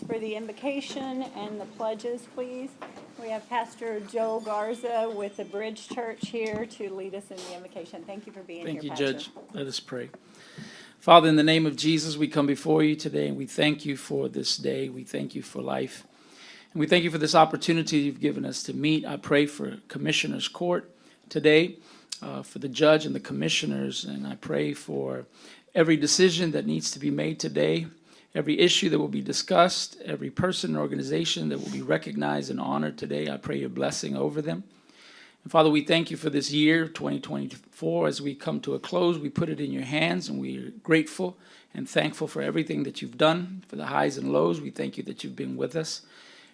for the invocation and the pledges, please. We have Pastor Joel Garza with the Bridge Church here to lead us in the invocation. Thank you for being here, Thank you, Pastor. Judge. Let us pray. Father, in the name of Jesus, we come before you today, and we thank you for this day. We thank you for life. And we thank you for this opportunity you've given us to meet. I pray for Commissioner's Court today, for the judge and the commissioners, and I pray for every decision that needs to be made today, every issue that will be discussed, every person and organization that will be recognized and honored today. I pray your blessing over them. And Father, we thank you for this year, 2024. As we come to a close, we put it in your hands, and we are grateful and thankful for everything that you've done, for the highs and lows. We thank you that you've been with us.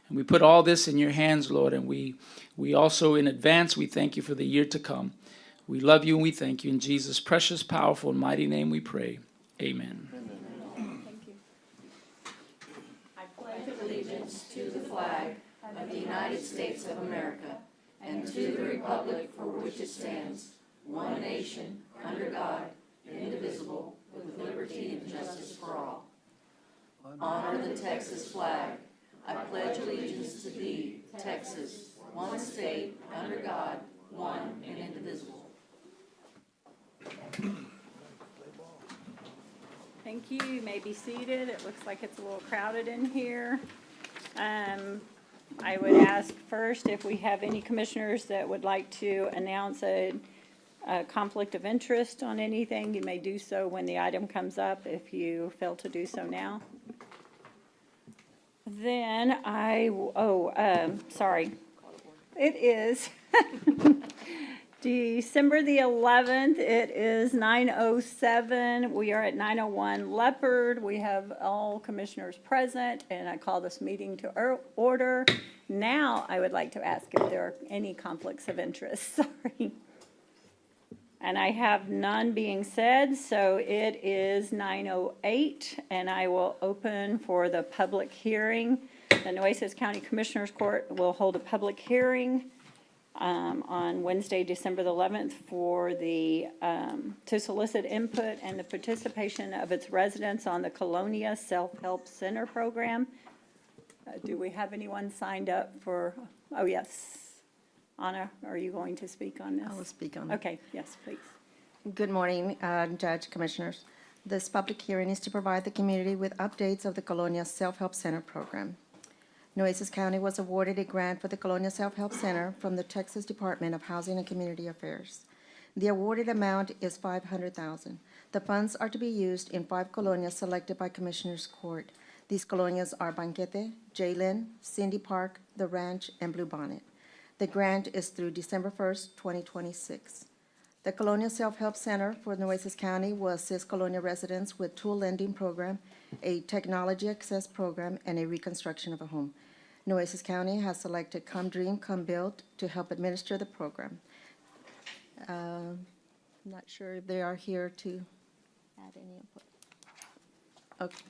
And we put all this in your hands, Lord, and we also in advance, we thank you for the year to come. We love you and we thank you. In Jesus' precious, powerful, and mighty name we pray. Amen. Thank you. I pledge allegiance to the flag of the United States of America and to the republic for which it stands, one nation, under God, indivisible, with liberty and justice for all. Honor the Texas flag. I pledge allegiance to thee, Texas, one state, under God, one and indivisible. Thank you. You may be seated. It looks like it's a little crowded in here. I would ask first if we have any commissioners that would like to announce a conflict of interest on anything. You may do so when the item comes up if you fail to do so now. Then sorry. It is December the 11th. It is 9:07. We are at 9:01 Leopard. We have all commissioners present, and I call this meeting to order. Now, I would like to ask if there are any conflicts of interest. Sorry. And I have none being said, so it is 9:08, and I will open for the public hearing. The Nueces County Commissioners Court will hold a public hearing on Wednesday, December the 11th, for to solicit input and the participation of its residents on the Colonia Self-Help Center program. Do we have anyone signed up for? Oh, yes. Anna, are you going to speak on this? I will speak on it. Okay, yes, please. Good morning, Judge, Commissioners. This public hearing is to provide the community with updates of the Colonia Self-Help Center program. Nueces County was awarded a grant for the Colonia Self-Help Center from the Texas Department of Housing and Community Affairs. The awarded amount is $500,000. The funds are to be used in 5 colonias selected by Commissioners Court. These colonias are Banquete, Jaylen, Cindy Park, The Ranch, and Blue Bonnet. The grant is through December 1st, 2026. The Colonia Self-Help Center for Nueces County will assist Colonia residents with tool lending program, a technology access program, and a reconstruction of a home. Nueces County has selected Come Dream, Come Build to help administer the program. I'm not sure if they are here to add any input. Okay.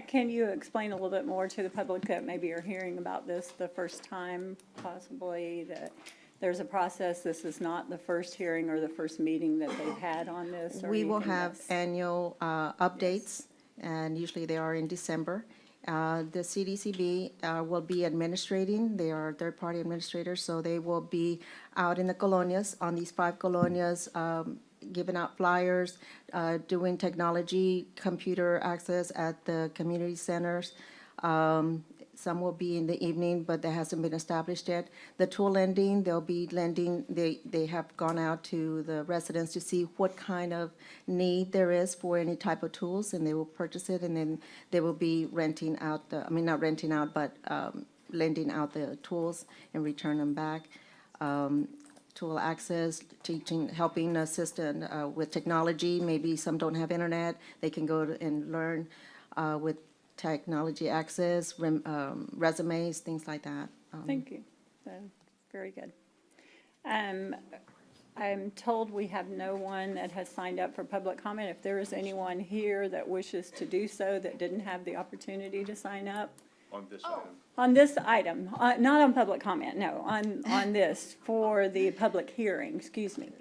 Can you explain a little bit more to the public that maybe are hearing about this the first time, possibly, that there's a process? This is not the first hearing or the first meeting that they've had on this? Or We will anything have that's- annual updates, and usually they are in December. The CDCB will be administrating. They are third-party administrators, so they will be out in the colonias, on these 5 colonias, giving out flyers, doing technology, computer access at the community centers. Some will be in the evening, but that hasn't been established yet. The tool lending, they'll be lending, they have gone out to the residents to see what kind of need there is for any type of tools, and they will purchase it, and then they will be renting out not renting out, but lending out the tools and return them back. Tool access, teaching, helping assist with technology. Maybe some don't have internet. They can go and learn with technology access, resumes, things like that. Thank you. Very good. I'm told we have no one that has signed up for public comment. If there is anyone here that wishes to do so that didn't have the opportunity to sign up. On this item. On this item, not on public comment, no, on this, for the public hearing, excuse me.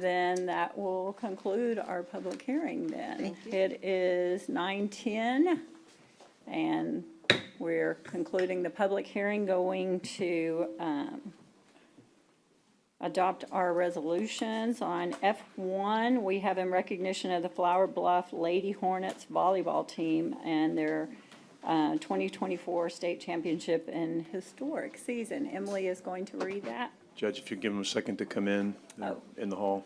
then that will conclude our public hearing then. Thank you. It is 9:10, and we're concluding the public hearing, going to adopt our resolutions. On F1, we have in recognition of the Flower Bluff Lady Hornets volleyball team and their 2024 state championship and historic season. Emily is going to read that. Judge, if you give them a second to come in the hall,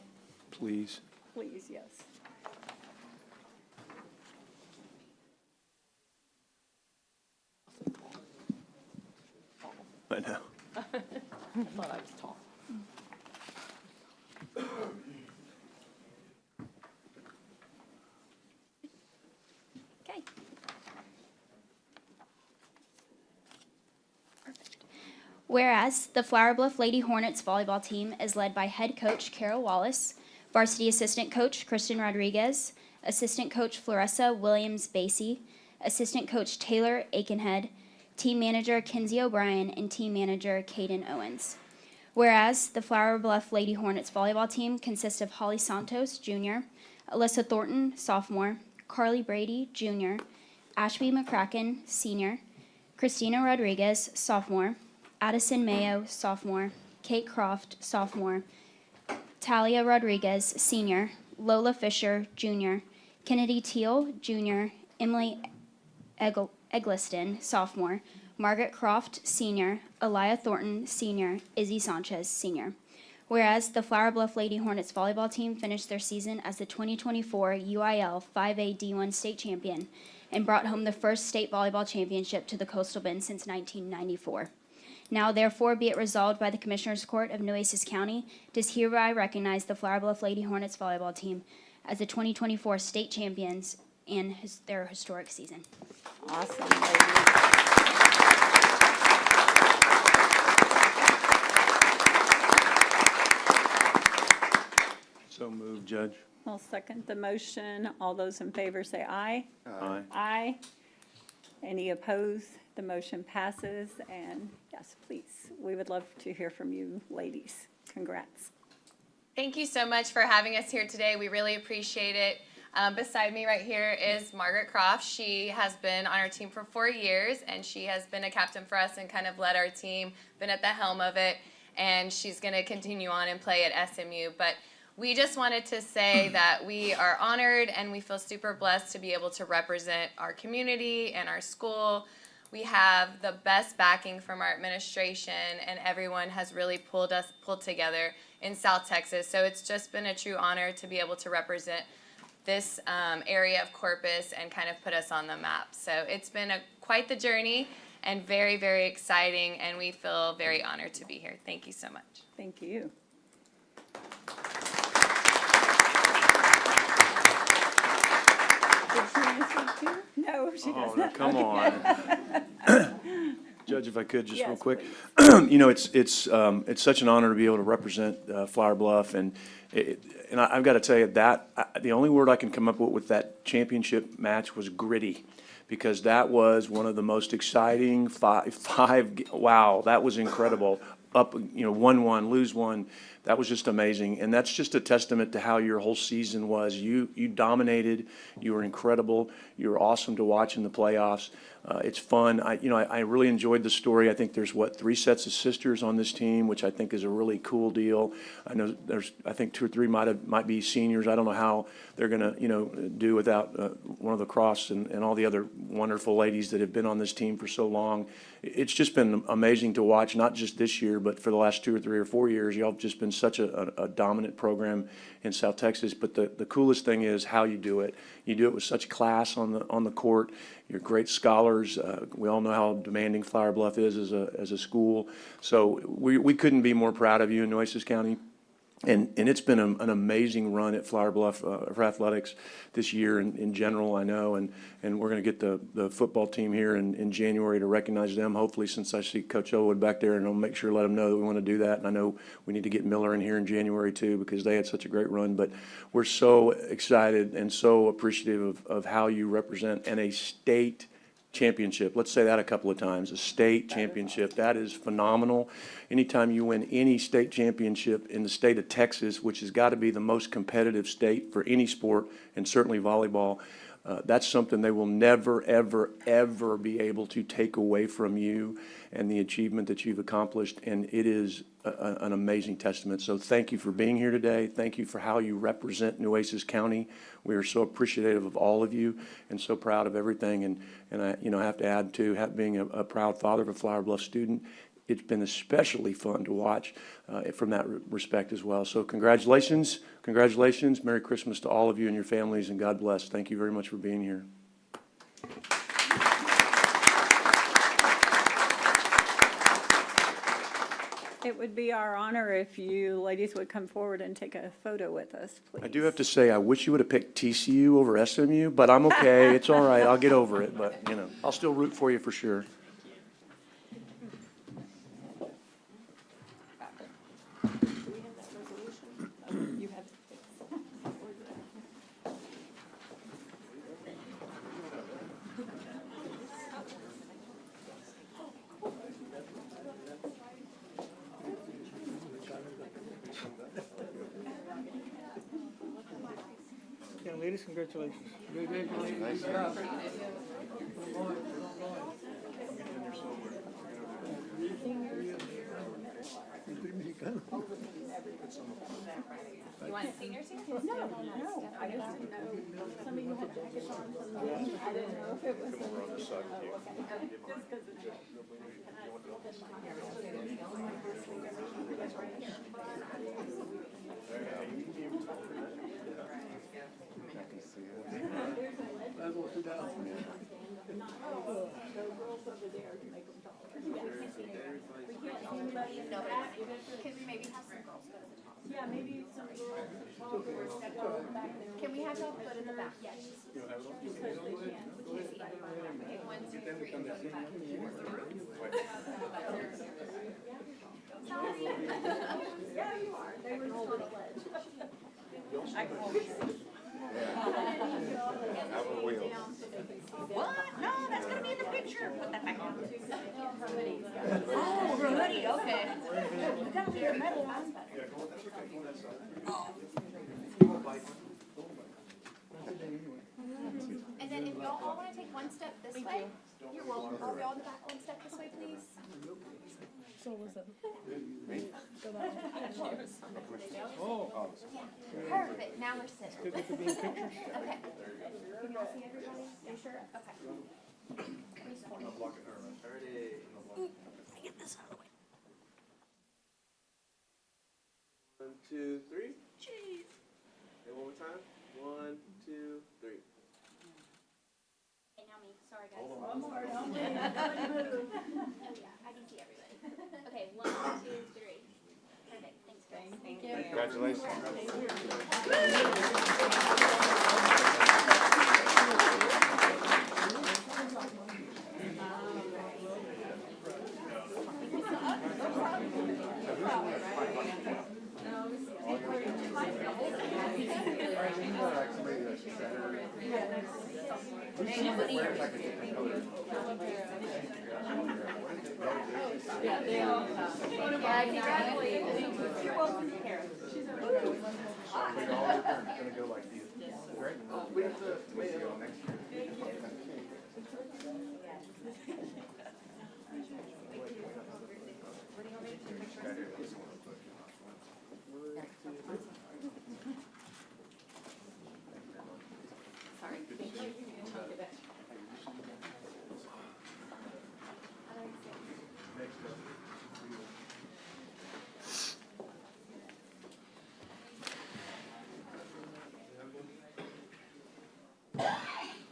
please. Please, yes. I know. Okay. Perfect. Whereas the Flower Bluff Lady Hornets volleyball team is led by head coach Carol Wallace, varsity assistant coach Kristen Rodriguez, assistant coach Floressa Williams-Basie, assistant coach Taylor Aikenhead, team manager Kinsey O'Brien, and team manager Caden Owens. Whereas the Flower Bluff Lady Hornets volleyball team consists of Holly Santos, Jr., Alyssa Thornton, sophomore, Carly Brady, Jr., Ashby McCracken, senior, Christina Rodriguez, sophomore, Addison Mayo, sophomore, Kate Croft, sophomore, Talia Rodriguez, senior, Lola Fisher, junior, Kennedy Teal, junior, Emily Eggleston, sophomore, Margaret Croft, senior, Elia Thornton, senior, Izzy Sanchez, senior. Whereas the Flower Bluff Lady Hornets volleyball team finished their season as the 2024 UIL 5A D1 state champion and brought home the first state volleyball championship to the Coastal Bend since 1994. Now, therefore, be it resolved by the Commissioners Court of Nueces County, does hereby recognize the Flower Bluff Lady Hornets volleyball team as the 2024 state champions in their historic season. Awesome, ladies. So moved, Judge. I'll second the motion. All those in favor say aye. Aye. Aye. Any opposed? The motion passes, and yes, please, we would love to hear from you, ladies. Congrats. Thank you so much for having us here today. We really appreciate it. Beside me right here is Margaret Croft. She has been on our team for 4 years, and she has been a captain for us and kind of led our team, been at the helm of it, and she's going to continue on and play at SMU. But we just wanted to say that we are honored and we feel super blessed to be able to represent our community and our school. We have the best backing from our administration, and everyone has really pulled together in South Texas. So it's just been a true honor to be able to represent this area of Corpus and kind of put us on the map. So it's been quite the journey and very, very exciting, and we feel very honored to be here. Thank you so much. Thank you. Did she answer too? No, she Oh, doesn't. no, come on. Judge, if I could, just real Yes, quick. please. You know, it's such an honor to be able to represent Flower Bluff, and I've got to tell you that the only word I can come up with that championship match was gritty, because that was one of the most exciting wow, that was incredible. Up, 1-1, lose one. That was just amazing, and that's just a testament to how your whole season was. You dominated. You were incredible. You were awesome to watch in the playoffs. It's fun. I really enjoyed the story. I think there's 3 sets of sisters on this team, which I think is a really cool deal. I know I think 2 or 3 might be seniors. I don't know how they're gonna do without one of the Cross and all the other wonderful ladies that have been on this team for so long. It's just been amazing to watch, not just this year, but for the last 2 or 3 or 4 years. Y'all have just been such a dominant program in South Texas. But the coolest thing is how you do it. You do it with such class on the court. You're great scholars. We all know how demanding Flower Bluff is as a school. So we couldn't be more proud of you in Nueces County. And it's been an amazing run at Flower Bluff for athletics this year in general, I know. And we're going to get the football team here in January to recognize them, hopefully, since I see Coach Elwood back there, and I'll make sure to let them know that we want to do that. And I know we need to get Miller in here in January, too, because they had such a great run. But we're so excited and so appreciative of how you represent in a state championship. Let's say that a couple of times. A state championship. That is phenomenal. Anytime you win any state championship in the state of Texas, which has got to be the most competitive state for any sport, and certainly volleyball, that's something they will never, ever, ever be able to take away from you and the achievement that you've accomplished. And it is an amazing testament. So thank you for being here today. Thank you for how you represent Nueces County. We are so appreciative of all of you and so proud of everything. And I, have to add to being a proud father of a Flower Bluff student. It's been especially fun to watch from that respect as well. So congratulations, congratulations. Merry Christmas to all of you and your families, and God bless. Thank you very much for being here. It would be our honor if you ladies would come forward and take a photo with us, please. I do have to say, I wish you would have picked TCU over SMU, but I'm okay. It's all right. I'll get over it. But, I'll still root for you for sure. Young ladies, congratulations. You want seniors here? No, I just didn't know. Some of you had jackets on, some of you, I didn't know if it was. Just 'cause it's. Can we maybe have some girls go to the top? Yeah, maybe some girls back there. Can we have y'all go to the back? Yes. Yeah, you are. They were on the ledge. What? No, that's gonna be in the picture. Put that back on. Oh, her hoodie, okay. You gotta leave your medal on. And then if y'all all wanna take one step this way, you're welcome. Are we all in the back one step this way, please? Perfect, now we're sitting. Okay. Can you all see everybody? You sure? Okay. Please hold it. Get this out of the way. 1, 2, 3. Cheese. And one more time. 1, 2, 3. Okay, now me. Sorry, guys. One more. Don't move. Oh, yeah, I can see everybody. Okay, 1, 2, 3. Perfect. Thanks, guys. Thank you. Congratulations.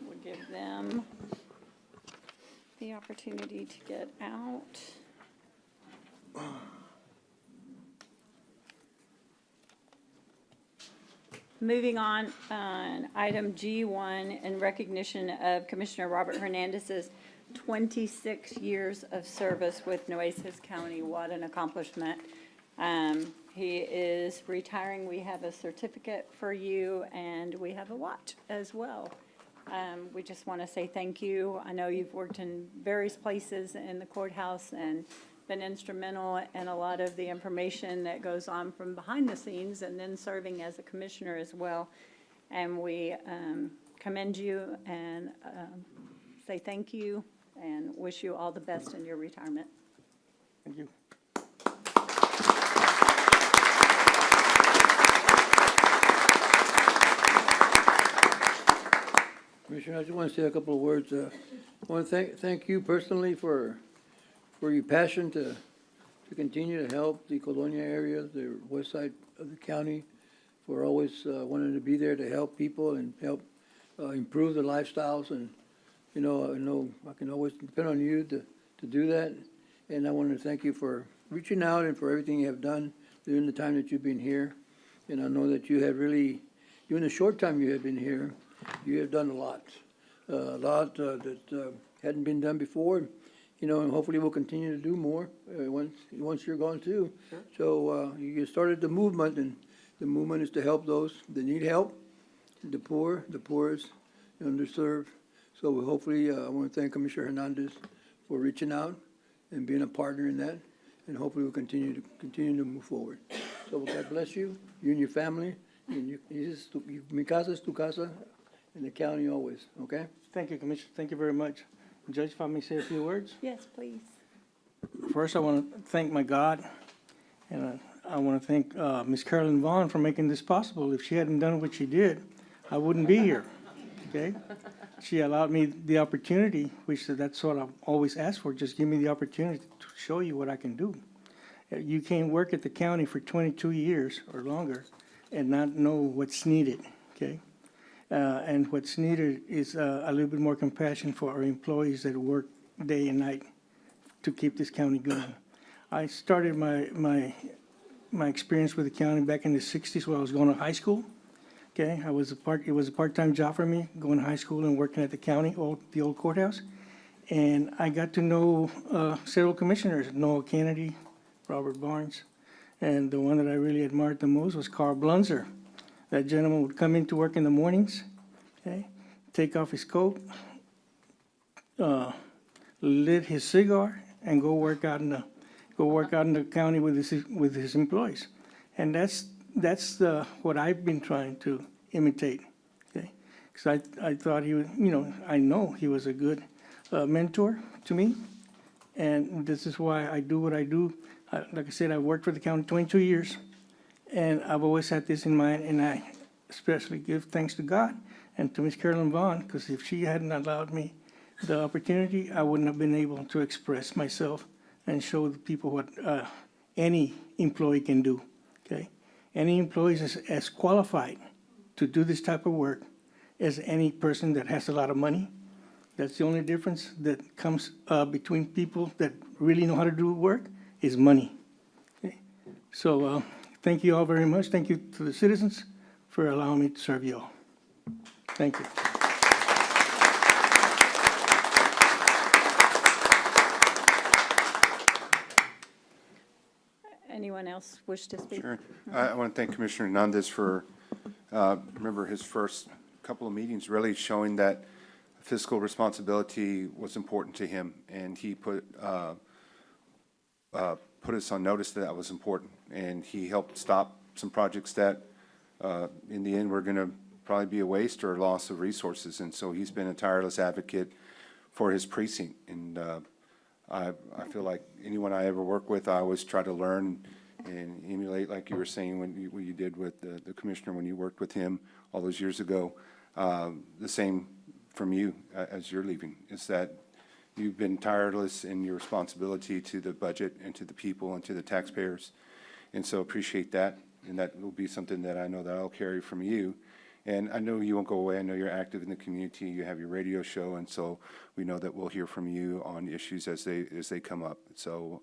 We'll give them the opportunity to get out. Moving on item G1, in recognition of Commissioner Robert Hernandez's 26 years of service with Nueces County. What an accomplishment. He is retiring. We have a certificate for you, and we have a watch as well. We just want to say thank you. I know you've worked in various places in the courthouse and been instrumental in a lot of the information that goes on from behind the scenes, and then serving as a commissioner as well. And we commend you and say thank you and wish you all the best in your retirement. Thank you. Commissioner, I just want to say a couple of words. I want to thank you personally for your passion to continue to help the Colonia area, the west side of the county, for always wanting to be there to help people and help improve their lifestyles. And, I know I can always depend on you to do that. And I want to thank you for reaching out and for everything you have done during the time that you've been here. And I know that you have really, during the short time you have been here, you have done a lot that hadn't been done before, and hopefully we'll continue to do more once you're gone too. So you started the movement, and the movement is to help those that need help, the poorest, the underserved. So hopefully, I want to thank Commissioner Hernandez for reaching out and being a partner in that, and hopefully we'll continue to move forward. So God bless you and your family, and mi casa es tu casa. In the county always, okay? Thank you, Commissioner. Thank you very much. Judge, if I may say a few words. Yes, please. First, I want to thank my God, and I want to thank Ms. Carolyn Vaughn for making this possible. If she hadn't done what she did, I wouldn't be here, okay? She allowed me the opportunity, which that's what I've always asked for. Just give me the opportunity to show you what I can do. You can't work at the county for 22 years or longer and not know what's needed, okay? And what's needed is a little bit more compassion for our employees that work day and night to keep this county going. I started my experience with the county back in the 60s when I was going to high school. Okay, it was a part-time job for me, going to high school and working at the county, the old courthouse. And I got to know several commissioners, Noah Kennedy, Robert Barnes, and the one that I really admired the most was Carl Blunzer. That gentleman would come into work in the mornings, okay, take off his coat, lit his cigar, and go work out in the county with his employees. And that's what I've been trying to imitate, okay? Because I thought he was, I know he was a good mentor to me, and this is why I do what I do. Like I said, I worked for the county 22 years. And I've always had this in mind, and I especially give thanks to God and to Ms. Carolyn Vaughn, because if she hadn't allowed me the opportunity, I wouldn't have been able to express myself and show the people what any employee can do, okay? Any employee is as qualified to do this type of work as any person that has a lot of money. That's the only difference that comes between people that really know how to do work is money, okay? So, thank you all very much. Thank you to the citizens for allowing me to serve you all. Thank you. Anyone else wish to speak? Sure. I want to thank Commissioner Hernandez for, remember his first couple of meetings really showing that fiscal responsibility was important to him, and he put us on notice that that was important, and he helped stop some projects that in the end were going to probably be a waste or a loss of resources. And so he's been a tireless advocate for his precinct. And I feel like anyone I ever work with, I always try to learn and emulate, like you were saying, what you did with the commissioner when you worked with him all those years ago. The same from you as you're leaving, is that you've been tireless in your responsibility to the budget and to the people and to the taxpayers. And so appreciate that. And that will be something that I know that I'll carry from you. And I know you won't go away. I know you're active in the community. You have your radio show. And so we know that we'll hear from you on issues as they come up. So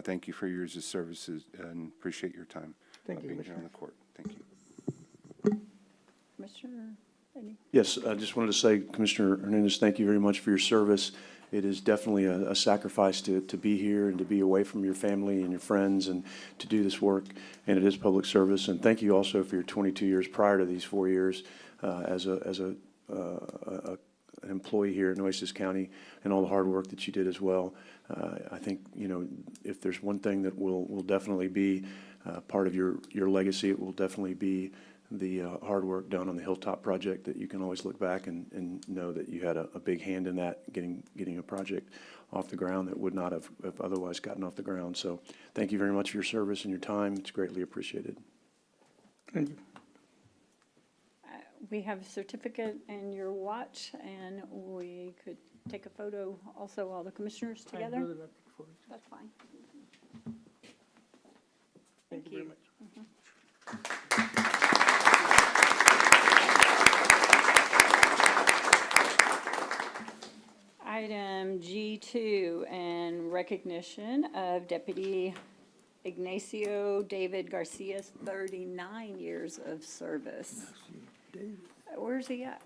thank you for your years of services and appreciate your time. Thank you, being here Commissioner. on the court. Thank you. Commissioner, any? Yes, I just wanted to say, Commissioner Hernandez, thank you very much for your service. It is definitely a sacrifice to be here and to be away from your family and your friends and to do this work, and it is public service. And thank you also for your 22 years prior to these 4 years as a an employee here at Nueces County and all the hard work that you did as well. I think, if there's one thing that will definitely be part of your legacy, it will definitely be the hard work done on the Hilltop project, that you can always look back and know that you had a big hand in that, getting a project off the ground that would not have otherwise gotten off the ground. So thank you very much for your service and your time. It's greatly appreciated. Thank you. We have a certificate and your watch, and we could take a photo, also all the commissioners I'd together. rather not take photos. That's fine. Thank you very much. Item G2, and recognition of Deputy Ignacio David Garcia's 39 years of service. Where's he at?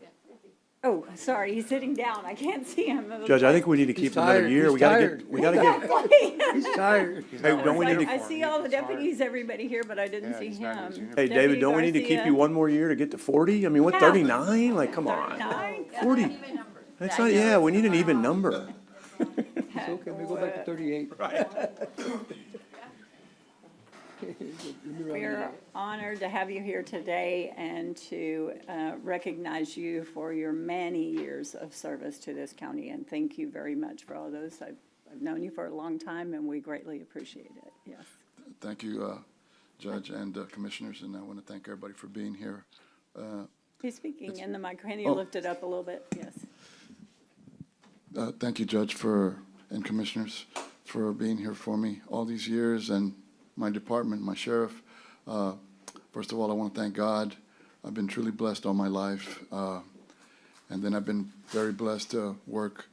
Oh, sorry, he's sitting down. I can't see him. Judge, I think we need to keep another tired. year. He's We gotta tired. get, we gotta get, He's tired. hey, don't we need I to, see all the deputies, everybody here, but I didn't Yeah, see he's not in his him. uniform. hey, David, don't we need to keep Garcia. you one more year to get to 40? I mean, what, Yeah. 39? Like, come on. 39? 40. That's not, yeah, we need an even number. It's okay, we go back to 38. We're honored to have you here today and to recognize you for your many years of service to this county. And thank you very much for all those. I've known you for a long time, and we greatly appreciate it. Yes. Thank you, Judge and Commissioners, and I want to thank everybody for being here. He's speaking in the microphone. Can you lift it up a little bit? Yes. Thank you, Judge, and Commissioners, for being here for me all these years, and my department, my sheriff. First of all, I want to thank God. I've been truly blessed all my life, and then I've been very blessed to work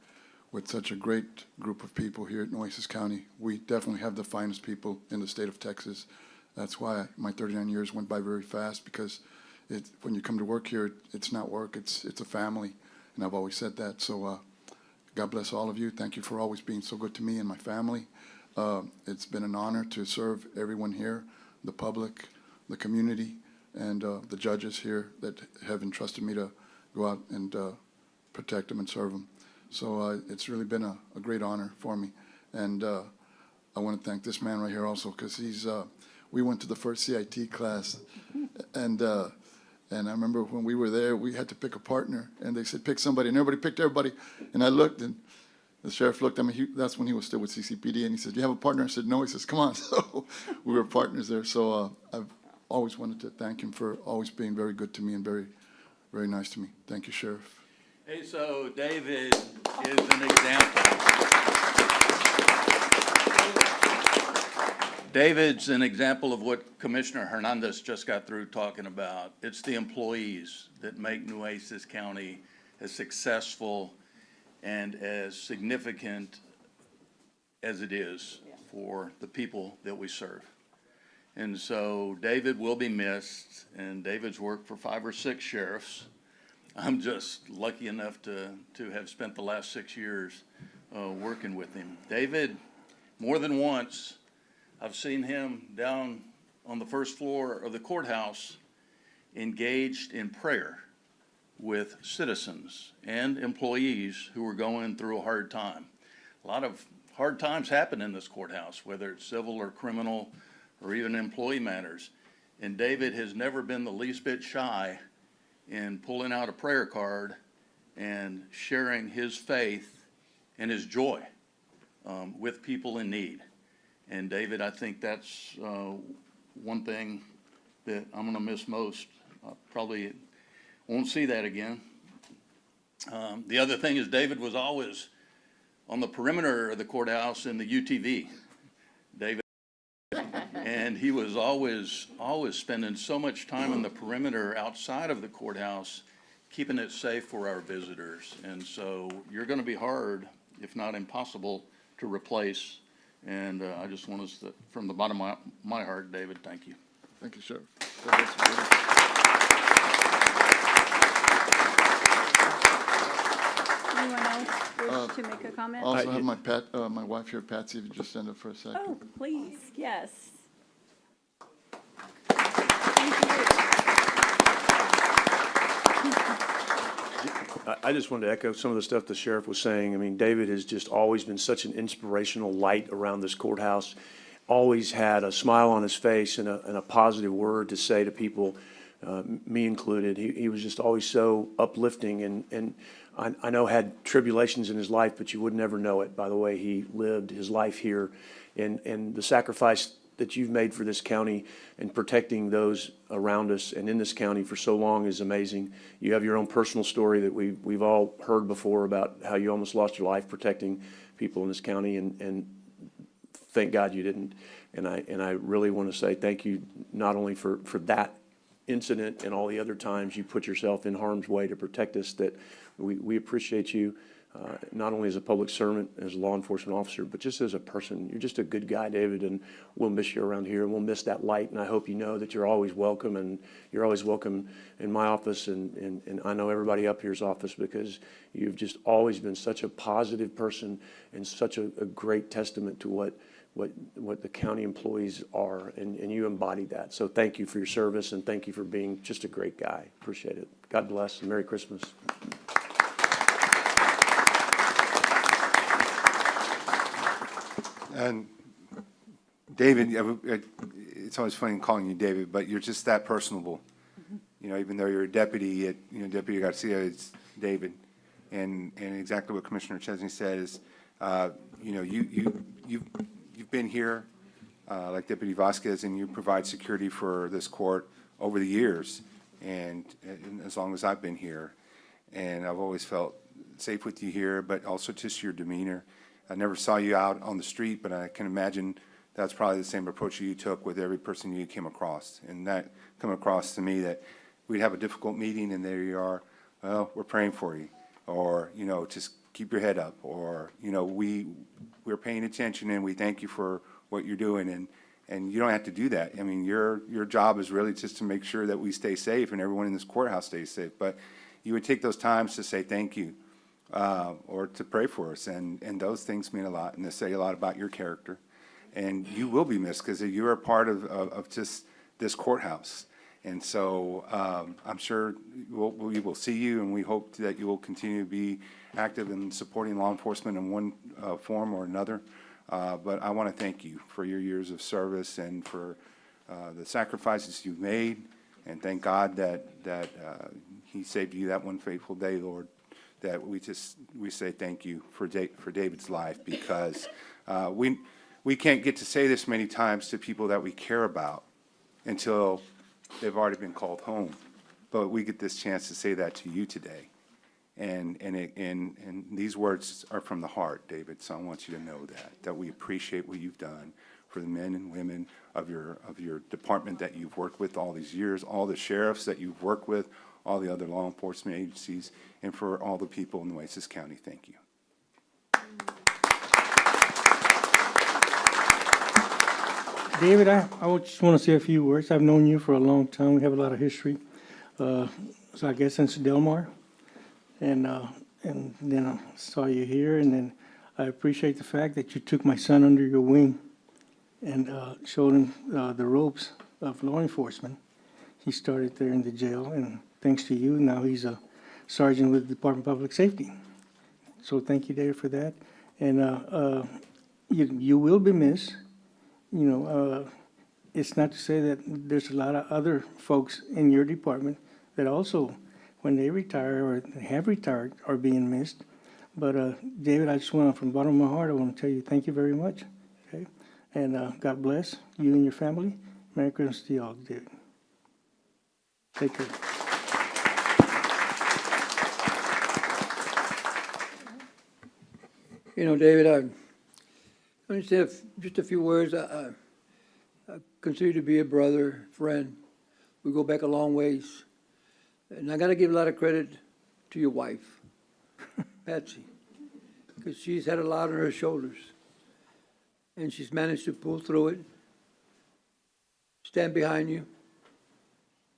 with such a great group of people here at Nueces County. We definitely have the finest people in the state of Texas. That's why my 39 years went by very fast, because when you come to work here, it's not work, it's a family, and I've always said that. So God bless all of you. Thank you for always being so good to me and my family. It's been an honor to serve everyone here, the public, the community, and the judges here that have entrusted me to go out and protect them and serve them. So it's really been a great honor for me. And I want to thank this man right here also, because we went to the first CIT class, and I remember when we were there, we had to pick a partner, and they said, pick somebody, and everybody picked everybody. And I looked, and the sheriff looked at me. That's when he was still with CCPD, and he said, do you have a partner? I said, no. He says, come on. So we were partners there. So I've always wanted to thank him for always being very good to me and very, very nice to me. Thank you, Sheriff. Hey, so David is an example. David's an example of what Commissioner Hernandez just got through talking about. It's the employees that make Nueces County as successful and as significant as it is for the people that we serve. And so David will be missed, and David's worked for 5 or 6 sheriffs. I'm just lucky enough to have spent the last 6 years working with him. David, more than once, I've seen him down on the first floor of the courthouse engaged in prayer with citizens and employees who were going through a hard time. A lot of hard times happen in this courthouse, whether it's civil or criminal or even employee matters. And David has never been the least bit shy in pulling out a prayer card and sharing his faith and his joy with people in need. And David, I think that's one thing that I'm going to miss most. Probably won't see that again. The other thing is David was always on the perimeter of the courthouse in the UTV. David, and he was always spending so much time on the perimeter outside of the courthouse, keeping it safe for our visitors. And so you're going to be hard, if not impossible, to replace. And I just want us to, from the bottom of my heart, David, thank you. Thank you, Sheriff. Anyone else wish to make a comment? Also have my wife here, Patsy, if you just stand up for a second. Oh, please, yes. Thank you. I just wanted to echo some of the stuff the sheriff was saying. I mean, David has just always been such an inspirational light around this courthouse. Always had a smile on his face and a positive word to say to people, me included. He was just always so uplifting and I know had tribulations in his life, but you would never know it by the way he lived his life here. And the sacrifice that you've made for this county and protecting those around us and in this county for so long is amazing. You have your own personal story that we've all heard before about how you almost lost your life protecting people in this county, and thank God you didn't. And I really want to say thank you not only for that incident and all the other times you put yourself in harm's way to protect us, that we appreciate you. Not only as a public servant, as a law enforcement officer, but just as a person. You're just a good guy, David, and we'll miss you around here, and we'll miss that light, and I hope you know that you're always welcome, and you're always welcome in my office, and I know everybody up here's office, because you've just always been such a positive person and such a great testament to what the county employees are, and you embody that. So thank you for your service, and thank you for being just a great guy. Appreciate it. God bless, and Merry Christmas. And David, it's always funny calling you David, but you're just that personable. You know, even though you're a deputy, Deputy Garcia, it's David. And exactly what Commissioner Chesney said is, you've been here, like Deputy Vasquez, and you provide security for this court over the years, and as long as I've been here. And I've always felt safe with you here, but also just your demeanor. I never saw you out on the street, but I can imagine that's probably the same approach you took with every person you came across. And that come across to me that we'd have a difficult meeting and there you are, well, we're praying for you. Or, just keep your head up. Or, we're paying attention and we thank you for what you're doing. And you don't have to do that. I mean, your job is really just to make sure that we stay safe and everyone in this courthouse stays safe. But you would take those times to say thank you. Or to pray for us, and those things mean a lot, and they say a lot about your character. And you will be missed because you're a part of just this courthouse. And so I'm sure we will see you, and we hope that you will continue to be active in supporting law enforcement in one form or another. But I want to thank you for your years of service and for the sacrifices you've made, and thank God that He saved you that one fateful day, Lord. That we say thank you for David's life, because we can't get to say this many times to people that we care about until they've already been called home. But we get this chance to say that to you today, and these words are from the heart, David. So I want you to know that we appreciate what you've done for the men and women of your department that you've worked with all these years, all the sheriffs that you've worked with, all the other law enforcement agencies, and for all the people in Nueces County. Thank you. David, I just want to say a few words. I've known you for a long time. We have a lot of history. So I guess since Delmar, and then I saw you here, and then I appreciate the fact that you took my son under your wing and showed him the ropes of law enforcement. He started there in the jail, and thanks to you, now he's a sergeant with the Department of Public Safety. So thank you, David, for that. And you will be missed. It's not to say that there's a lot of other folks in your department that also, when they retire or have retired, are being missed. But David, I just want to, from the bottom of my heart, I want to tell you thank you very much. Okay, and God bless you and your family. Merry Christmas to you all, David. Take care. David, let me say just a few words. I consider you to be a brother, friend. We go back a long ways. And I got to give a lot of credit to your wife, Patsy, because she's had a lot on her shoulders. And she's managed to pull through it, stand behind you,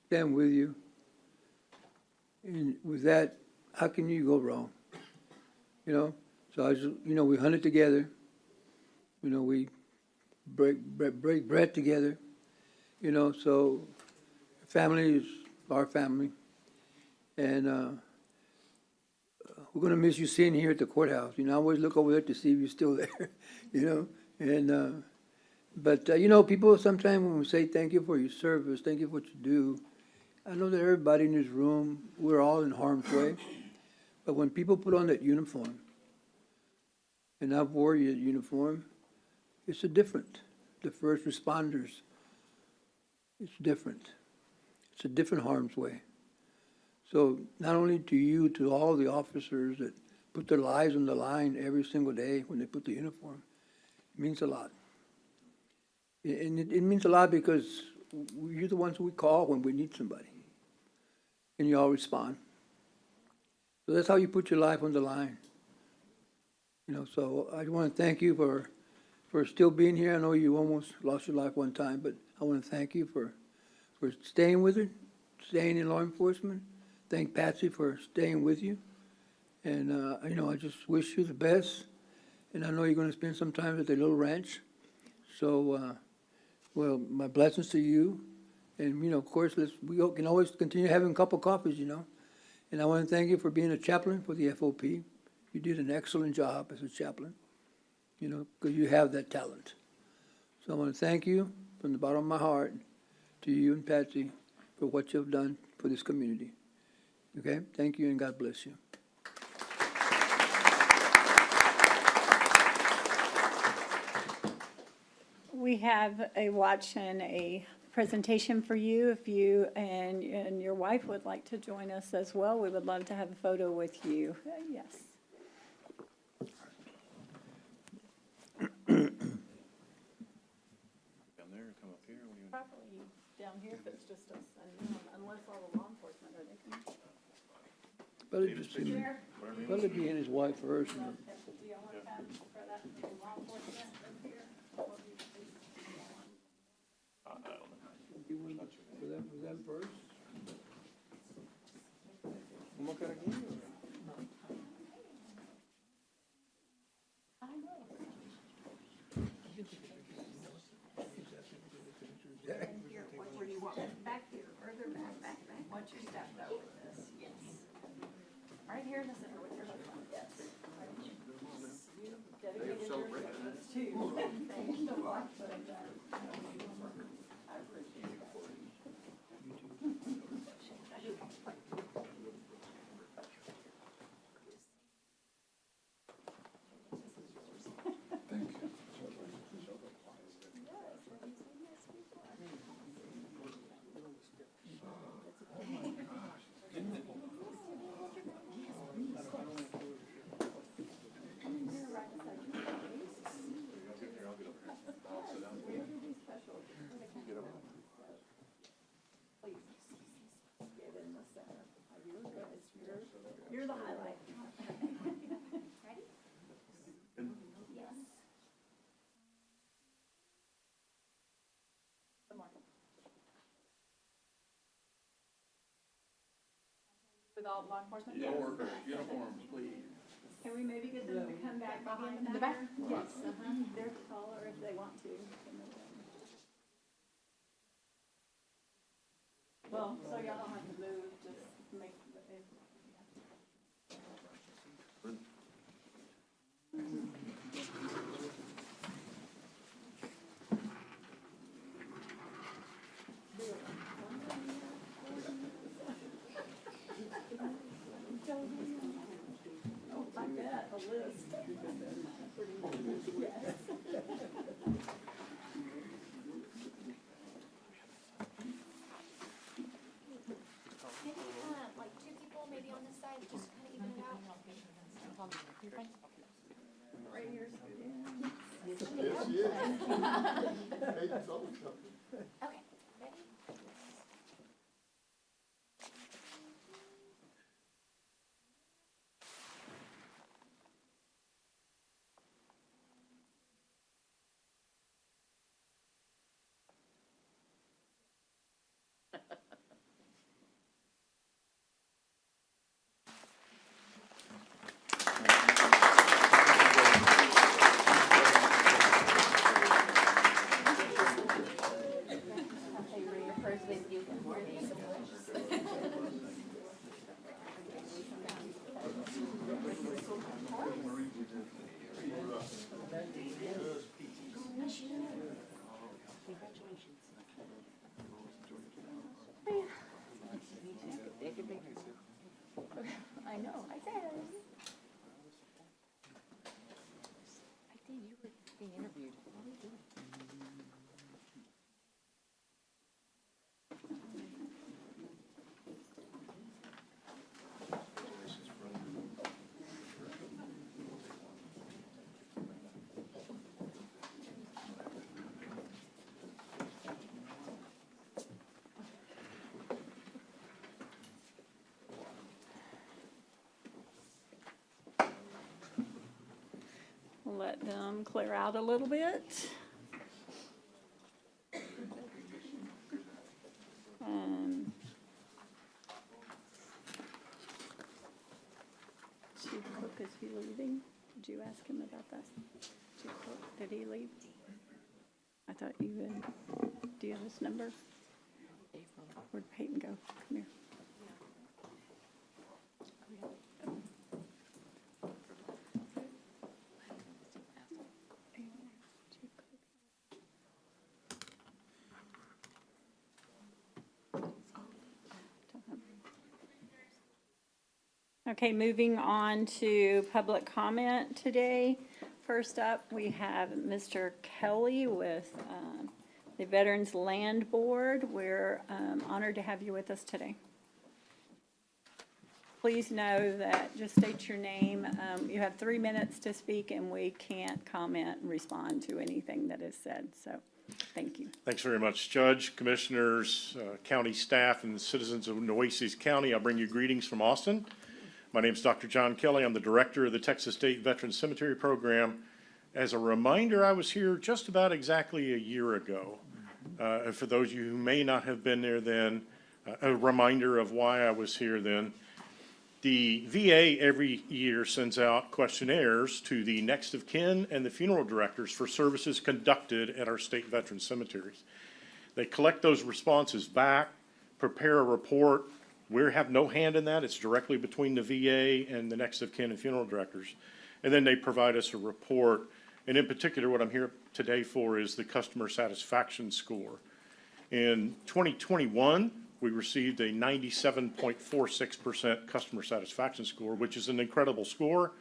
stand with you. And with that, how can you go wrong? So I just, we hunted together. We break bread together. So family is our family. And we're gonna miss you sitting here at the courthouse. You know, I always look over there to see if you're still there, you know? And, but, you know, people sometimes when we say thank you for your service, thank you for what you do, I know that everybody in this room, we're all in harm's way. But when people put on that uniform, and I've worn your uniform, it's a different. The first responders, it's different. It's a different harm's way. So not only to you, to all the officers that put their lives on the line every single day when they put the uniform, it means a lot. And it means a lot because you're the ones we call when we need somebody. And you all respond. So that's how you put your life on the line. You know, so I want to thank you for still being here. I know you almost lost your life one time, but I want to thank you for staying with it, staying in law enforcement. Thank Patsy for staying with you. And, you know, I just wish you the best. And I know you're going to spend some time at the little ranch. So, well, my blessings to you. And, you know, of course, we can always continue having a cup of coffees, you know. And I want to thank you for being a chaplain for the FOP. You did an excellent job as a chaplain, you know, because you have that talent. So I want to thank you from the bottom of my heart to you and Patsy for what you've done for this community. Okay? Thank you and God bless you. We have a watch and a presentation for you. If you and your wife would like to join us as well, we would love to have a photo with you. Yes. Down there, come up here, what do you? Probably down here if it's just us, and unless all the law enforcement are they can. Probably be in his wife first. You know. Do y'all want to come for that law enforcement up here? Was that first? Como que era aqui? Where do you want? Back here, further back. Once you step over this, yes. Right here in the center with your left one, yes. You dedicated your service to. Thank you so much for that. I appreciate it. Thank you. You're the highlight. Ready? Yes. With all law enforcement? Uniforms, please. Can we maybe get them to come back behind the back? Yes, they're taller if they want to. Well, so y'all don't have to move, just make, oh, like that, a list. Yes. Maybe like two people, maybe on this side, just kind of even it out. Right here. Okay, ready? I know, I said. We'll let them clear out a little bit. Chief Cook, is he leaving? Did you ask him about that? Chief Cook, did he leave? I thought you would. Do you have his number? Where'd Peyton go? Come here. Okay, moving on to public comment today. First up, we have Mr. Kelly with the Veterans Land Board. We're honored to have you with us today. Please know that, just state your name. You have 3 minutes to speak, and we can't comment and respond to anything that is said, so thank you. Thanks very much, Judge, Commissioners, county staff, and the citizens of Nueces County. I bring you greetings from Austin. My name is Dr. John Kelly. I'm the director of the Texas State Veterans Cemetery Program. As a reminder, I was here just about exactly a year ago. For those of you who may not have been there then, a reminder of why I was here then. The VA every year sends out questionnaires to the next of kin and the funeral directors for services conducted at our state veteran cemeteries. They collect those responses back, prepare a report. We have no hand in that. It's directly between the VA and the next of kin and funeral directors. And then they provide us a report. And in particular, what I'm here today for is the customer satisfaction score. In 2021, we received a 97.46% customer satisfaction score, which is an incredible score.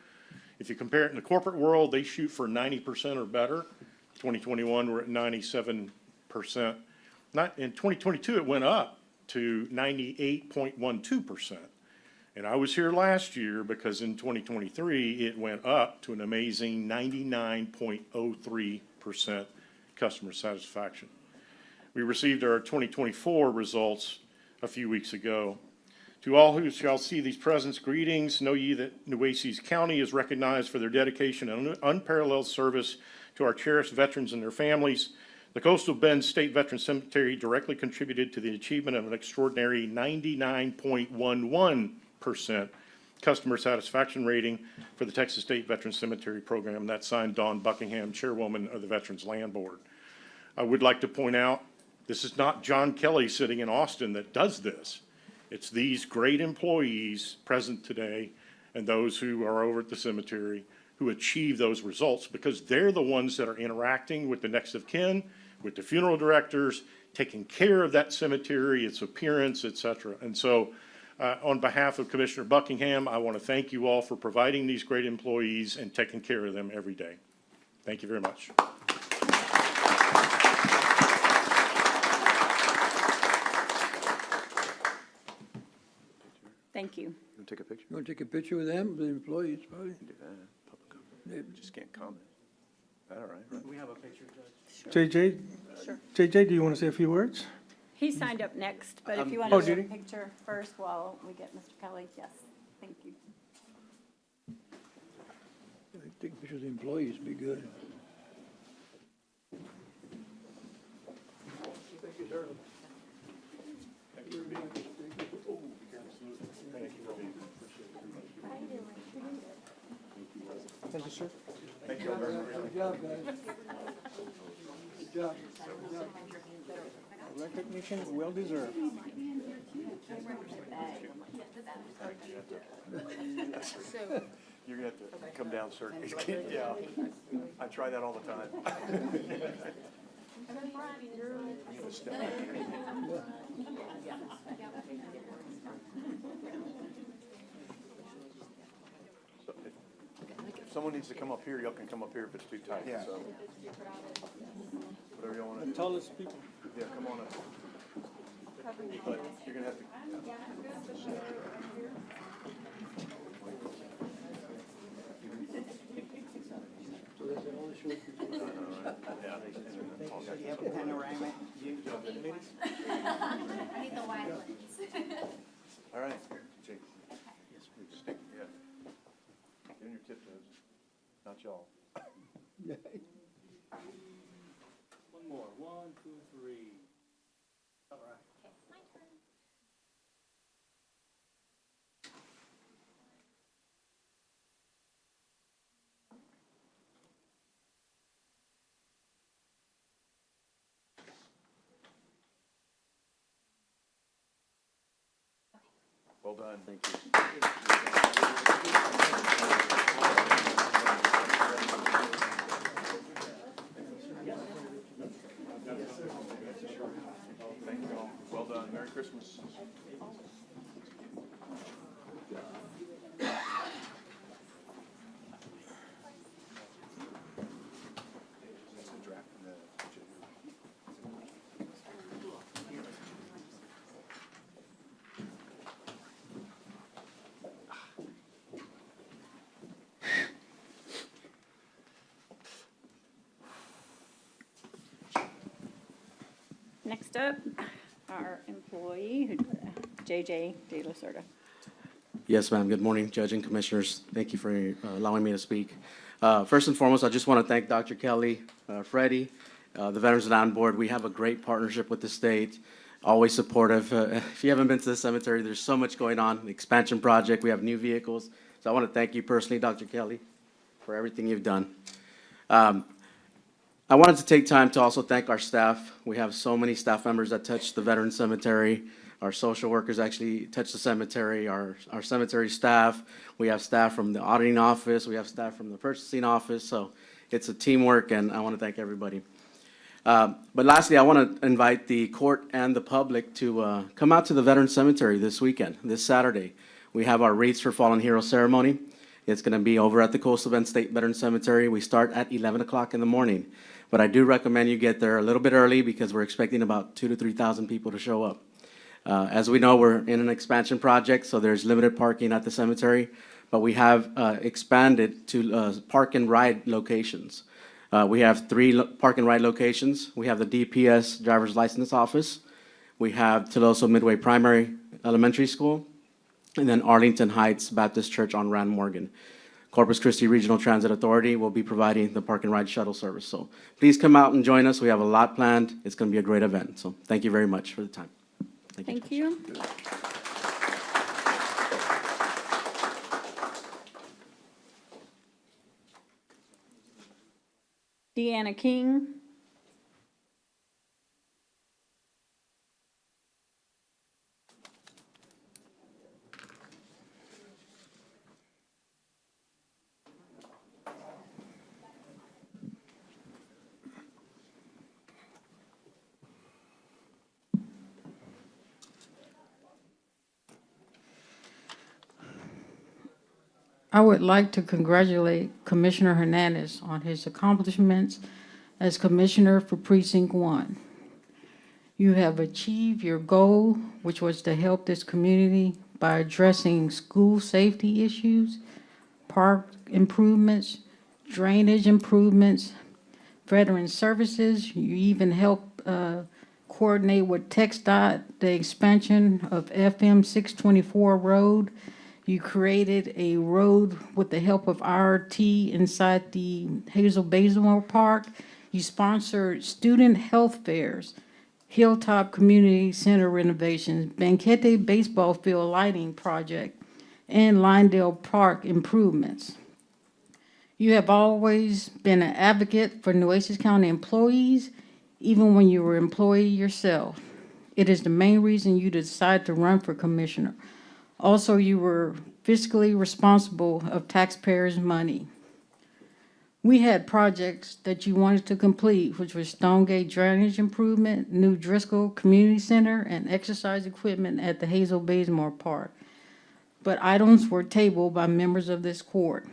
If you compare it in the corporate world, they shoot for 90% or better. 2021, we're at 97%. In 2022, it went up to 98.12%. And I was here last year because in 2023, it went up to an amazing 99.03% customer satisfaction. We received our 2024 results a few weeks ago. To all who shall see these presents, greetings. Know ye that Nueces County is recognized for their dedication and unparalleled service to our cherished veterans and their families. The Coastal Bend State Veteran Cemetery directly contributed to the achievement of an extraordinary 99.11% customer satisfaction rating for the Texas State Veteran Cemetery Program. That's signed Dawn Buckingham, Chairwoman of the Veterans Land Board. I would like to point out, this is not John Kelly sitting in Austin that does this. It's these great employees present today and those who are over at the cemetery who achieve those results because they're the ones that are interacting with the next of kin, with the funeral directors, taking care of that cemetery, its appearance, et cetera. And so on behalf of Commissioner Buckingham, I want to thank you all for providing these great employees and taking care of them every day. Thank you very much. Thank you. You want to take a picture? You want to take a picture with them, the employees, probably? Do that. Public comment. Just can't comment. All right. We have a picture, Judge. JJ, Sure. JJ, do you want to say a few words? He signed up next, but if you want Oh, to did get a he? picture first while we get Mr. Kelly, yes, thank you. Take a picture of the employees, be good. Thank you, sir. Thank you, sir. Good job, guys. Good job. Recognition well deserved. You're going to have to come down, sir. Yeah, I try that all the time. someone needs to come up here, y'all can come up here if it's too tight, Yeah. so. Whatever y'all wanna do. Tallest people. Yeah, come on up. But you're gonna have to. All right. Jake. Stick, yeah. Get in your tiptoes, not y'all. One more. 1, 2, 3. All right. Well done. Thank you. Thank you all. Well done. Merry Christmas. Next up, our employee, JJ De La Cerda. Yes, ma'am. Good morning, Judge and Commissioners. Thank you for allowing me to speak. First and foremost, I just want to thank Dr. Kelly, Freddie, the Veterans Land Board. We have a great partnership with the state, always supportive. If you haven't been to the cemetery, there's so much going on. The expansion project, we have new vehicles. So I want to thank you personally, Dr. Kelly, for everything you've done. I wanted to take time to also thank our staff. We have so many staff members that touch the veteran cemetery. Our social workers actually touch the cemetery, our cemetery staff. We have staff from the auditing office. We have staff from the purchasing office. So it's a teamwork, and I want to thank everybody. But lastly, I want to invite the court and the public to come out to the veteran cemetery this weekend, this Saturday. We have our Wreaths for Fallen Heroes ceremony. It's going to be over at the Coastal Bend State Veteran Cemetery. We start at 11 o'clock in the morning. But I do recommend you get there a little bit early because we're expecting about 2,000 to 3,000 people to show up. As we know, we're in an expansion project, so there's limited parking at the cemetery. But we have expanded to park and ride locations. We have 3 park and ride locations. We have the DPS Driver's License Office. We have Tuloso Midway Primary Elementary School. And then Arlington Heights Baptist Church on Rand Morgan. Corpus Christi Regional Transit Authority will be providing the park and ride shuttle service. So please come out and join us. We have a lot planned. It's going to be a great event. So thank you very much for the time. Thank you. Deanna King. I would like to congratulate Commissioner Hernandez on his accomplishments as Commissioner for Precinct 1. You have achieved your goal, which was to help this community by addressing school safety issues, park improvements, drainage improvements, veteran services. You even helped coordinate with TxDOT the expansion of FM 624 Road. You created a road with the help of RT inside the Hazel Bazemore Park. You sponsored student health fairs, Hilltop Community Center renovations, Banquete Baseball Field lighting project, and Lindale Park improvements. You have always been an advocate for Nueces County employees, even when you were an employee yourself. It is the main reason you decided to run for commissioner. Also, you were fiscally responsible of taxpayers' money. We had projects that you wanted to complete, which was Stonegate drainage improvement, new Driscoll Community Center, and exercise equipment at the Hazel Bazemore Park. But items were tabled by members of this court.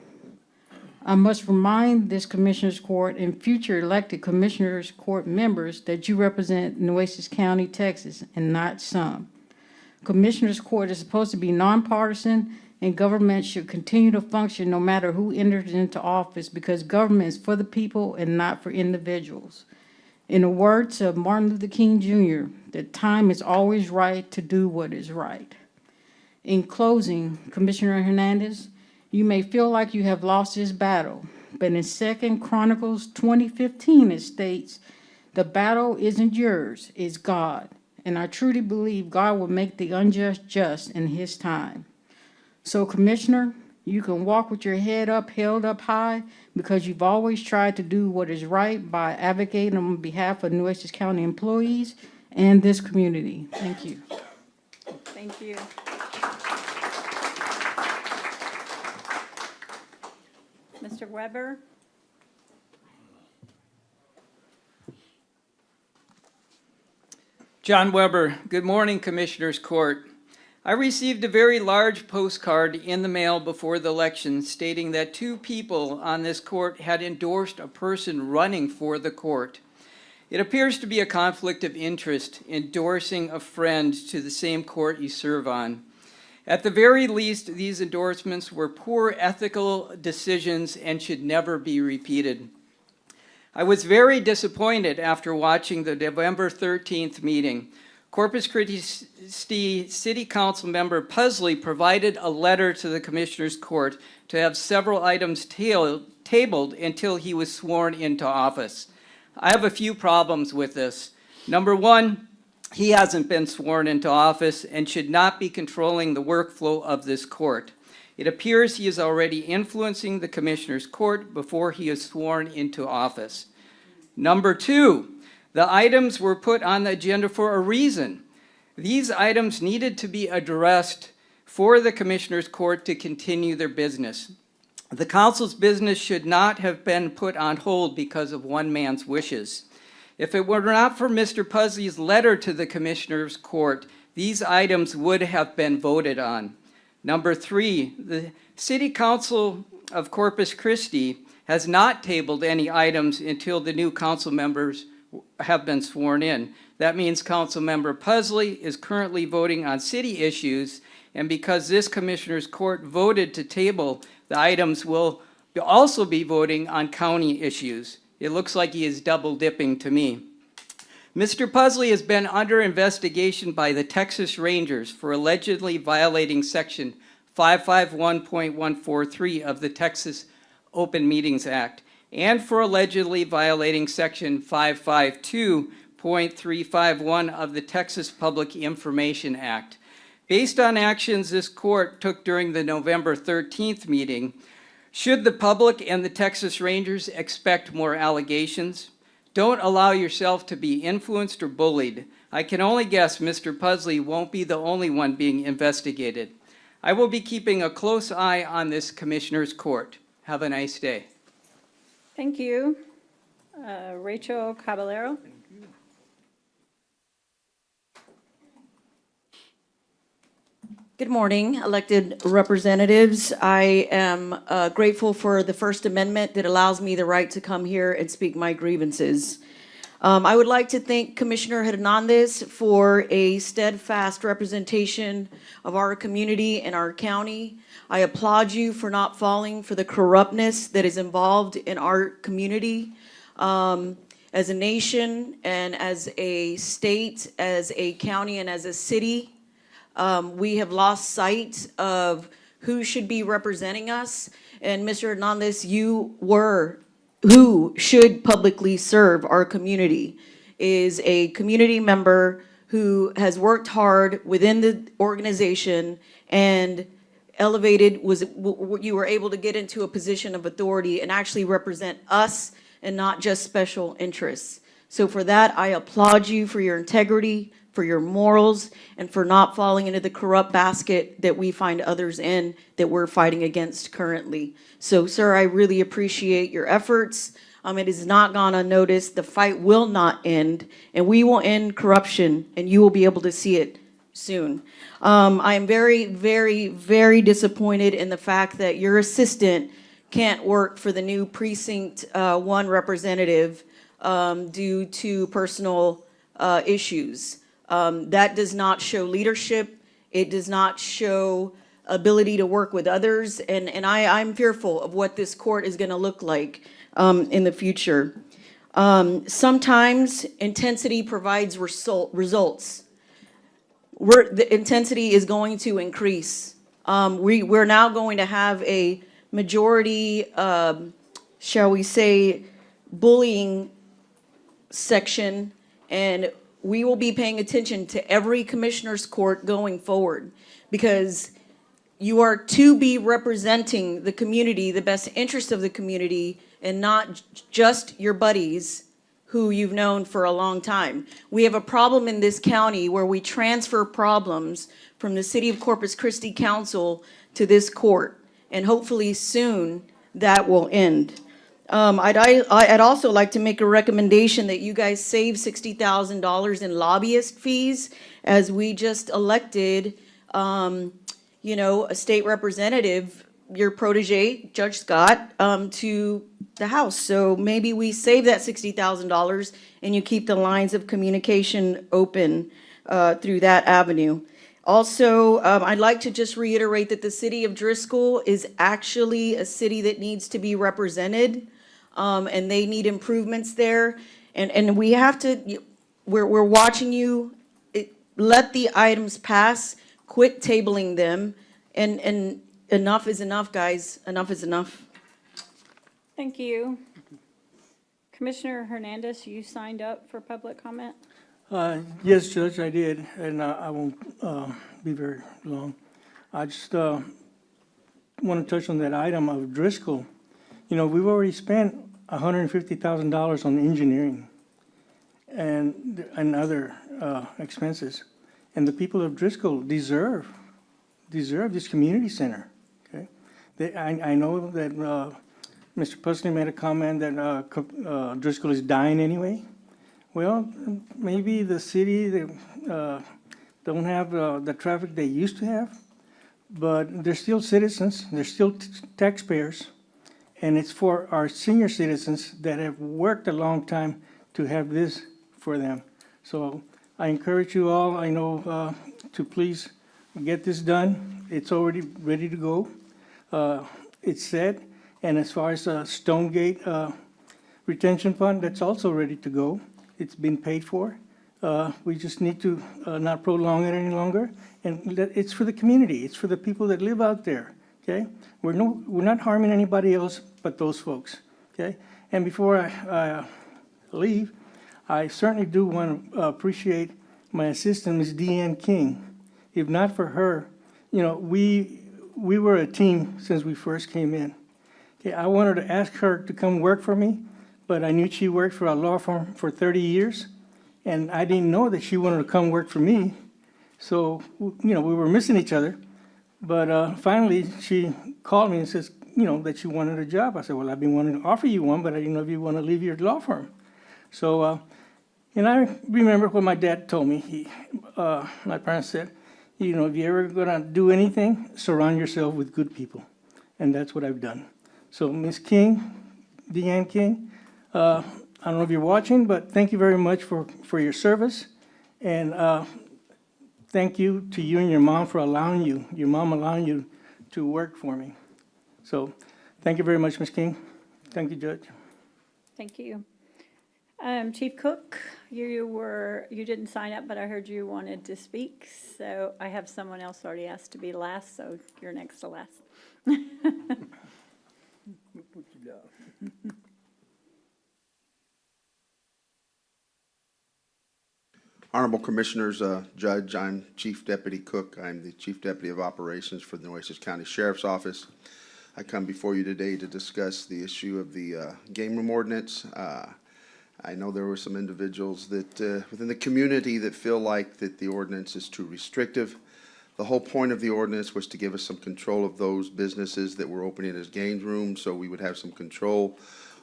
I must remind this Commissioners Court and future elected Commissioners Court members that you represent Nueces County, Texas, and not some. Commissioners Court is supposed to be nonpartisan, and government should continue to function no matter who enters into office, because government is for the people and not for individuals. In the words of Martin Luther King Jr., the time is always right to do what is right. In closing, Commissioner Hernandez, you may feel like you have lost this battle, but in 2 Chronicles 20:15 it states, "The battle isn't yours, it's God." And I truly believe God will make the unjust just in his time. So, Commissioner, you can walk with your head up, held up high, because you've always tried to do what is right by advocating on behalf of Nueces County employees and this community. Thank you. Thank you. Mr. Weber? John Weber, good morning, Commissioners Court. I received a very large postcard in the mail before the election stating that 2 people on this court had endorsed a person running for the court. It appears to be a conflict of interest endorsing a friend to the same court you serve on. At the very least, these endorsements were poor ethical decisions and should never be repeated. I was very disappointed after watching the November 13th meeting. Corpus Christi City Council member Pusley provided a letter to the Commissioners Court to have several items tabled until he was sworn into office. I have a few problems with this. Number one, he hasn't been sworn into office and should not be controlling the workflow of this court. It appears he is already influencing the Commissioners Court before he is sworn into office. Number two, the items were put on the agenda for a reason. These items needed to be addressed for the Commissioners Court to continue their business. The council's business should not have been put on hold because of one man's wishes. If it were not for Mr. Pusley's letter to the Commissioners Court, these items would have been voted on. Number three, the City Council of Corpus Christi has not tabled any items until the new council members have been sworn in. That means Councilmember Pusley is currently voting on city issues, and because this Commissioners Court voted to table, the items will also be voting on county issues. It looks like he is double dipping to me. Mr. Pusley has been under investigation by the Texas Rangers for allegedly violating Section 551.143 of the Texas Open Meetings Act, and for allegedly violating Section 552.351 of the Texas Public Information Act. Based on actions this court took during the November 13th meeting, should the public and the Texas Rangers expect more allegations? Don't allow yourself to be influenced or bullied. I can only guess Mr. Pusley won't be the only one being investigated. I will be keeping a close eye on this Commissioners Court. Have a nice day. Thank you. Rachel Caballero? Good morning, elected representatives. I am grateful for the First Amendment that allows me the right to come here and speak my grievances. I would like to thank Commissioner Hernandez for a steadfast representation of our community and our county. I applaud you for not falling for the corruptness that is involved in our community. As a nation and as a state, as a county and as a city, we have lost sight of who should be representing us. And Mr. Hernandez, you were who should publicly serve our community, is a community member who has worked hard within the organization and elevated, you were able to get into a position of authority and actually represent us and not just special interests. So for that, I applaud you for your integrity, for your morals, and for not falling into the corrupt basket that we find others in that we're fighting against currently. So, sir, I really appreciate your efforts. It has not gone unnoticed. The fight will not end, and we will end corruption, and you will be able to see it soon. I am very, very, very disappointed in the fact that your assistant can't work for the new precinct 1 representative due to personal issues. That does not show leadership. It does not show ability to work with others, and I'm fearful of what this court is gonna look like in the future. Sometimes intensity provides results. The intensity is going to increase. We're now going to have a majority, shall we say, bullying section, and we will be paying attention to every commissioner's court going forward, because you are to be representing the community, the best interest of the community, and not just your buddies who you've known for a long time. We have a problem in this county where we transfer problems from the City of Corpus Christi Council to this court, and hopefully soon that will end. I'd also like to make a recommendation that you guys save $60,000 in lobbyist fees, as we just elected, a state representative, your protege, Judge Scott, to the House. So maybe we save that $60,000 and you keep the lines of communication open through that avenue. Also, I'd like to just reiterate that the city of Driscoll is actually a city that needs to be represented, and they need improvements there. And we have to, we're watching you, let the items pass, quit tabling them, and enough is enough, guys. Enough is enough. Thank you. Commissioner Hernandez, you signed up for public comment? Yes, Judge, I did, and I won't be very long. I just want to touch on that item of Driscoll. We've already spent $150,000 on engineering and other expenses, and the people of Driscoll deserve this community center. Okay, I know that Mr. Pusley made a comment that Driscoll is dying anyway. Well, maybe the city, they don't have the traffic they used to have, but they're still citizens, they're still taxpayers, and it's for our senior citizens that have worked a long time to have this for them. So I encourage you all, I know, to please get this done. It's already ready to go. It's set, and as far as Stonegate retention fund, that's also ready to go. It's been paid for. We just need to not prolong it any longer. And it's for the community. It's for the people that live out there, okay? We're not harming anybody else but those folks, okay? And before I leave, I certainly do want to appreciate my assistant, Ms. Deanne King. If not for her, we were a team since we first came in. Okay, I wanted to ask her to come work for me, but I knew she worked for a law firm for 30 years, and I didn't know that she wanted to come work for me. So, we were missing each other. But finally, she called me and says, that she wanted a job. I said, well, I've been wanting to offer you one, but I didn't know if you want to leave your law firm. So, and I remember what my dad told me. My parents said, if you're ever going to do anything, surround yourself with good people. And that's what I've done. So, Ms. King, Deanne King, I don't know if you're watching, but thank you very much for your service. And thank you to you and your mom for allowing you to work for me. So thank you very much, Ms. King. Thank you, Judge. Thank you. Chief Cook, you didn't sign up, but I heard you wanted to speak. So I have someone else already asked to be last, so you're next to last. Honorable Commissioners, Judge, I'm Chief Deputy Cook. I'm the Chief Deputy of Operations for the Nueces County Sheriff's Office. I come before you today to discuss the issue of the game room ordinance. I know there were some individuals that within the community that feel like that the ordinance is too restrictive. The whole point of the ordinance was to give us some control of those businesses that were opening as game rooms, so we would have some control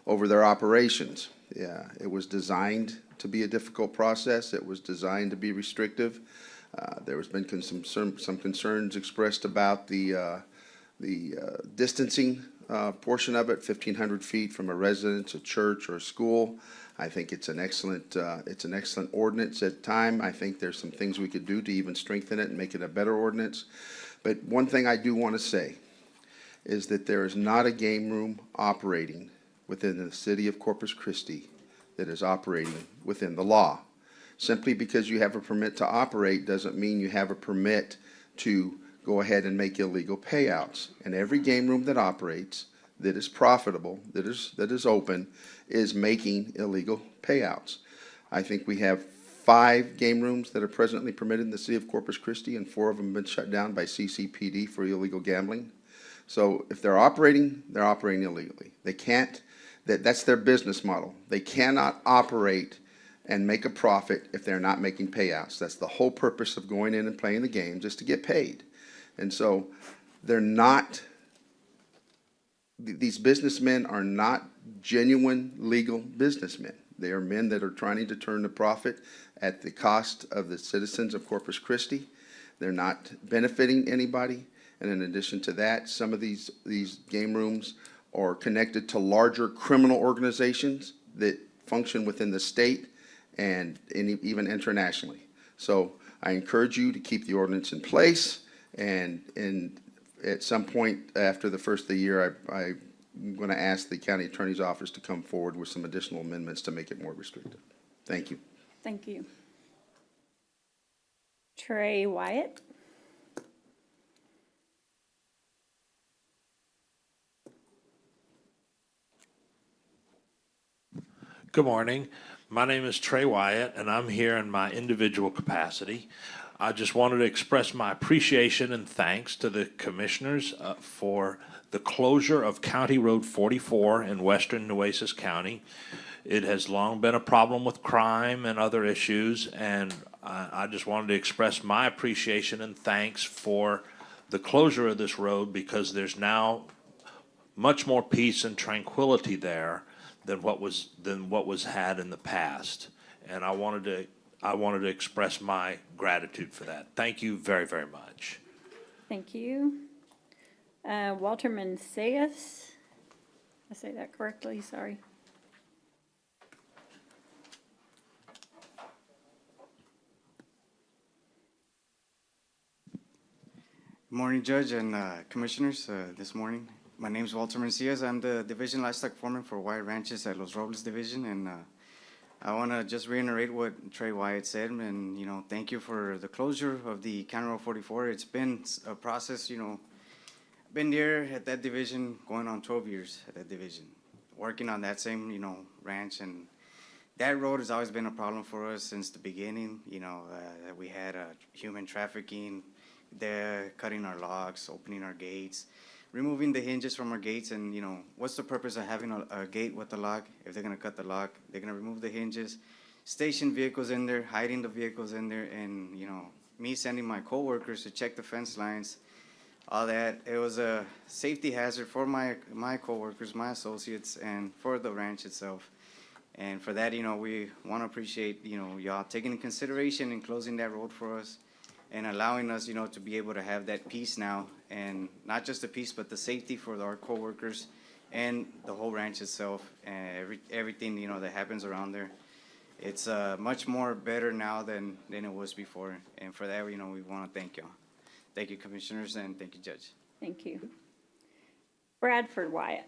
over their operations. Yeah, it was designed to be a difficult process. It was designed to be restrictive. There has been some concerns expressed about the distancing portion of it, 1,500 feet from a residence, a church, or a school. I think it's an excellent ordinance at time. I think there's some things we could do to even strengthen it and make it a better ordinance. But one thing I do want to say is that there is not a game room operating within the city of Corpus Christi that is operating within the law. Simply because you have a permit to operate doesn't mean you have a permit to go ahead and make illegal payouts. And every game room that operates, that is profitable, that is open, is making illegal payouts. I think we have 5 game rooms that are presently permitted in the city of Corpus Christi, and 4 of them have been shut down by CCPD for illegal gambling. So if they're operating illegally. They can't, that's their business model. They cannot operate and make a profit if they're not making payouts. That's the whole purpose of going in and playing the games, is to get paid. And so they're not, these businessmen are not genuine legal businessmen. They are men that are trying to turn a profit at the cost of the citizens of Corpus Christi. They're not benefiting anybody. And in addition to that, some of these game rooms are connected to larger criminal organizations that function within the state and even internationally. So I encourage you to keep the ordinance in place, and at some point after the first of the year, I'm going to ask the county attorney's office to come forward with some additional amendments to make it more restrictive. Thank you. Thank you. Trey Wyatt. Good morning. My name is Trey Wyatt, and I'm here in my individual capacity. I just wanted to express my appreciation and thanks to the commissioners for the closure of County Road 44 in western Nueces County. It has long been a problem with crime and other issues, and I just wanted to express my appreciation and thanks for the closure of this road, because there's now much more peace and tranquility there than what was had in the past. And I wanted to express my gratitude for that. Thank you very, very much. Thank you. Walter Mancias. I say that correctly, sorry. Good morning, Judge and Commissioners. This morning, my name is Walter Mancias. I'm the Division Livestock Foreman for Wyatt Ranches at Los Robles Division, and I want to just reiterate what Trey Wyatt said, and thank you for the closure of the County Road 44. It's been a process. Been there at that division going on 12 years at that division, working on that same ranch, and that road has always been a problem for us since the beginning. We had human trafficking. They're cutting our locks, opening our gates, removing the hinges from our gates. And, what's the purpose of having a gate with a lock? If they're going to cut the lock, they're going to remove the hinges, station vehicles in there, hiding the vehicles in there. And, me sending my coworkers to check the fence lines, all that. It was a safety hazard for my coworkers, my associates, and for the ranch itself. And for that, we want to appreciate, y'all taking into consideration and closing that road for us, and allowing us, to be able to have that peace now, and not just the peace, but the safety for our coworkers and the whole ranch itself, and everything, that happens around there. It's much more better now than it was before, and for that, we want to thank y'all. Thank you, Commissioners, and thank you, Judge. Thank you. Bradford Wyatt.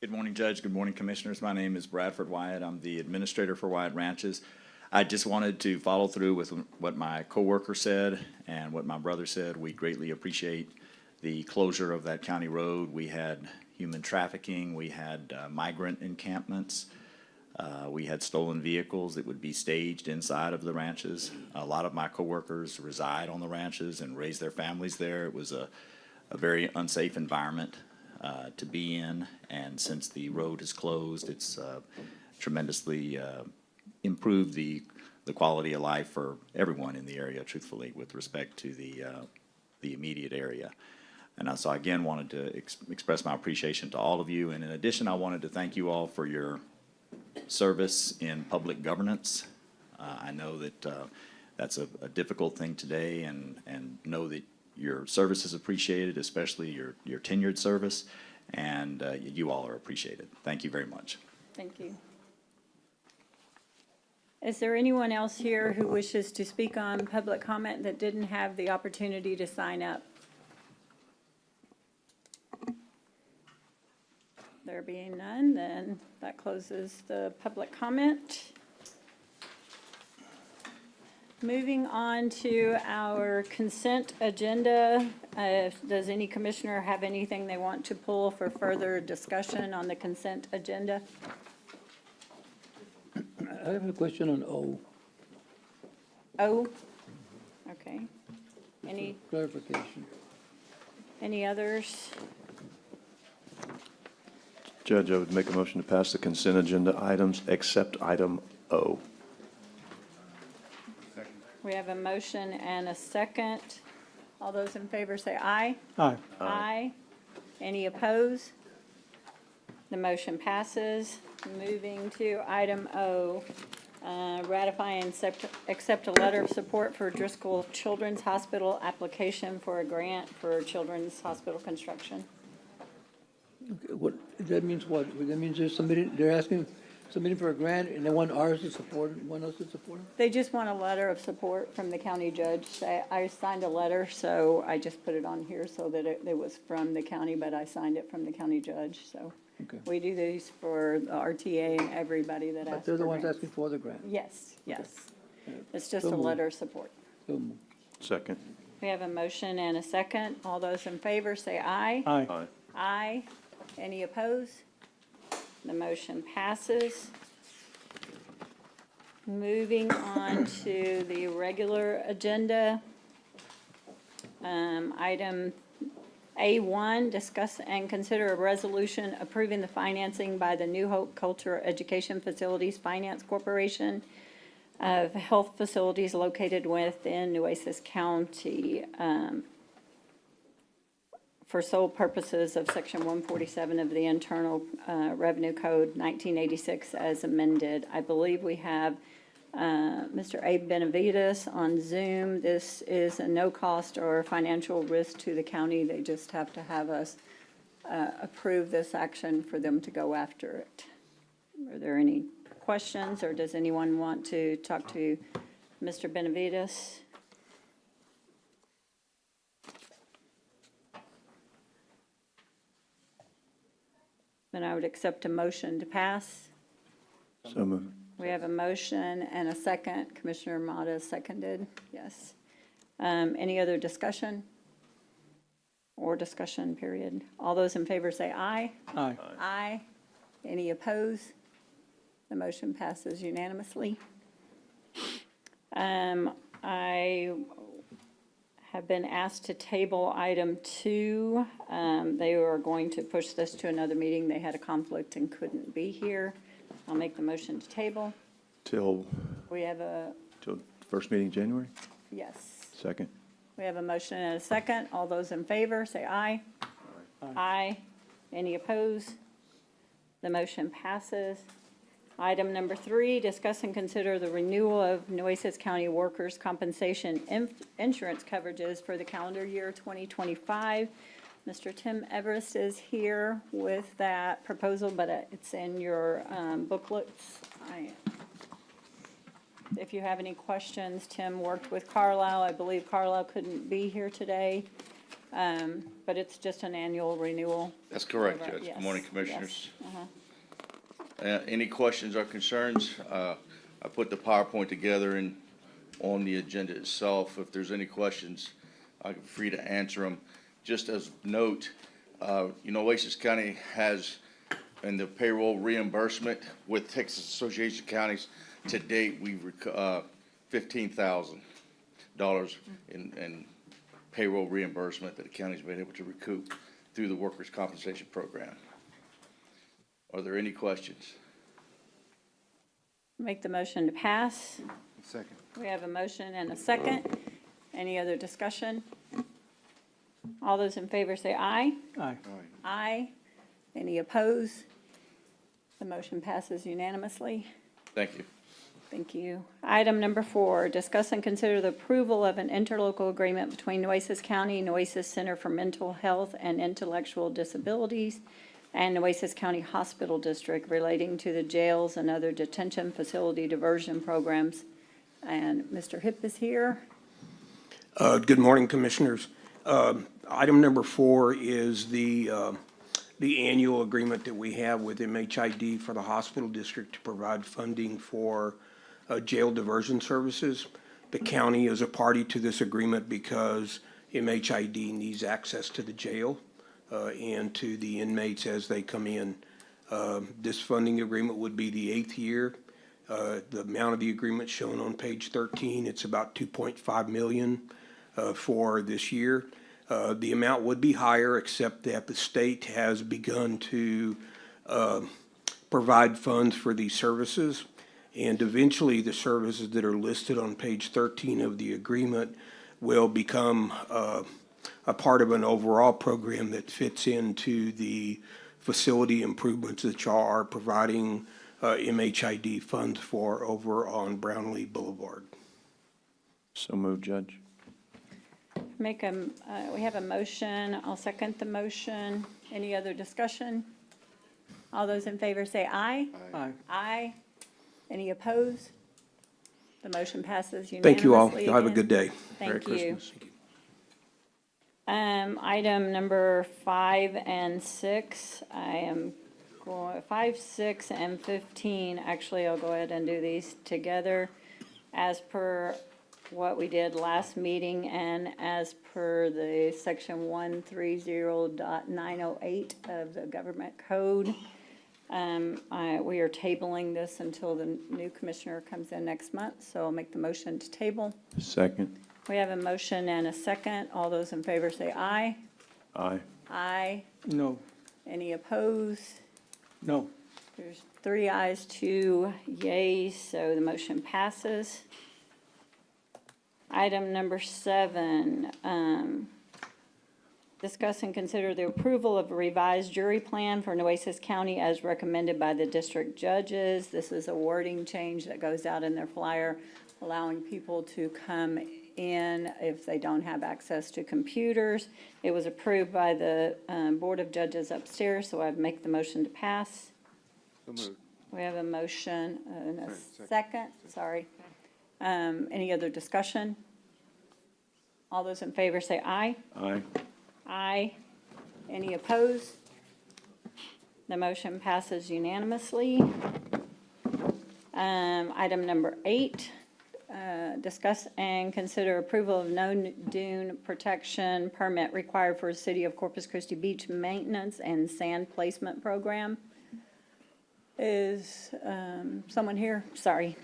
Good morning, Judge. Good morning, Commissioners. My name is Bradford Wyatt. I'm the administrator for Wyatt Ranches. I just wanted to follow through with what my coworker said and what my brother said. We greatly appreciate the closure of that county road. We had human trafficking. We had migrant encampments. We had stolen vehicles that would be staged inside of the ranches. A lot of my coworkers reside on the ranches and raise their families there. It was a very unsafe environment to be in, and since the road is closed, it's tremendously improved the quality of life for everyone in the area, truthfully, with respect to the immediate area. And so I again wanted to express my appreciation to all of you, and in addition, I wanted to thank you all for your service in public governance. I know that that's a difficult thing today, and know that your service is appreciated, especially your tenured service, and you all are appreciated. Thank you very much. Thank you. Is there anyone else here who wishes to speak on public comment that didn't have the opportunity to sign up? There being none, then that closes the public comment. Moving on to our consent agenda. Does any commissioner have anything they want to pull for further discussion on the consent agenda? I have a question on O, Oh, okay. clarification. Any others? Judge, I would make a motion to pass the consent agenda items except item O. We have a motion and a second. All those in favor say aye. Aye. Aye. Any opposed? The motion passes. Moving to item O, ratify and accept a letter of support for Driscoll Children's Hospital application for a grant for children's hospital construction. Okay, that means what? That means submitting for a grant, and they want ours to support it, want us to support it? They just want a letter of support from the county judge. I signed a letter, so I just put it on here so that it was from the county, but I signed it from the county judge, so. Okay. We do these for the RTA and everybody that asks But they're the for ones grants. asking for the grant. Yes, yes. It's just So a moved. letter of support. So moved. Second. We have a motion and a second. All those in favor say aye. Aye. Aye. Aye. Any opposed? The motion passes. Moving on to the regular agenda. Item A1, discuss and consider a resolution approving the financing by the New Hope Culture Education Facilities Finance Corporation of health facilities located within Nueces County, for sole purposes of Section 147 of the Internal Revenue Code 1986 as amended. I believe we have Mr. Abe Benavides on Zoom. This is a no cost or financial risk to the county. They just have to have us approve this action for them to go after it. Are there any questions, or does anyone want to talk to Mr. Benavides? Then I would accept a motion to pass. So moved. We have a motion and a second. Commissioner Mata seconded, yes. Any other discussion? Or discussion, period. All those in favor say aye. Aye. Aye. Any opposed? The motion passes unanimously. I have been asked to table item 2. They are going to push this to another meeting. They had a conflict and couldn't be here. I'll make the motion to table. Till We have first meeting in January? yes. Second. We have a motion and a second. All those in favor, say aye. Aye. Any opposed? The motion passes. Item number 3, discuss and consider the renewal of Nueces County workers' compensation insurance coverages for the calendar year 2025. Mr. Tim Everest is here with that proposal, but it's in your booklets. If you have any questions, Tim worked with Carlisle. I believe Carlisle couldn't be here today, but it's just an annual renewal. That's correct, Over- Judge. yes, Good morning, yes. Commissioners. Uh-huh. Any questions or concerns? I put the PowerPoint together and on the agenda itself. If there's any questions, I'm free to answer them. Just as note, Nueces County has, in the payroll reimbursement with Texas Association of Counties, to date, we've $15,000 in payroll reimbursement that the county's been able to recoup through the workers' compensation program. Are there any questions? Make the motion to pass. Second. We have a motion and a second. Any other discussion? All those in favor say aye. Aye. Aye. Any opposed? The motion passes unanimously. Thank you. Thank you. Item number 4, discuss and consider the approval of an interlocal agreement between Nueces County, Nueces Center for Mental Health and Intellectual Disabilities, and Nueces County Hospital District relating to the jails and other detention facility diversion programs. And Mr. Hipp is here. Good morning, Commissioners. Item number 4 is the annual agreement that we have with MHID for the hospital district to provide funding for jail diversion services. The county is a party to this agreement because MHID needs access to the jail and to the inmates as they come in. This funding agreement would be the 8th year. The amount of the agreement shown on page 13, it's about $2.5 million for this year. The amount would be higher, except that the state has begun to provide funds for these services. And eventually, the services that are listed on page 13 of the agreement will become a part of an overall program that fits into the facility improvements that y'all are providing MHID funds for over on Brownlee Boulevard. So moved, Judge. We have a motion. I'll second the motion. Any other discussion? All those in favor say aye. Aye. Aye. Any opposed? The motion passes unanimously. Thank you all. Y'all have a again. good day. Thank Merry you. Christmas. Thank you. Item number 5 and 6, I am going, 5, 6, and 15, actually, I'll go ahead and do these together as per what we did last meeting and as per the section 130.908 of the government code. We are tabling this until the new commissioner comes in next month, so I'll make the motion to table. Second. We have a motion and a second. All those in favor say aye. Aye. Aye. No, Any opposed? no. There's 3 ayes, 2 yays, so the motion passes. Item number 7, discuss and consider the approval of a revised jury plan for Nueces County as recommended by the district judges. This is a wording change that goes out in their flyer, allowing people to come in if they don't have access to computers. It was approved by the Board of Judges upstairs, so I'd make the motion to pass. So moved. We have a motion and a second, sorry. Any other discussion? All those in favor say aye. Aye. Aye. Any opposed? The motion passes unanimously. Item number 8, discuss and consider approval of no dune protection permit required for the City of Corpus Christi beach maintenance and sand placement program. Is someone here? Sorry.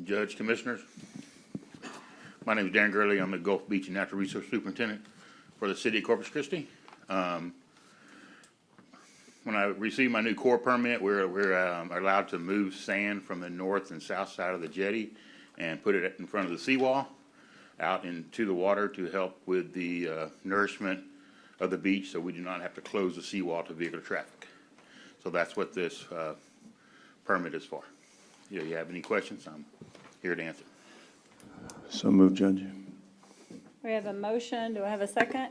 Judge, Commissioners, my name is Dan Gurley. I'm the Gulf Beach and Natural Resource Superintendent for the City of Corpus Christi. When I received my new Corps permit, we're allowed to move sand from the north and south side of the jetty and put it in front of the seawall out into the water to help with the nourishment of the beach, so we do not have to close the seawall to vehicular traffic. So that's what this permit is for. If you have any questions, I'm here to answer. So moved, Judge. We have a motion. Do I have a second?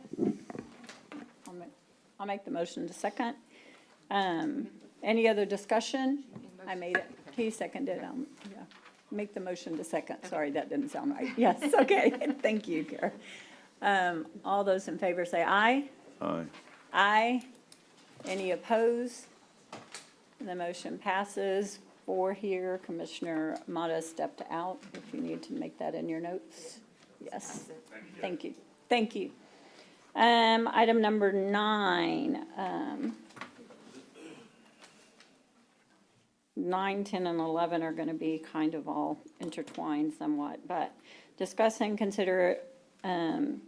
I'll make the motion to second. Any other discussion? I made it. He seconded. Yeah. Make the motion to second. Sorry, that didn't sound right. Yes, okay. Thank you, Kara. All those in favor say aye. Aye. Aye. Any opposed? The motion passes. 4 here. Commissioner Mata stepped out. If you need to make that in your notes. Yes. Thank you. Thank you. Item number 9. 9, 10, and 11 are going to be kind of all intertwined somewhat, but discuss and consider, it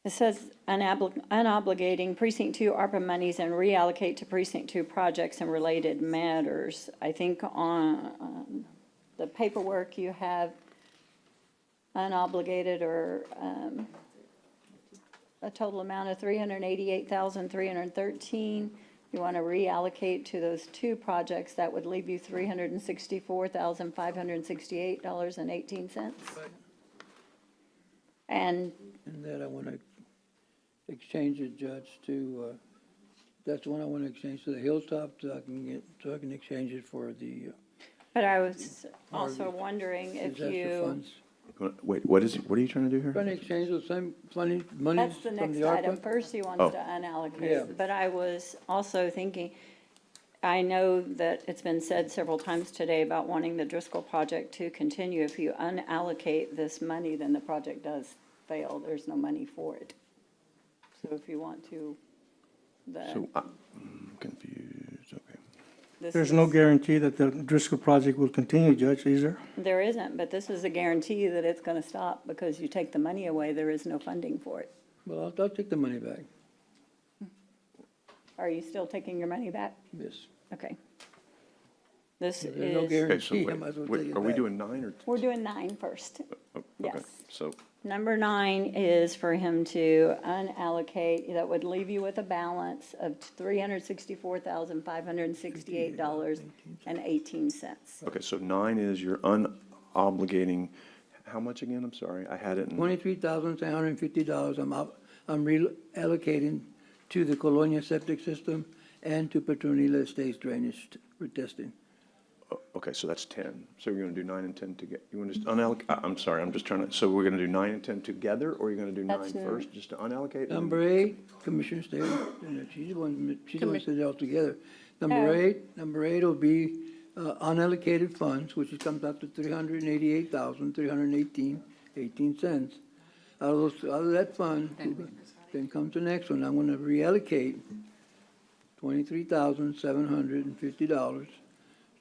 says unobligating Precinct 2 ARPA monies and reallocate to Precinct 2 projects and related matters. I think on the paperwork you have unobligated or a total amount of $388,313. You want to reallocate to those two projects, that would leave you $364,568.18. And And that I want to exchange it, Judge, to, that's one I want to exchange to the Hilltop, so I can exchange it for the but I was also wondering if disaster you, funds. Wait, what are you trying to do here? Trying to exchange those same money, monies that's the from next the item. ARPA. First, he Oh. wants to unallocate. Yeah. But I was also thinking, I know that it's been said several times today about wanting the Driscoll project to continue. If you unallocate this money, then the project does fail. There's no money for it. So if you want to, So, I'm confused, okay. There's no guarantee that the Driscoll project will continue, Judge, is there? There isn't, but this is a guarantee that it's going to stop because you take the money away, there is no funding for it. Well, I'll take the money back. Are you still taking your money back? Yes. Okay. This There's no is, Okay, so guarantee, I wait, might as well wait, take it are we back. doing 9 or? we're doing 9 first. Okay, Yes. so, Number 9 is for him to unallocate, that would leave you with a balance of $364,568.18. okay, so 9 is you're unobligating, how much again? I'm sorry, I had it in. $23,750 I'm reallocating to the Colonia septic system and to Petronila Estates drainage for testing. Okay, so that's 10. So you're gonna do 9 and 10 together. You want to just I'm sorry, I'm just trying to, so we're gonna do 9 and 10 together, or you're gonna do 9 That's first, just to unallocate? Number 8, Commissioner Staley, she's the one that said it all together. Number Oh. 8 will be unallocated funds, which comes out to $388,318.18. Out of that fund, then comes the next one. I'm gonna reallocate $23,750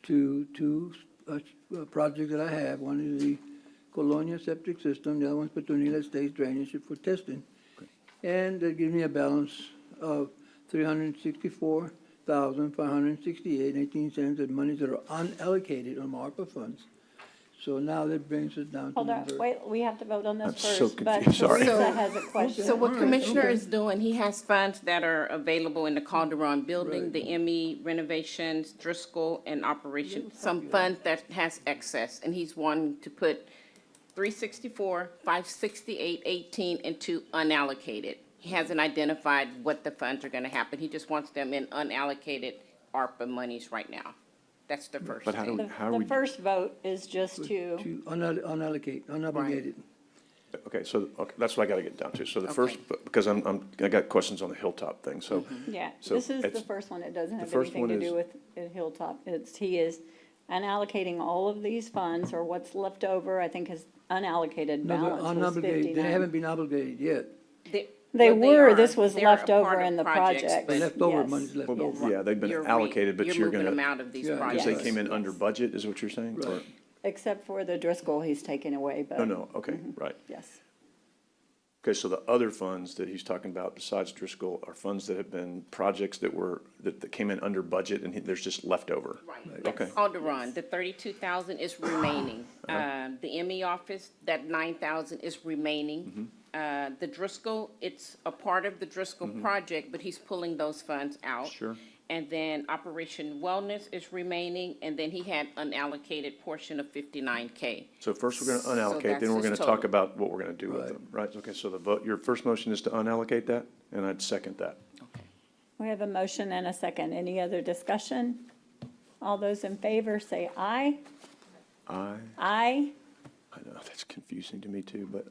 to two projects that I have. One is the Colonia septic system, the other one's Petronila Estates drainage for testing. And that gives me a balance of $364,568.18 of monies that are unallocated on my ARPA funds. So now that brings us down to Hold on, number. wait, we have to vote on this I'm first. so But confused, sorry. Teresa has a question. So what All right, Commissioner okay. is doing, he has funds that are available in the Calderon building, Right. the ME renovations, Driscoll, and operation, some fund that has excess, and he's wanting to put 364, 568, 18 into unallocated. He hasn't identified what the funds are gonna happen, he just wants them in unallocated ARPA monies right now. That's the first But how do thing. we, how are The we, first vote is just to, Unallocate, unobligated. okay, so, okay, that's what I gotta get down to. So the first, Okay. because I got questions on the Hilltop thing, so. yeah, So this is the it's- first one. It doesn't have first anything to one do with Hilltop. He is unallocating all of these funds, or what's left over, I think his unallocated No, balance they're was unobligated, they 59. haven't been obligated yet. They Well, were, are. this was They're a left part over of in the projects, project. but Leftover Yes. money's left Well, over. yeah, they've been You're allocated, but you're moving them gonna, out of these Yeah, because projects. they came in under budget, is what you're saying? Or- Right. Except for the Driscoll, he's taken away, but. No, okay, right. Yes. Okay, so the other funds that he's talking about besides Driscoll are funds that have been projects that were, that came in under budget and there's just leftover. Right. Okay. Calderon, the 32,000 is remaining. The ME office, that 9,000 is remaining. The Driscoll, it's a part of the Driscoll project, but he's pulling those funds out. Sure. And then Operation Wellness is remaining, and then he had unallocated portion of 59K. So first we're gonna unallocate, that's then we're his gonna total. talk about what we're gonna do with them, right? Okay, so the vote, your first motion is to unallocate that, and I'd second that. We have a motion and a second. Any other discussion? All those in favor say aye. I Aye. know, that's confusing to me too, but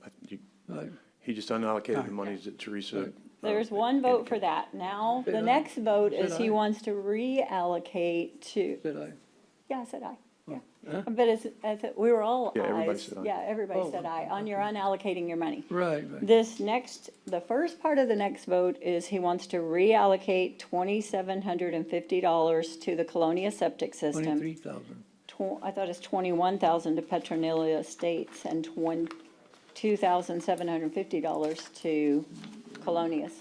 Right. he just unallocated the monies that Teresa. There's one vote for that. Now, the Said aye. next vote is Said he aye. wants to reallocate to, Said I. yeah, I said aye, yeah. Huh? But we were all Yeah, everybody ayes. said aye. Yeah, everybody Oh, said aye, on your unallocating your money. Right, right. The first part of the next vote is he wants to reallocate $2,750 to the Colonia septic system. 23,000. I thought it's 21,000 to Petronila Estates and $2,750 to Colonias.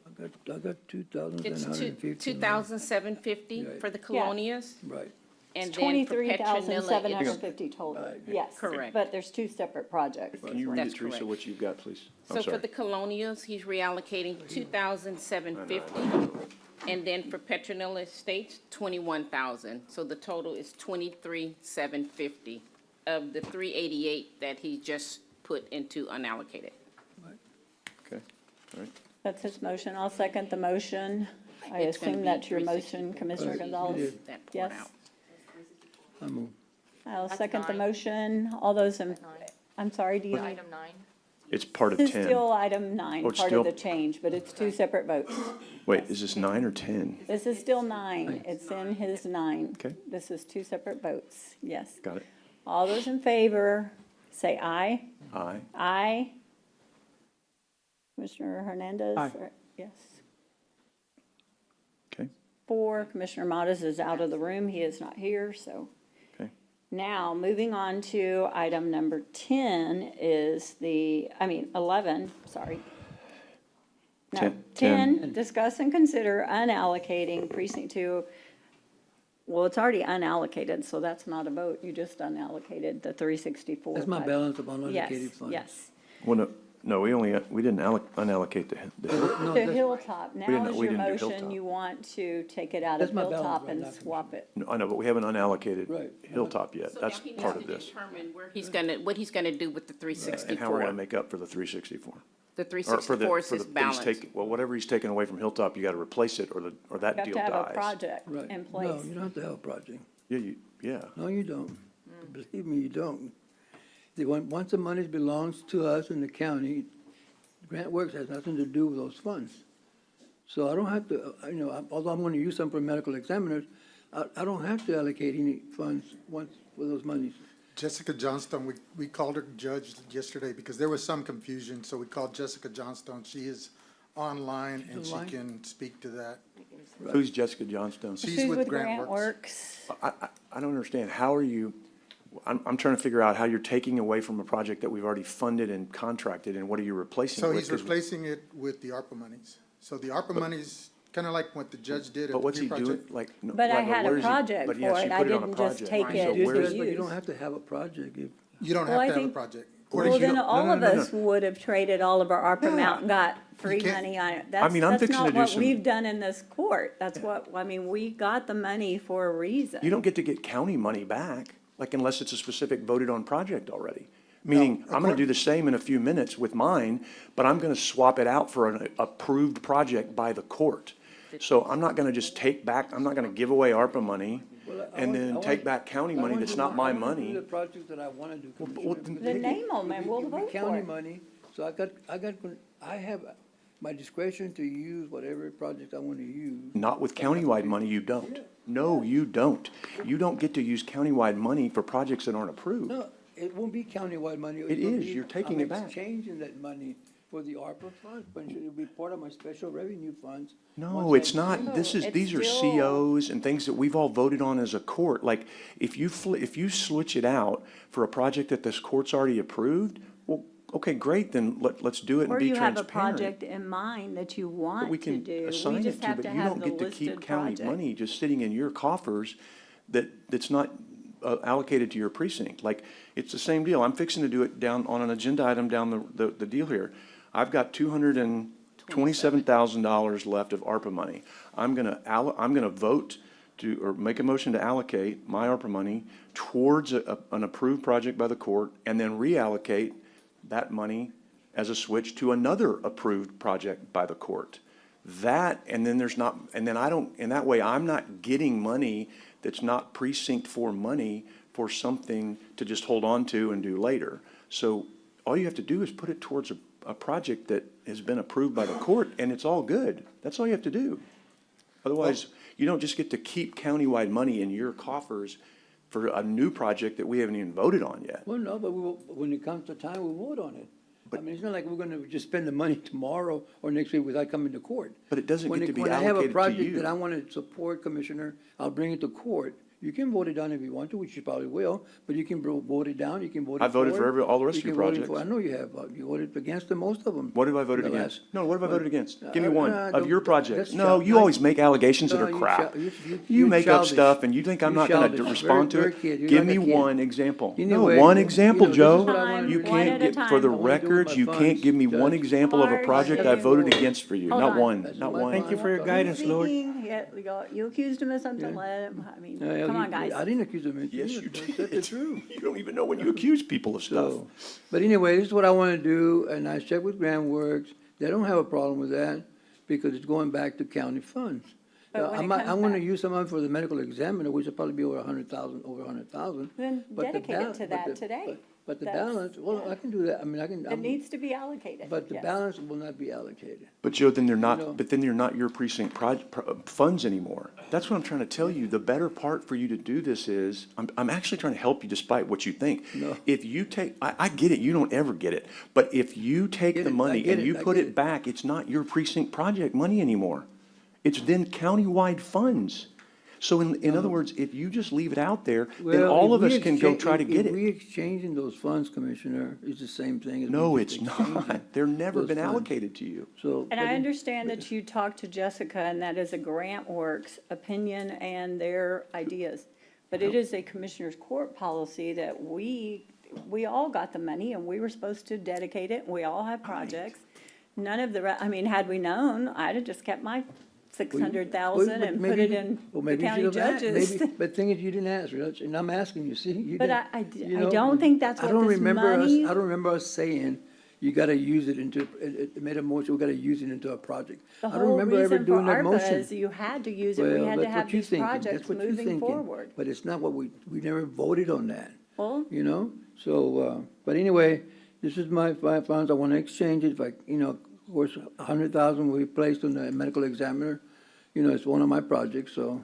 I got It's 2,750. 2,750 for the Colonias, Right. and then for Petronila, it's 23,750 total, yes. Correct. But there's two separate projects. Can you read it, That's Teresa, correct. what you've got, please? I'm So for sorry. the Colonials, he's reallocating 2,750. And then for Petronella Estates, 21,000. So the total is 23,750 of the 388 that he just put into unallocated. Okay, all right. That's his motion. I'll second the motion. I It's gonna assume be that's your 360. motion, Commissioner Right. Gonzalez? That part Yes. out. I move. I'll second the motion. All those in, I'm sorry, do you need? Item 9. It's part of This is 10. still item 9, Oh, it's part of still- the change, but it's two separate votes. Wait, is this 9 or 10? This is still 9. It's in his 9. Okay. This is two separate votes. Yes. Got it. All those in favor, say aye. Aye. Aye. Commissioner Hernandez? Aye. Yes. Okay. 4, Commissioner Modas is out of the room. He is not here, so. Okay. Now, moving on to item number 10 is 11, sorry. No, 10. 10, discuss and consider unallocating precinct 2. Well, it's already unallocated, so that's not a vote. You just unallocated the 364. That's my balance of unallocated Yes, funds. yes. Well, no, we didn't unallocate the No, The that's- Hilltop, now didn't- is we your didn't do motion, Hilltop. you want to take it out That's of my balance Hilltop right and now, swap it. No, I know, but we haven't unallocated Right. Hilltop yet. So That's now he needs part to of this. determine where he's gonna, what he's gonna do with the 364. And how we're gonna make up for the 364. The Or for 364 is for his that he's balance. taking- Well, whatever he's taking away from Hilltop, you gotta replace it, or that You deal have to have a dies. project Right. in No, place. you don't have to have a project. Yeah. No, you don't. Believe me, you don't. Once the money belongs to us in the county, Grant Works has nothing to do with those funds. So I don't have to, although I'm gonna use some for medical examiners, I don't have to allocate any funds once for those monies. Jessica Johnstone, we called her judge yesterday because there was some confusion, so we called Jessica Johnstone. She is online and she online? can speak to that. Who's Jessica Johnstone? She's with Grant Works. I don't understand. How are you, I'm trying to figure out how you're taking away from a project that we've already funded and contracted, and what are you replacing it So with? he's 'Cause- replacing it with the ARPA monies. So the ARPA monies, kind of like what the judge did at But the what's Pew he doing, project. like? no, But I right, had a where is he- project but for yes, you it. I put on a didn't just project. take So it where to is- But you use. don't have to have a project if. You don't Well, have I to have a think- project. Well, then all no, of no, us would have traded all of our ARPA amount and got free can't- money on it. I mean, I'm That's fixing to not do what some- we've done in this court. That's what, we got the money for a reason. You don't get to get county money back, like unless it's a specific voted on project already. Meaning, I'm gonna do the same in a few minutes with mine, but I'm gonna swap it out for an approved project by the court. So I'm not gonna just take back, I'm not gonna give away ARPA money and then take back county money that's not my I want to money. do the projects that I want to do, well, Commissioner. Then name them and we'll It'll be vote for County it. money, so I have my discretion to use whatever project I want to use. Not with countywide money, you don't. No, you don't. You don't get to use countywide money for projects that aren't approved. No, it won't be countywide money. It will is. be- You're taking I'm it back. exchanging that money for the ARPA funds, but it'll be part of my special revenue funds. No, once it's I- not. No, These it's are still- COs and things that we've all voted on as a court. Like, if you switch it out for a project that this court's already approved, well, okay, great, then let's do it and Or be you have a transparent. project in mind that you But want we to can do. We assign just it to, have but to you have don't the get to keep listed county project. money just sitting in your coffers that's not allocated to your precinct. Like, it's the same deal. I'm fixing to do it down on an agenda item down the deal here. I've got $227,000 left of ARPA money. I'm gonna vote to, or make a motion to allocate my ARPA money towards an approved project by the court, and then reallocate that money as a switch to another approved project by the court. That, and then and that way I'm not getting money that's not precinct for money for something to just hold on to and do later. So all you have to do is put it towards a project that has been approved by the court, and it's all good. That's all you have to do. Otherwise, you don't just get to keep countywide money in your coffers for a new project that we haven't even voted on yet. Well, no, but when it comes to time, we'll vote on it. I mean, it's not like we're gonna just spend the money tomorrow or next week without coming to court. But it doesn't get to be When I have a allocated to project you. that I want to support, Commissioner, I'll bring it to court, You can vote it down if you want to, which you probably will, but you can vote it down, you can vote it I voted for forward. all the rest You of your can vote it for- projects. I know you have, you voted against most of them. What have I voted in the against? last- No, what have I voted against? Give me Uh, one uh, of your don't- projects. that's No, child- you now always make allegations that No, are you crap. shall- You you're make up childish. stuff and you think I'm You're not gonna childish. respond to Very it? kid. You're Give like me a kid. one example. No, Anyway, one you example, know, this is Joe. what I wanna You do. One can't at a get, for the time. I wanna do with record, my you can't funds, give me one Judge. example of a Are project you- I voted against for you, Hold not on. one, That's not my one. Thank you for your He's guidance, Lord. Speaking, you accused him of something, let him, I mean, Yeah, come on, I guys. didn't accuse him. Yes, you I said the truth. You don't even know when you accuse people of stuff. So, but anyway, this is what I want to do, and I checked with Grand Works. They don't have a problem with that because it's going back to county funds. But when it I'm comes going to back- use some of it for the medical examiner, which will probably be over 100,000, Then But the dedicate it bal- to but that the- today. But the That's- balance, well, I can do that. I mean, I can. It needs to be allocated, But the yes. balance will not be allocated. But Joe, then they're know. not, but then they're not your precinct funds anymore. That's what I'm trying to tell you. The better part for you to do this is, I'm actually trying to help you despite what you think. No. If you take, I get it, you don't ever get it, but if you take Get the it, I money get and it, you I put get it it. back, it's not your precinct project money anymore. It's then countywide funds. So in other words, if you just leave it out there, then Well, all if of we us can go try to if get If it. we exchanging those funds, Commissioner, it's the same thing as. No, we it's just exchanging not. They're never those been funds. allocated to you. So. And but I it- understand that you talked to Jessica, and that is a Grant Works opinion and their ideas. But it is a commissioner's court policy that we all got the money, and we were supposed to dedicate it, and we all have projects. None of the, I mean, had we known, I'd have just kept my 600,000 and put it in the county judges. But the thing is, you didn't ask, Judge, and I'm asking you, see? You But didn't- I you I know, don't think that's I what don't this remember us. money. I don't remember us saying, you gotta use it into, it made a motion, we gotta use it into a project. The I don't whole remember ever reason for doing that ARPA motion. is you had to use it, we Well, had to that's have what you're these thinking. projects That's what you're moving thinking. forward. But it's not what we never voted on that, Well, you know? So, but anyway, this is my five funds, I wanna exchange it, if I, you know, of course, 100,000 will be placed on the medical examiner. You know, it's one of my projects, so,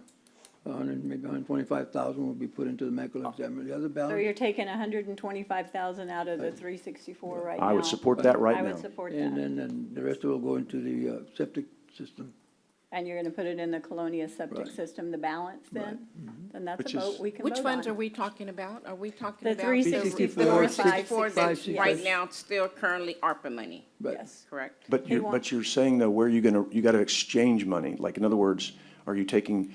maybe 125,000 will be put into the medical examiner. The other so balance. you're taking 125,000 out of the 364 right now. I would support that right I now. would support And that. then the rest will go into the septic system. And you're gonna put it in the Colonia septic Right. system, the balance then? Then that's Which a is- vote we can vote Which on. funds are we talking about? Are we talking The about? 364, 364 that's 566, right yes. now still currently ARPA money, Yes. correct? But He you're, wants- but you're saying though, where are you gonna, you gotta exchange money, like, in other words, are you taking,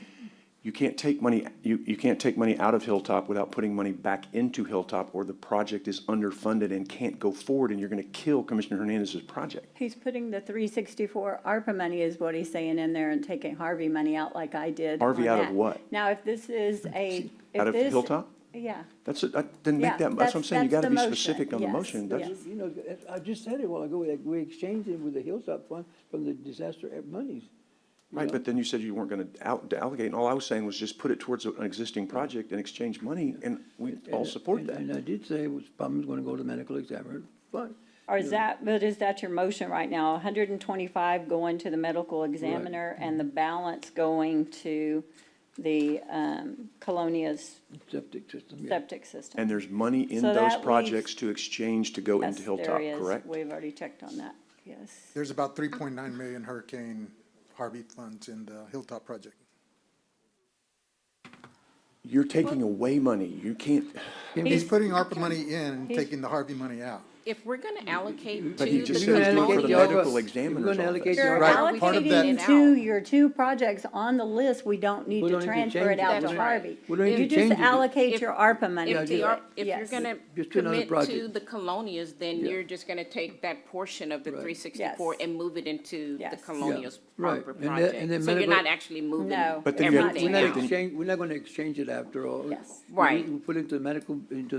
you can't take money, you can't take money out of Hilltop without putting money back into Hilltop, or the project is underfunded and can't go forward, and you're gonna kill Commissioner Hernandez's project. He's putting the 364 ARPA money is what he's saying in there and taking Harvey money out like I did Harvey on out of that. what? Now, if this is Out of Hilltop? Yeah, That's, then Yeah, make that, that's what I'm saying, you that's gotta the be motion, specific on the yes, motion. That's- yes. You know, I just said it a while ago, like, we exchanged it with the Hilltop Fund from the disaster monies. Right, but then you said you weren't gonna allocate, and all I was saying was just put it towards an existing project and exchange money, and we all support that. And I did say it was probably gonna go to the medical examiner, fine. or is that, but is that your motion right now? 125 going to the medical examiner and the balance going to the Colonia's Septic system, yeah. septic system? And there's money in So those that projects to exchange to go Yes, into Hilltop, there is. correct? We've already checked on that, yes. There's about 3.9 million Hurricane Harvey funds in the Hilltop project. You're taking away money, you can't, He's putting ARPA money in and he's- taking the Harvey money out. If we're gonna allocate but to he the just You're said gonna he's doing it for the allocate the medical ARPA. examiner's You're gonna allocate office. the You're Right, ARPA. part of allocating that- to your two projects on the list, we don't need We to don't need to transfer change it it. out We to don't- Harvey. we don't need You to just change it. allocate If- your ARPA money If to the, it, if you're yes. gonna Just do another commit to project. the Colonias, then you're just gonna take that portion of the Right. 364 Yes. and move it into the Yes. Colonias Yeah, right. ARPA And then project. medical- So you're not actually moving No, But then you have- everything We're not out. we're not gonna exchange it after all. Yes. Right. We put it into the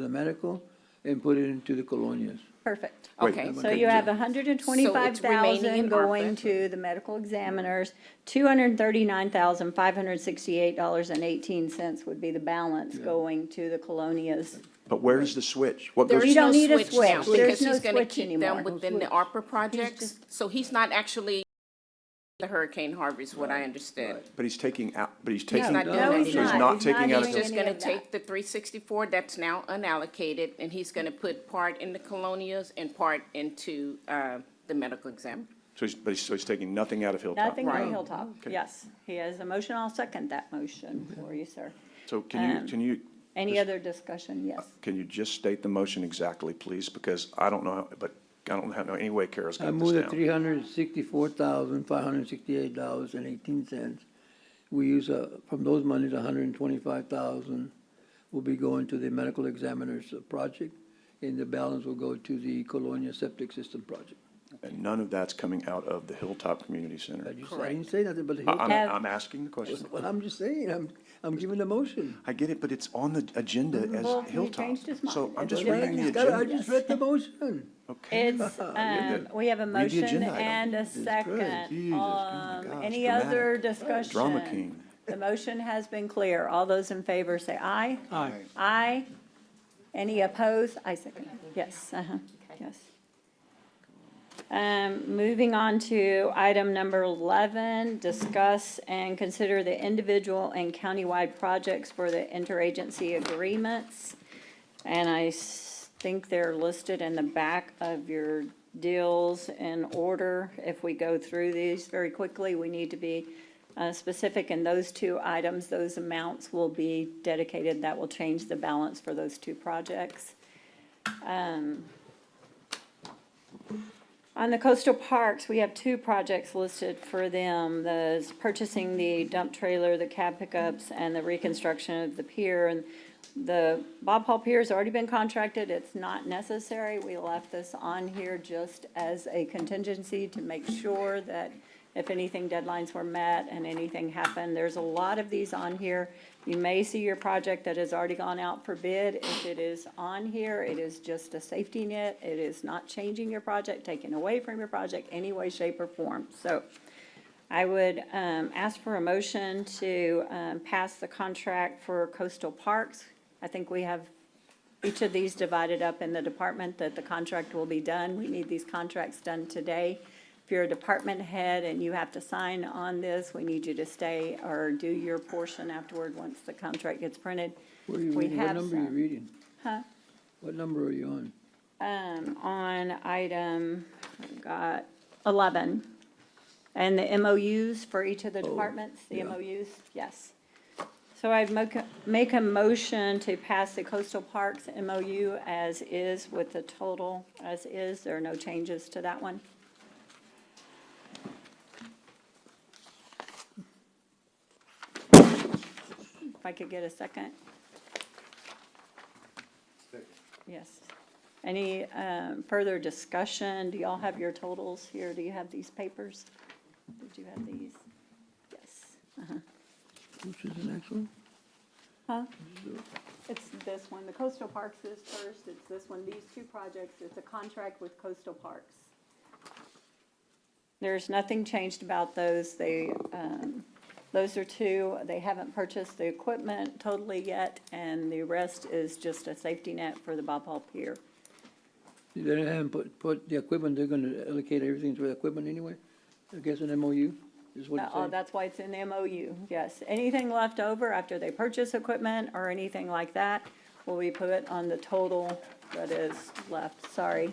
medical, and put it into the Colonias. Perfect. Wait, Okay. So you have So it's remaining 125,000 in going ARPA. to the medical examiners, $239,568.18 would be the balance going to the Colonias. But where's the switch? What There goes, You is don't no need a switch now, switch. There's because no he's gonna switch keep anymore. them within the ARPA projects. So he's not actually the Hurricane Harvey, is what I understand. but he's taking out, but he's He's taking, not so doing that he's anymore. not He's taking not out of He's doing just any gonna of that. take the 364 that's now unallocated, and he's gonna put part in the Colonias and part into, the medical exam. so he's taking nothing out of Hilltop. Nothing Right. on Hilltop, yes. He has a motion, I'll second that motion for you, sir. So can you, Any other discussion? Yes. can you just state the motion exactly, please? Because I don't know, but I don't know any way Kara's I got move this that down. $364,568.18. We use, from those monies, $125,000 will be going to the medical examiner's project, and the balance will go to the Colonia septic system project. And none of that's coming out of the Hilltop Community Center. I didn't say nothing but the I'm, Hilltop. I'm asking the question. Well, I'm just saying, I'm giving the motion. I get it, but it's on the agenda Well, as he Hilltop. changed his mind. So I'm just It's reading the I agenda. just read the motion. Okay. It's, good. we have a Read the motion agenda item. and a Jesus, second. Jesus, oh my gosh, Any dramatic. other discussion? Drama king. The motion has been clear. All those in favor say aye. Aye. Aye. Any opposed? I second. Yes, yes. Moving on to item number 11, discuss and consider the individual and countywide projects for the interagency agreements. And I think they're listed in the back of your deals in order. If we go through these very quickly, we need to be specific in those two items. Those amounts will be dedicated. That will change the balance for those two projects. On the coastal parks, we have two projects listed for them. The purchasing the dump trailer, the cab pickups, and the reconstruction of the pier. And the Bob Hall Pier has already been contracted. It's not necessary. We left this on here just as a contingency to make sure that if anything, deadlines were met and anything happened. There's a lot of these on here. You may see your project that has already gone out for bid. If it is on here, it is just a safety net. It is not changing your project, taking away from your project, any way, shape, or form. So I would ask for a motion to pass the contract for coastal parks. I think we have each of these divided up in the department that the contract will be done. We need these contracts done today. If you're a department head and you have to sign on this, we need you to stay or do your portion afterward once the contract gets printed. Where are you We reading? What have number are you some. reading? Huh? What number are you on? On item, I've got 11. And the MOUs for each of the departments, the yeah. MOUs, yes. So I'd make a motion to pass the coastal parks MOU as is with the total as is. There are no changes to that one. If I could get a second. Yes. Any further discussion? Do y'all have your totals here? Do you have these papers? Did you have these? Yes. Which is the next one? Huh? It's this one. The coastal parks is first. It's this one. These two projects, it's a contract with coastal parks. There's nothing changed about those. Those are two. They haven't purchased the equipment totally yet, and the rest is just a safety net for the Bob Hall Pier. They haven't put the equipment, they're gonna allocate everything to the equipment anyway? I guess an MOU is what it's Oh, saying? that's why it's in the MOU, yes. Anything left over after they purchase equipment or anything like that will be put on the total that is left, sorry.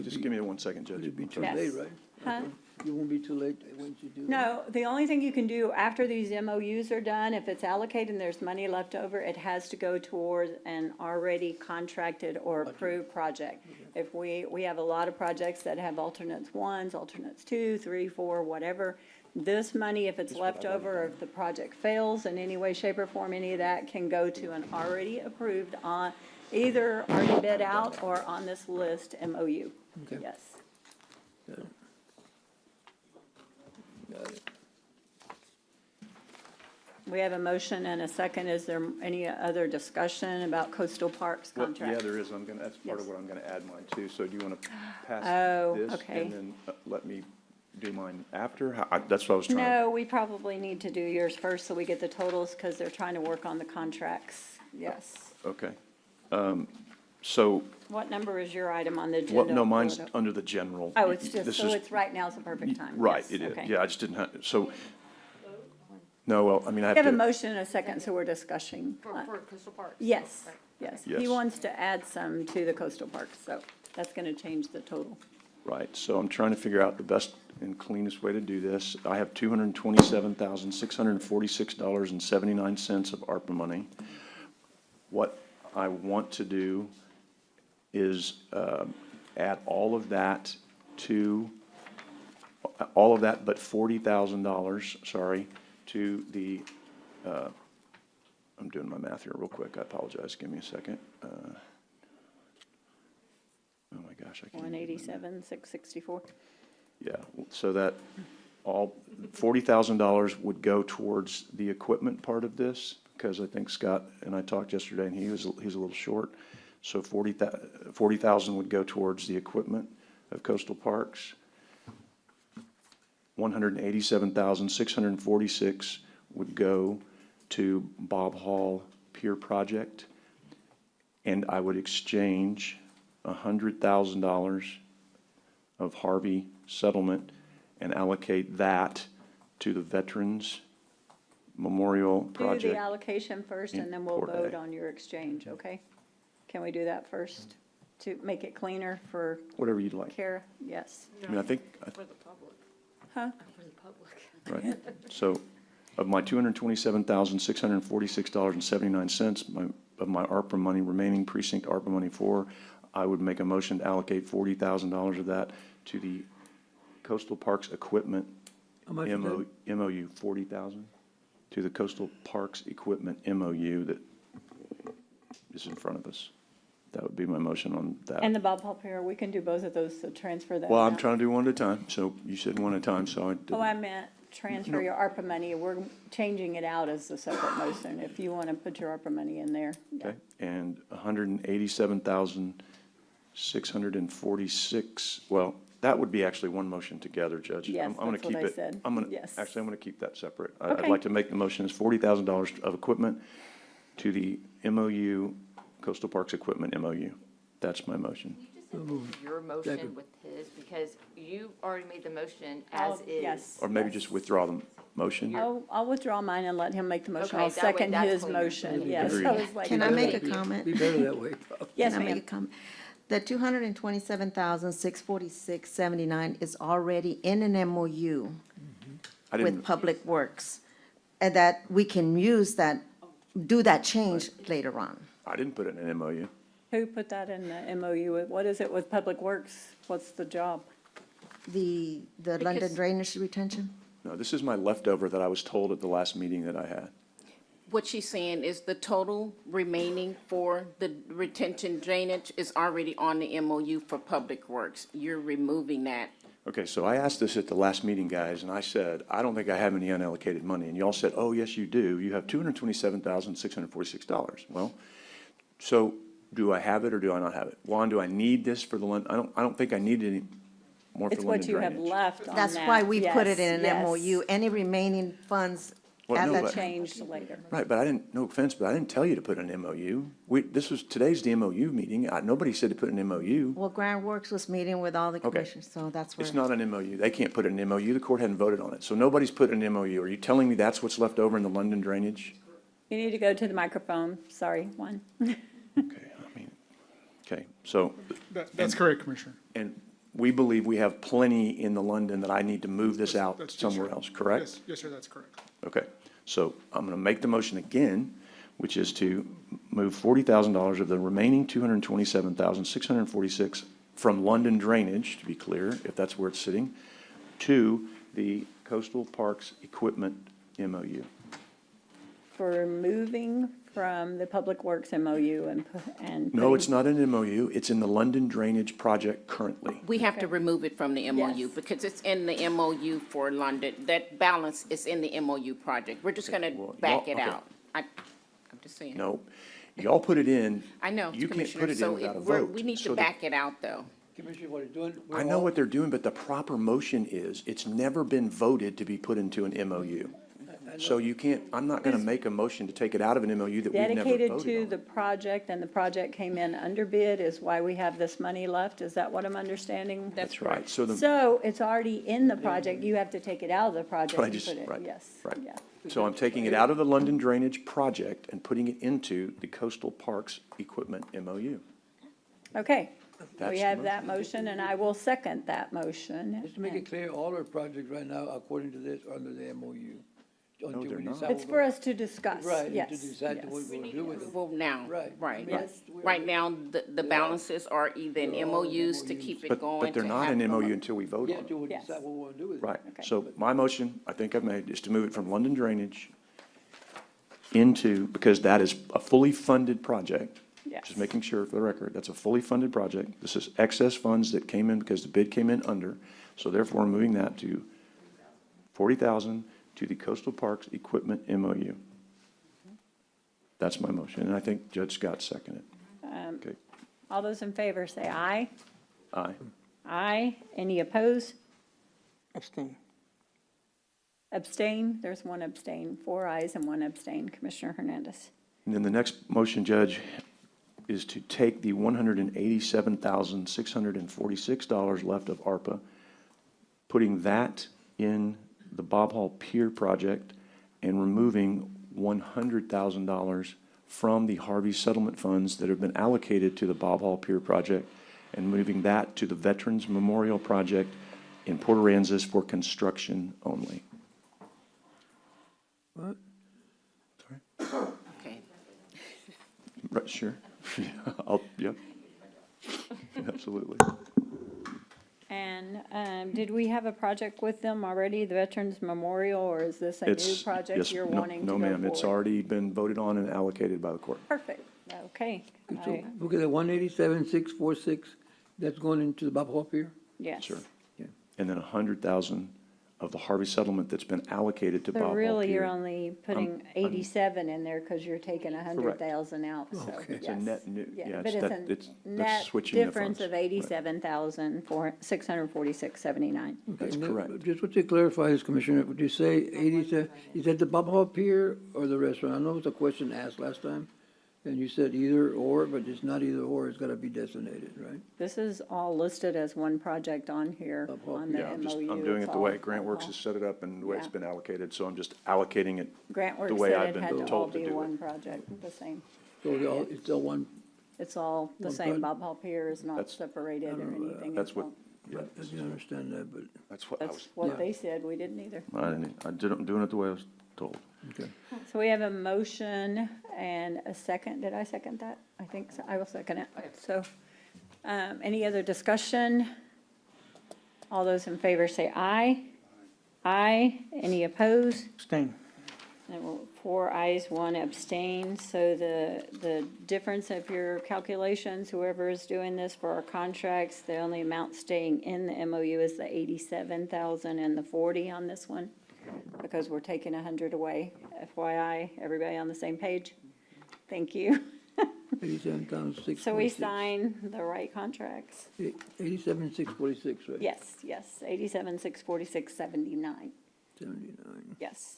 Just give me 1 second, Judge. It'd be too Yes. late, right? Huh? You won't be too late once you do that? No, the only thing you can do after these MOUs are done, if it's allocated and there's money left over, it has to go towards an already contracted or approved project. If we have a lot of projects that have alternates ones, alternates 2, 3, 4, whatever. This money, if it's left over, or if the project fails in any way, shape, or form, any of that can go to an already approved on, either already bid out or on this list MOU. Okay. Yes. Got it. Got it. We have a motion and a second. Is there any other discussion about coastal parks Well, contract? yeah, there is. That's part of Yes. what I'm gonna add mine too. So do you wanna pass Oh, this okay. and then let me do mine after? That's what I was trying. No, we probably need to do yours first so we get the totals because they're trying to work on the contracts. Yes. Okay. So, What number is your item on the agenda? what, no, mine's under the general. Oh, it's just, This so is- it's right now is the perfect time. Right, Yes, it is. okay. Yeah, I just didn't have, so, no, well, I mean, I We have have a to, motion and a second, so we're discussing. For coastal parks? Yes, yes. He Yes. wants to add some to the coastal parks, so that's going to change the total. right, so I'm trying to figure out the best and cleanest way to do this. I have $227,646.79 of ARPA money. What I want to do is add all of that but $40,000, sorry, to the, I'm doing my math here real quick, I apologize, give me a second. Oh my gosh, I can't. 187, 664. Yeah, so that all, $40,000 would go towards the equipment part of this, because I think Scott and I talked yesterday, and he's a little short. So 40,000 would go towards the equipment of coastal parks. 187,646 would go to Bob Hall Pier Project, and I would exchange $100,000 of Harvey settlement and allocate that to the Veterans Memorial Do Project. the allocation first, and then we'll Port vote A. on your exchange, okay? Can we do that first to make it cleaner for Whatever you'd like. Kara? Yes. I mean, I think, For the public. Huh? For the public. right, so of my $227,646.79, of my ARPA money, remaining precinct ARPA money 4, I would make a motion to allocate $40,000 of that to the Coastal Parks Equipment How much is that? MOU, 40,000, to the Coastal Parks Equipment MOU that is in front of us. That would be my motion on that. And the Bob Hall Pier, we can do both of those to transfer that. Well, I'm amount. trying to do one at a time, so you said one at a time, so I did. Oh, I meant transfer your ARPA money. We're changing it out as a separate motion. If you want to put your ARPA money in there. Yeah. Okay, and 187,646, well, that would be actually one motion together, Judge. Yes, I'm gonna that's what keep I it. said. Yes. Actually, I'm gonna keep that separate. I'd Okay. like to make the motion as $40,000 of equipment to the MOU, Coastal Parks Equipment MOU. That's my motion. Your motion Second. with his, because you already made the motion Oh, as is. yes. Or maybe just withdraw the motion. I'll withdraw mine and let him make the motion. Okay, I'll that way second that's his cleaner. motion, yes. Agreed. I was like, Can I make a okay. comment? Be better that way, probably. Yes, Can I make a ma'am. comment? The 227,646.79 is already in an MOU I with didn't, Public Works, and that we can use that, do that change later on. I didn't put it in an MOU. Who put that in the MOU? What is it with Public Works? What's the job? The London Because- drainage retention? No, this is my leftover that I was told at the last meeting that I had. What she's saying is the total remaining for the retention drainage is already on the MOU for Public Works. You're removing that. Okay, so I asked this at the last meeting, guys, and I said, I don't think I have any unallocated money. And y'all said, oh, yes, you do. You have $227,646. Well, so do I have it or do I not have it? Juan, do I need this for the London? I don't think I need any more for It's London what you have drainage. left on that. That's why we put it Yes, in yes. an MOU. Any remaining funds Well, at no, that but- Changed later. Right, but I didn't, no offense, but I didn't tell you to put an MOU. Today's the MOU meeting. Nobody said to put an MOU. Well, Grand Works was meeting with all the Okay. commissioners, so that's where. It's not an MOU. They can't put it in an MOU. The court hadn't voted on it. So nobody's put an MOU. Are you telling me that's what's left over in the London drainage? You need to go to the microphone. Sorry, Juan. Okay, so, That's correct, Commissioner. and we believe we have plenty in the London that I need to move this out That's- yes, somewhere sir. else, correct? Yes, yes, sir, that's correct. Okay, so I'm gonna make the motion again, which is to move $40,000 of the remaining $227,646 from London drainage, to be clear, if that's where it's sitting, to the Coastal Parks Equipment MOU. For moving from the Public Works MOU and. No, putting- it's not an MOU, it's in the London drainage project currently. We have to remove it from the MOU Yes. because it's in the MOU for London. That balance is in the MOU project. We're just gonna well, back y'all- it okay. out. I'm just saying. No, y'all put it in. I know, You can't Commissioner, put it in so without a we're, vote. we need So to the- back it out, though. Commissioner, what he's doing. I know what they're doing, but the proper motion is, it's never been voted to be put into an MOU. So you can't, I'm not gonna make a motion to take it out of an MOU that we've never Dedicated to voted the on. project, and the project came in under bid is why we have this money left. Is that what I'm understanding? That's right, so the, So it's already in the project. You have to take it out of the project But I and just- put it, right, yes. right. Yeah. so I'm taking it out of the London drainage project and putting it into the Coastal Parks Equipment MOU. Okay, we That's have the that motion, and I will second that motion. Just to make it clear, all our projects right now, according to this, are under the MOU. Until they're we not. decide It's what for we're- us to discuss, Right, and yes. to decide yes. what we're gonna do with them. Well, now, Right. right. Yes. Right now, the balances are either in They're all in MOUs to MOUs. keep it But going. they're to not have an them- MOU until we vote Yeah, on it. until we Yes. decide what we wanna do with it. Right, Okay. so my motion, I think I've made, is to move it from London Drainage into, because that is a fully funded project. Yes. Just making sure for the record, that's a fully funded project. This is excess funds that came in because the bid came in under. So therefore, we're moving that to 40,000 to the Coastal Parks Equipment MOU. That's my motion, and I think Judge Scott seconded it. Okay, All those in favor say aye. aye. Aye. Any opposed? Abstain. Abstain? There's one abstain. 4 ayes and 1 abstain. Commissioner Hernandez. And then the next motion, Judge, is to take the $187,646 left of ARPA, putting that in the Bob Hall Pier project and removing $100,000 from the Harvey settlement funds that have been allocated to the Bob Hall Pier project and moving that to the Veterans Memorial Project in Port Aransas for construction only. What? Okay. Right, sure. Yep. Absolutely. And did we have a project with them already, the Veterans Memorial, or is this a new It's, project yes, you're no, wanting to no, go ma'am, it's forward? already been voted on and allocated by the court. Perfect, okay. So, I- look at that, 187,646, that's going into the Bob Hall Pier? Yes. Sure. Yeah. And then 100,000 of the Harvey settlement that's been allocated to Bob So Hall really, you're Pier. only putting 87 in there because you're taking 100,000 out, so, Okay. It's a yes. net new, yeah, But it's that, it's it's, a that's net switching the difference funds. of 87,646.79. That's Okay, now, correct. Just what to clarify this, Commissioner, would you say 87, is that the Bob Hall Pier or the restaurant? I know it was a question asked last time, and you said either or, but it's not either or, it's gotta be designated, right? This is all listed as one project on here, on the Yeah, I'm just, MOU. I'm doing It's it the way all- Grant Works has set it up and the way it's Yeah. been allocated, so I'm just allocating it Grant the Works way said I've it been had to all told to be do one it. project, the same. So it's all one, It's all the One same. project? Bob Hall Pier is not That's- separated or anything. That's It's what, all- yeah, I didn't understand that, but, that's what I That's was, what they said. We didn't either. I'm doing it the way I was told. okay. So we have a motion and a second. Did I second that? I think so. I will second it. So, any other discussion? All those in favor say aye. Aye. Any opposed? Abstain. And 4 ayes, 1 abstain. So the difference of your calculations, whoever is doing this for our contracts, the only amount staying in the MOU is the 87,000 and the 40 on this one, because we're taking 100 away. FYI, everybody on the same page? Thank you. 87,646. So we sign the right contracts? 87,646, right? Yes, yes, 87,646.79. 79. Yes.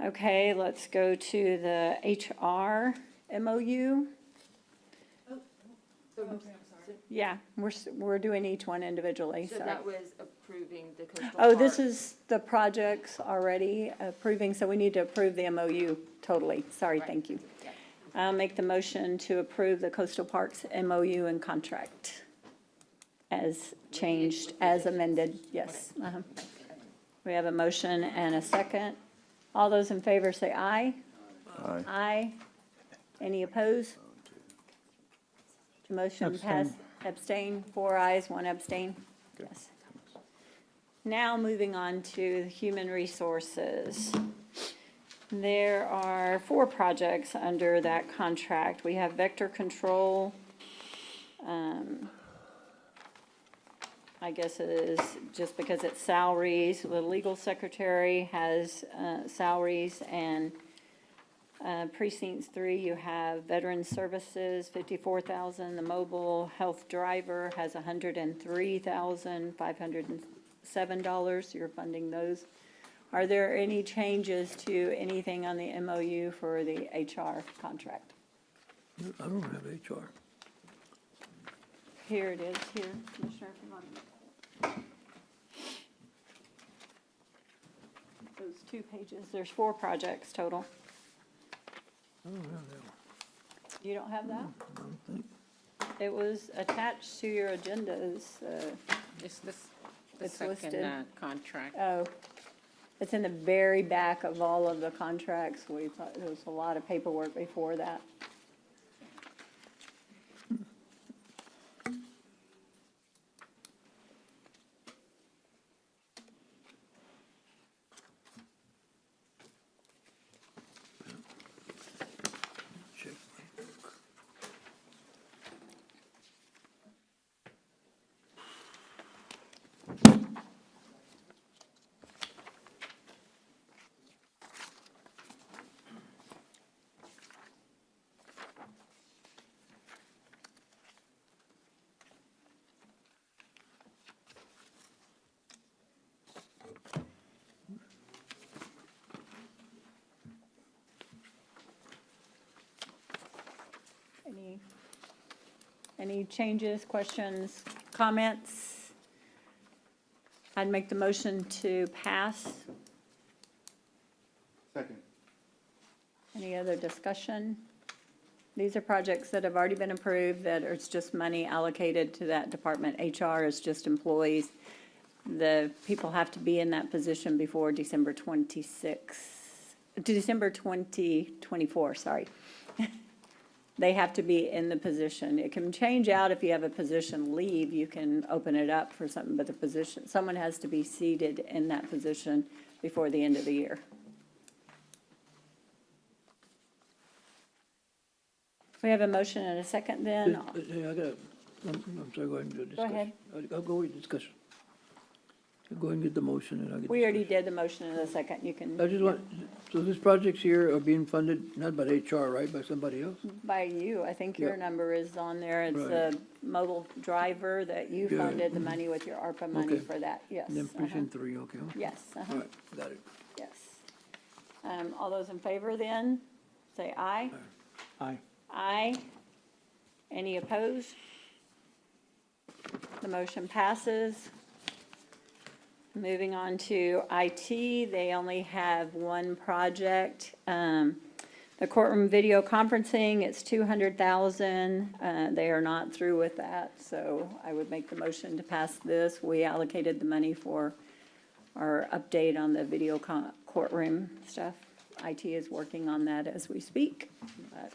Okay, let's go to the HR MOU. Yeah, we're doing each one individually, So sorry. that was approving the coastal Oh, this park. is the projects already approving, so we need to approve the MOU totally. Sorry, thank you. I'll make the motion to approve the Coastal Parks MOU and contract as changed, as amended, yes. We have a motion and a second. All those in favor say aye. Aye. Aye. Any opposed? Motion passed. Abstain, 4 ayes, 1 abstain. Yes. Now moving on to human resources. There are 4 projects under that contract. We have vector control. I guess it is just because it's salaries. The legal secretary has salaries, and precincts 3, you have veteran services, 54,000. The mobile health driver has $103,507. You're funding those. Are there any changes to anything on the MOU for the HR contract? I don't have HR. Here it is, here, Commissioner, if you want. Those 2 pages, there's 4 projects total. I don't have that one. You don't have that? I don't think. It was attached to your agendas. It's the It's second listed. contract. Oh, it's in the very back of all of the contracts. We thought there was a lot of paperwork before that. Any changes, questions, comments? I'd make the motion to pass. Second. Any other discussion? These are projects that have already been approved, that it's just money allocated to that department. HR is just employees. The people have to be in that position before December 2024, sorry. They have to be in the position. It can change out if you have a position leave, you can open it up for something, but the position, someone has to be seated in that position before the end of the year. We have a motion and a second then. Yeah, I'm sorry, go ahead and do a discussion. ahead. I'll go with discussion. Go ahead and get the motion and I'll get. We already did the motion and the second, you can. I just want, so these projects here are being funded not by HR, right, by somebody else? By you, I think your Yeah. number is on there. It's Right. the mobile driver that you Yeah. funded the money with your ARPA money Okay. for that, yes. And then uh-huh. precinct 3, okay. Yes, uh-huh. All right, got it. Yes. All those in favor then, say aye. Aye. Aye. Any opposed? The motion passes. Moving on to IT, they only have one project. The courtroom video conferencing, it's 200,000. They are not through with that, so I would make the motion to pass this. We allocated the money for our update on the video courtroom stuff. IT is working on that as we speak. But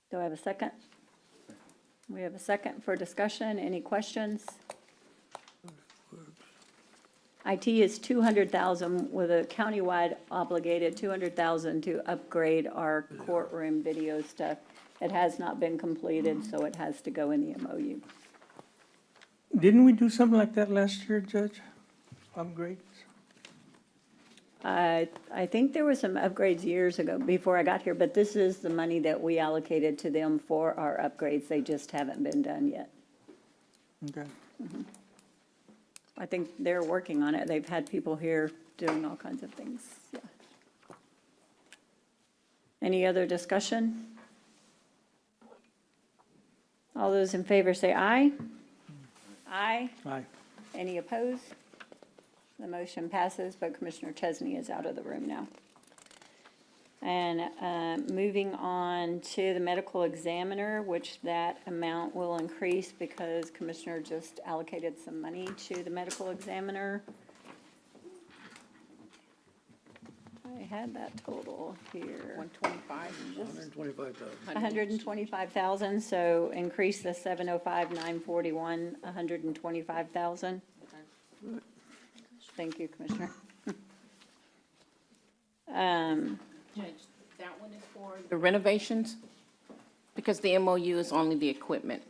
do I have a second? We have a second for discussion. Any questions? IT is 200,000 with a countywide obligated 200,000 to upgrade our courtroom video stuff. It has not been completed, so it has to go in the MOU. Didn't we do something like that last year, Judge? Upgrades? I think there were some upgrades years ago, before I got here, but this is the money that we allocated to them for our upgrades. They just haven't been done yet. Okay. I think they're working on it. They've had people here doing all kinds of things, yeah. Any other discussion? All those in favor say aye. Aye. Aye. Any opposed? The motion passes, but Commissioner Chesney is out of the room now. And moving on to the medical examiner, which that amount will increase because Commissioner just allocated some money to the medical examiner. I had that total here. 125. 125,000. 125,000, so increase the 705,941, 125,000. Thank you, Commissioner. Judge, that one is for the renovations? Because the MOU is only the equipment.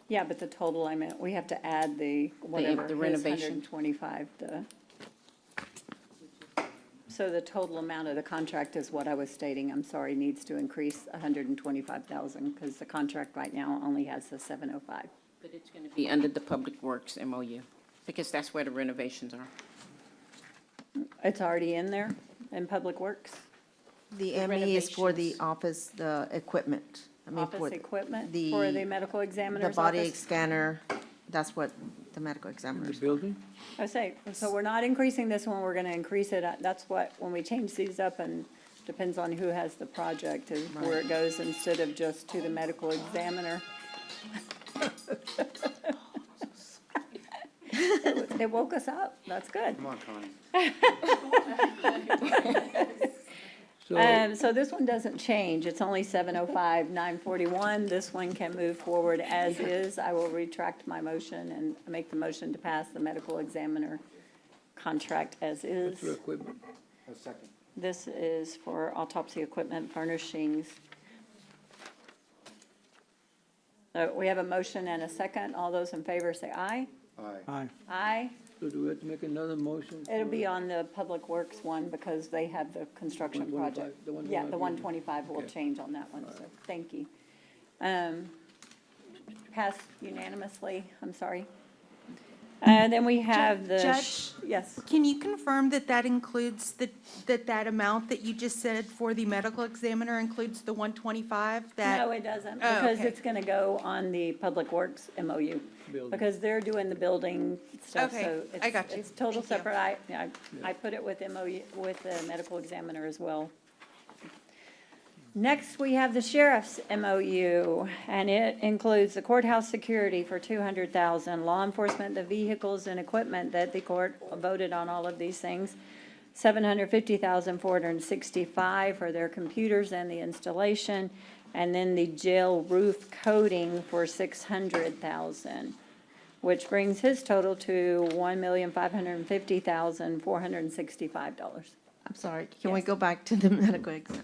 Yeah, but the total, I meant, we have to add the whatever, the his renovation. 125, so the total amount of the contract is what I was stating, I'm sorry, needs to increase 125,000, because the contract right now only has the 705. But it's going to be under the Public Works MOU, because that's where the renovations are. It's already in there, in Public Works? The ME is for the office, the equipment. I mean, Office for equipment for the medical the examiner's body office? scanner, that's what the medical The examiner's. building? I say, so we're not increasing this one, we're gonna increase it, that's what, when we change these up in depends on who has the project, is where it goes instead of just to the medical examiner. It woke us up, that's good. Come on, Connie. So this one doesn't change, it's only 7:05, 9:41. This one can move forward as is. I will retract my motion and make the motion to pass the medical examiner contract as is. For equipment. This is for autopsy equipment furnishings. So we have a motion and a second. All those in favor say aye. Aye. Aye. So do we have to make another motion? It'll be on the Public Works one because they have the construction 125, project. the 125, Yeah, the 125 will Okay. change on that one, so thank you. Passed unanimously, I'm sorry. Then we have the, Judge? yes. Can you confirm that that includes that amount that you just said for the medical examiner includes the 125? No, it doesn't, Oh, because okay. it's gonna go on the Public Works MOU. Building. Because they're doing the building stuff, Okay, so I got you. it's total Thank you. separate. I put it with MOU, with the medical examiner as well. Next, we have the sheriff's MOU, and it includes the courthouse security for $200,000, law enforcement, the vehicles and equipment that the court voted on all of these things, $750,465 for their computers and the installation, and then the jail roof coating for $600,000, which brings his total to $1,550,465. I'm sorry, can we Yes. go back to the medical exam?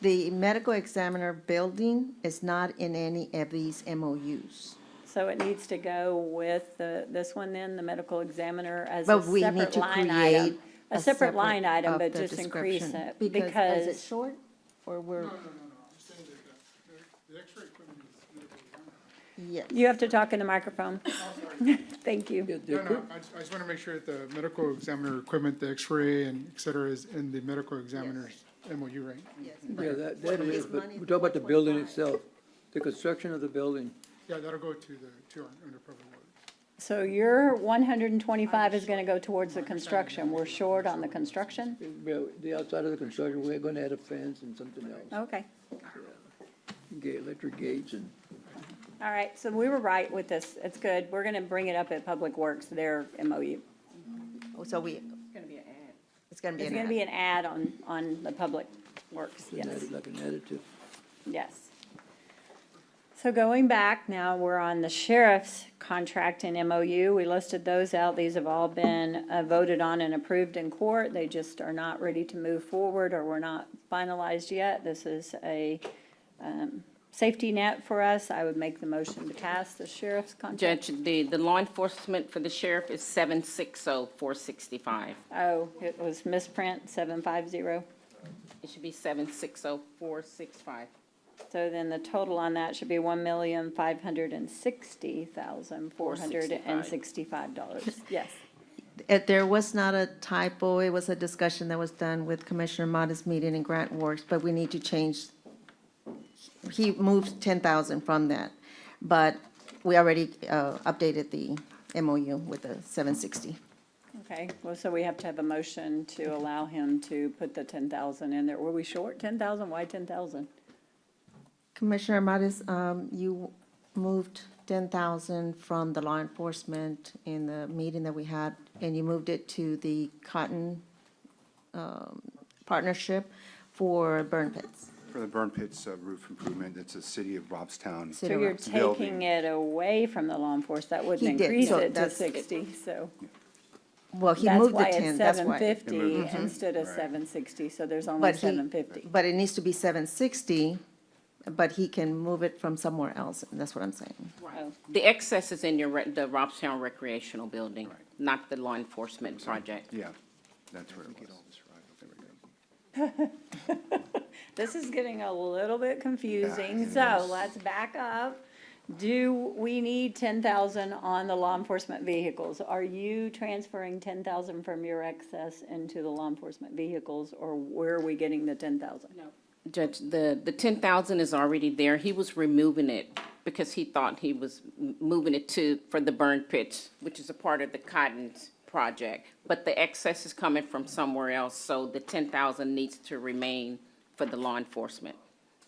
The medical examiner building is not in any of these MOUs. So it needs to go with this one then, the medical examiner as a But we need separate to line create item. A separate line item, of but the just increase description. it, Because, is because it short, or we're, The X-ray equipment is medical examiner. yes. you have to talk in the microphone. Thank you. I just want to make sure that the medical examiner equipment, the X-ray and et cetera is in the medical examiner's MOU, right? Yeah, that is, but we're talking about the building itself, the construction of the building. Yeah, that'll go to under public works. So your 125 is gonna go towards the construction. We're short on the construction? The outside of the construction, we're gonna add a fence and something else. Okay. Electric gates and. All right, so we were right with this. It's good. We're gonna bring it up at Public Works, their MOU. So we, It's gonna be an ad. it's gonna be It's an gonna ad. be an ad on the Public Works, yes. Like an additive. Yes. So going back, now we're on the sheriff's contract and MOU. We listed those out. These have all been voted on and approved in court. They just are not ready to move forward or were not finalized yet. This is a safety net for us. I would make the motion to pass the sheriff's contract. Judge, the law enforcement for the sheriff is 760,465. Oh, it was misprint, 750. It should be 760,465. So then the total on that should be $1,560,465. Yes. There was not a typo, it was a discussion that was done with Commissioner Motta's meeting in Grant Works, but we need to change. He moved 10,000 from that, but we already updated the MOU with the 760. Okay, well, so we have to have a motion to allow him to put the 10,000 in there. Were we short 10,000? Why 10,000? Commissioner Mattis, you moved 10,000 from the law enforcement in the meeting that we had, and you moved it to the cotton partnership for burn pits. For the burn pits roof improvement, it's a city of Robstown. So you're taking it away from the law enforcement, that wouldn't He did, increase so it to that's- 60, so. Well, he moved the 10, That's that's why why. it's 750 instead of 760, so there's only But he, 750. but it needs to be 760, but he can move it from somewhere else, and that's what I'm saying. Oh, The excess is in the Robstown Recreational Building, not the law enforcement project. Yeah, that's where it was. This is getting a little bit confusing, so let's back up. Do we need 10,000 on the law enforcement vehicles? Are you transferring 10,000 from your excess into the law enforcement vehicles, or where are we getting the 10,000? No. Judge, the 10,000 is already there. He was removing it because he thought he was moving it for the burn pits, which is a part of the Cotton's project, but the excess is coming from somewhere else, so the 10,000 needs to remain for the law enforcement.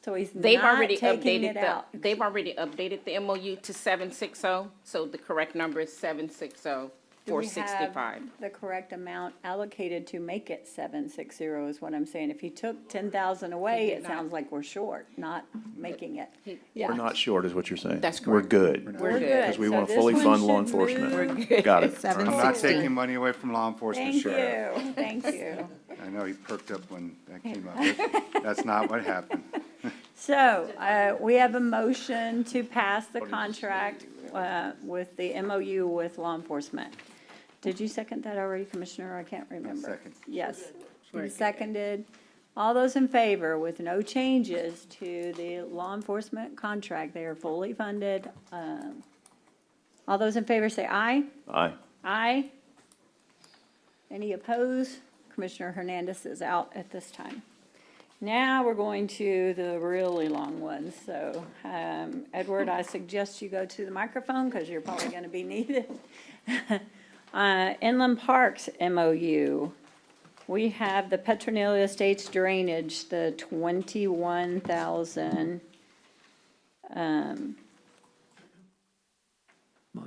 So he's They've not already taking updated it out. they've already updated the MOU to 760, so the correct number is 760, Do we have 465. the correct amount allocated to make it 760 is what I'm saying. If he took 10,000 away, it sounds like we're short, not making it. Yeah. We're not short, is what you're saying. That's We're correct. good. We're good. Because we So want to this fully one fund law should enforcement. move Got it. Seven I'm I'm not not sixty. taking taking money away from law enforcement, Thank Sheriff. you, thank you. I know he perked up when that came up. That's not what happened. So, we have a motion to pass the contract, with the MOU with law enforcement. Did you second that already, Commissioner? I can't remember. second. Yes, you seconded. All those in favor with no changes to the law enforcement contract, they are fully funded. All those in favor say aye. Aye. Aye. Any opposed? Commissioner Hernandez is out at this time. Now we're going to the really long ones. So, Edward, I suggest you go to the microphone because you're probably going to be needed. Inland Parks MOU. We have the Petronelia Estates drainage, the 21,000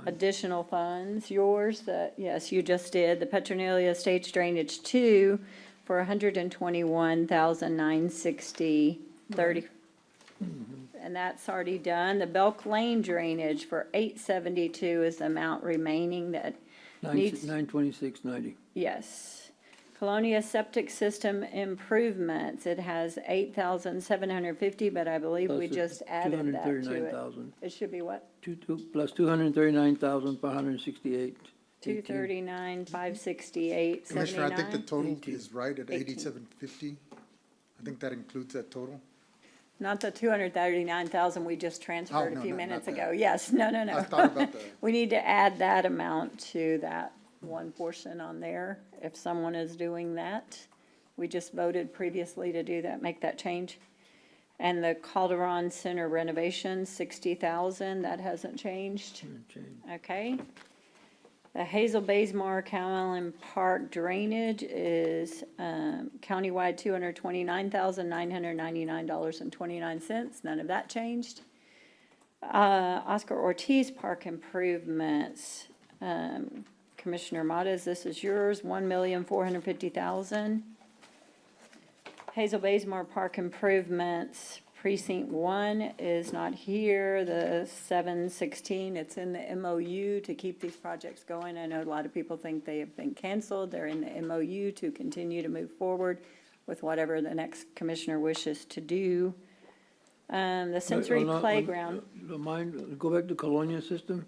additional funds. Yours, yes, you just did. The Petronelia Estates drainage 2 for 121,960.30. And that's already done. The Belk Lane drainage for 872 is the amount remaining that needs. 926.90. Yes. Colonia Septic System Improvements, it has 8,750, but I believe we Plus just added that to it. 239,000. It should be what? Plus 239,568. 239, 568, Commissioner, I think the 79? total is right at 8750. I think that includes that total. Not the 239,000 we just transferred no, a few not minutes that. ago. Yes, no. I thought about that. We need to add that amount to that one portion on there, if someone is doing that. We just voted previously to do that, make that change. And the Calderon Center renovation, 60,000, that hasn't changed. Okay. The Hazel Baysmar Callan Park drainage is countywide $229,999.29. None of that changed. Oscar Ortiz Park improvements, Commissioner Modas, this is yours, $1,450,000. Hazel Baysmar Park improvements, precinct 1 is not here, the 716, it's in the MOU to keep these projects going. I know a lot of people think they have been canceled, they're in the MOU to continue to move forward with whatever the next commissioner wishes to do. The sensory playground. Don't mind, go back to Colonia system.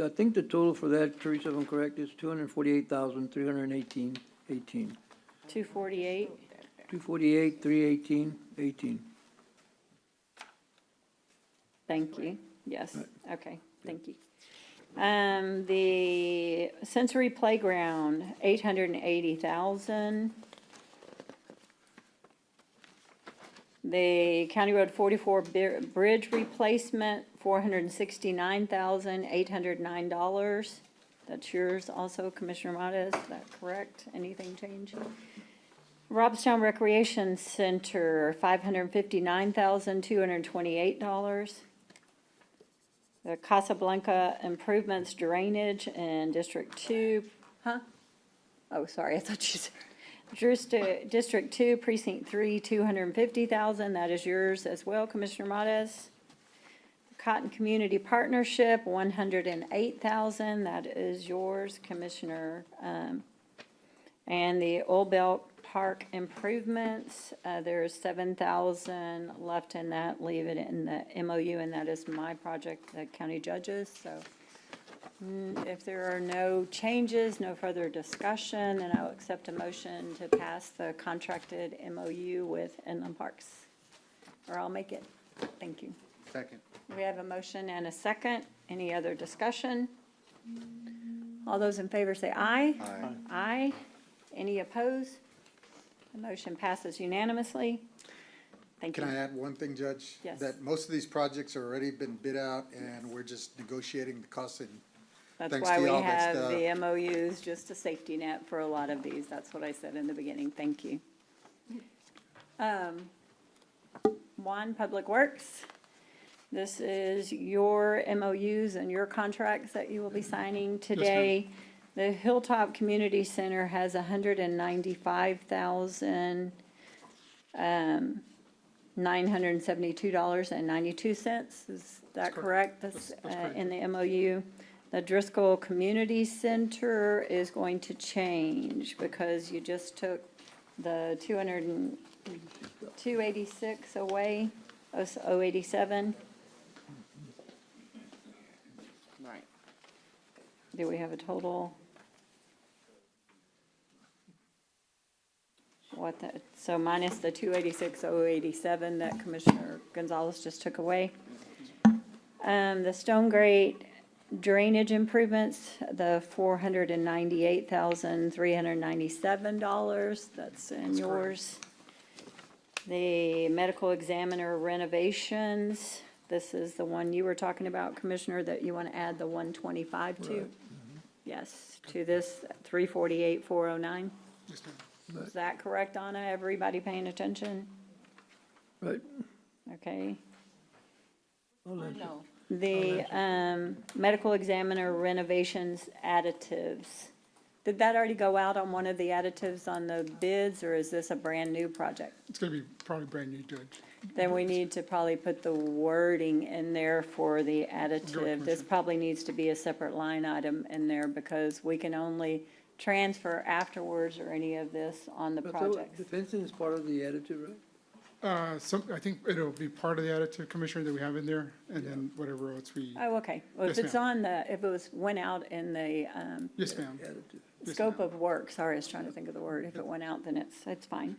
I think the total for that, Teresa, if I'm correct, is 248,318.18. 248. 248,318.18. Thank you. Yes, okay, thank you. The sensory playground, 880,000. The County Road 44 bridge replacement, $469,809. That's yours also, Commissioner Mata, is that correct? Anything change? Robstown Recreation Center, $559,228. The Casablanca Improvements Drainage in District 2, Oh, sorry, I thought you said. District 2, Precinct 3, $250,000, that is yours as well, Commissioner Modas. Cotton Community Partnership, $108,000, that is yours, Commissioner. And the Old Belt Park improvements, there's $7,000 left in that, leave it in the MOU, and that is my project, the county judges, so. If there are no changes, no further discussion, then I'll accept a motion to pass the contracted MOU with Inland Parks. Or I'll make it. Thank you. Second. We have a motion and a second. Any other discussion? All those in favor say aye. Aye. Aye. Any opposed? The motion passes unanimously. Thank you. Can I add one thing, Judge? Yes. That most of these projects have already been bid out and we're just negotiating the costs and That's Thanks why to we y'all, that's have the MOUs, just a safety net for a lot of these. That's what I said in the beginning. Thank you. Juan, Public Works. This is your MOUs and your contracts that you will be signing today. The Hilltop Community Center has $195,972.92. Is that correct? That's in the MOU. The Driscoll Community Center is going to change because you just took the 286 away, 087. Right. Do we have a total? What that, so minus the 286,087 that Commissioner Gonzalez just took away. The Stone Grate drainage improvements, the $498,397, that's in yours. The medical examiner renovations, this is the one you were talking about, Commissioner, that you want to add the 125 to? Yes, to this 348,409. Is that correct, Anna? Everybody paying attention? Right. Okay. No. The medical examiner renovations additives. Did that already go out on one of the additives on the bids, or is this a brand-new project? It's gonna be probably brand new, Judge. Then we need to probably put the wording in there for the additive. This probably needs to be a separate line item in there because we can only transfer afterwards or any of this on the projects. The fencing is part of the additive, right? I think it'll be part of the additive, Commissioner, that we have in there, and then whatever else we. Oh, okay. Well, if Yes, it's ma'am. if it went out in the Yes, ma'am. Yes, scope of work, sorry, I was trying to think of the word. If it went out, then it's fine.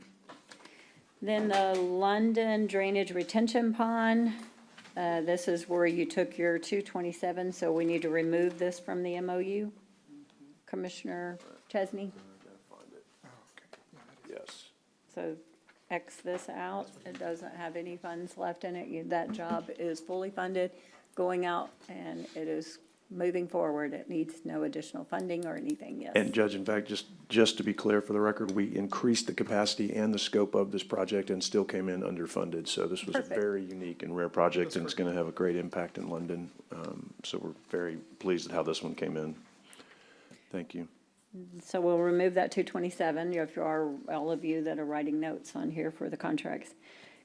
Then the London Drainage Retention Pond, this is where you took your 227, so we need to remove this from the MOU. Commissioner Chesney? Yes. So X this out. It doesn't have any funds left in it. That job is fully funded, going out, and it is moving forward. It needs no additional funding or anything, yes. And Judge, in fact, just to be clear for the record, we increased the capacity and the scope of this project and still came in underfunded. So this was a Perfect. very unique and rare project, and it's going to have a great impact in London. So we're very pleased at how this one came in. Thank you. So we'll remove that 227, if you are, all of you that are writing notes on here for the contracts.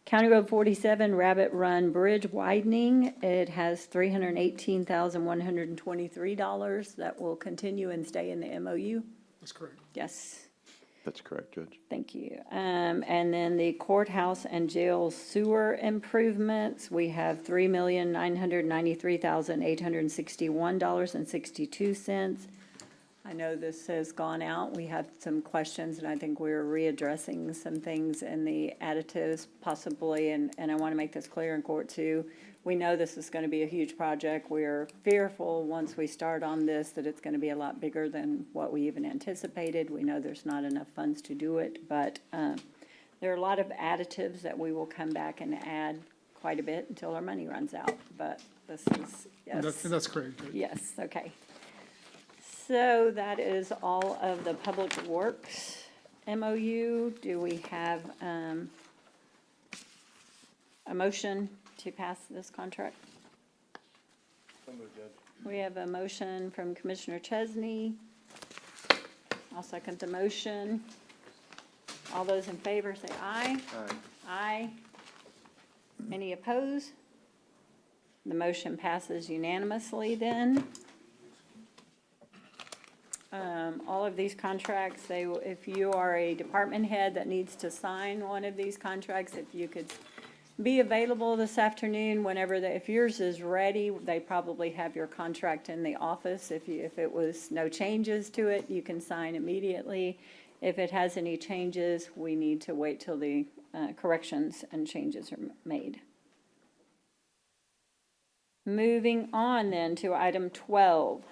County Road 47, Rabbit Run Bridge widening, it has $318,123 that will continue and stay in the MOU. That's correct. Yes, That's correct, Judge. thank you. And then the courthouse and jail sewer improvements, we have $3,993,861.62. I know this has gone out. We had some questions, and I think we're readdressing some things in the additives possibly, and I want to make this clear in court too. We know this is going to be a huge project. We're fearful, once we start on this, that it's going to be a lot bigger than what we even anticipated. We know there's not enough funds to do it, but there are a lot of additives that we will come back and add quite a bit until our money runs out, but this is, yes. That's correct, Judge. Yes, okay. So that is all of the Public Works MOU. Do we have a motion to pass this contract? We have a motion from Commissioner Chesney. I'll second the motion. All those in favor say aye. Aye. Aye. Any opposed? The motion passes unanimously then. All of these contracts, if you are a department head that needs to sign one of these contracts, if you could be available this afternoon whenever, if yours is ready, they probably have your contract in the office. If it was no changes to it, you can sign immediately. If it has any changes, we need to wait till the corrections and changes are made. Moving on then to item 12.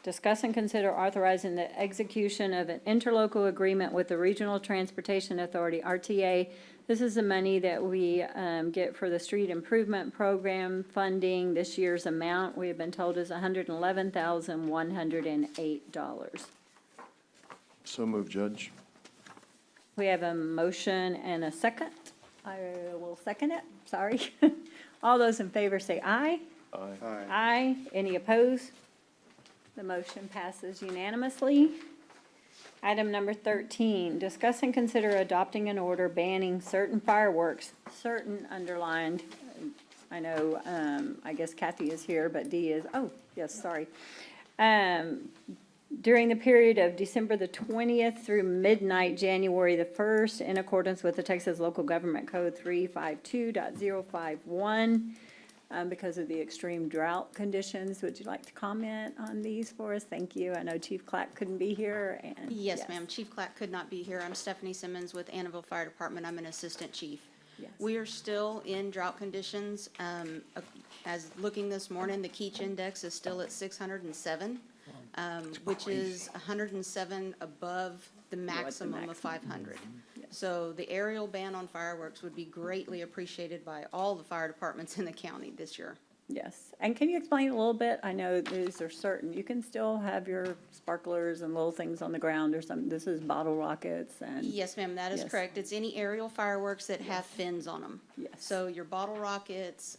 Discuss and consider authorizing the execution of an interlocal agreement with the Regional Transportation Authority, RTA. This is the money that we get for the street improvement program funding. This year's amount, we have been told, is $111,108. So moved, Judge. We have a motion and a second. I will second it, sorry. All those in favor say aye. Aye. Aye. Any opposed? The motion passes unanimously. Item number 13, discuss and consider adopting an order banning certain fireworks, certain underlined. I know, I guess Kathy is here, but Dee is, oh, yes, sorry. During the period of December the 20th through midnight, January the 1st, in accordance with the Texas Local Government Code 352.051, because of the extreme drought conditions. Would you like to comment on these for us? Thank you. I know Chief Clack couldn't be here, and. Yes, ma'am. Chief Clack could not be here. I'm Stephanie Simmons with Annabelle Fire Department. I'm an assistant chief. Yes. We are still in drought conditions. As looking this morning, the Keach Index is still at 607, which is 107 above the maximum of 500. So the aerial ban on fireworks would be greatly appreciated by all the fire departments in the county this year. Yes, and can you explain a little bit? I know these are certain, you can still have your sparklers and little things on the ground or something. This is bottle rockets and. Yes, ma'am, that is Yes. correct. It's any aerial fireworks that have fins on them. Yes. So your bottle rockets,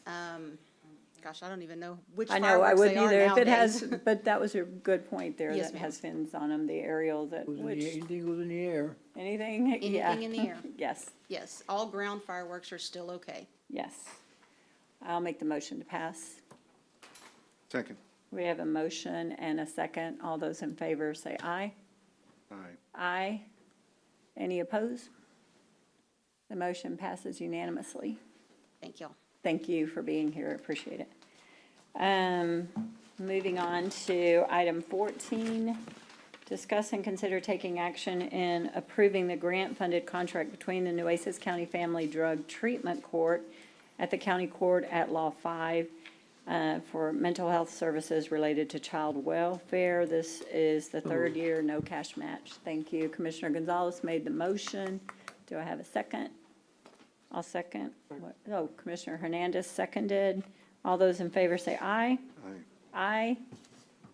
gosh, I don't even know which I know, I fireworks wouldn't they are either. If it nowadays. has, but that was a good point there, Yes, that ma'am. has fins on them, the aerial that, which, Anything goes in the air. anything, yeah. Anything in the air. Yes, Yes, all ground fireworks are still okay. yes. I'll make the motion to pass. Second. We have a motion and a second. All those in favor say aye. Aye. Aye. Any opposed? The motion passes unanimously. Thank y'all. Thank you for being here, appreciate it. Moving on to item 14, discuss and consider taking action in approving the grant-funded contract between the Nueces County Family Drug Treatment Court at the County Court at Law 5 for mental health services related to child welfare. This is the third year, no cash match. Thank you. Commissioner Gonzalez made the motion. Do I have a second? I'll second. Oh, Commissioner Hernandez seconded. All those in favor say aye. Aye. Aye.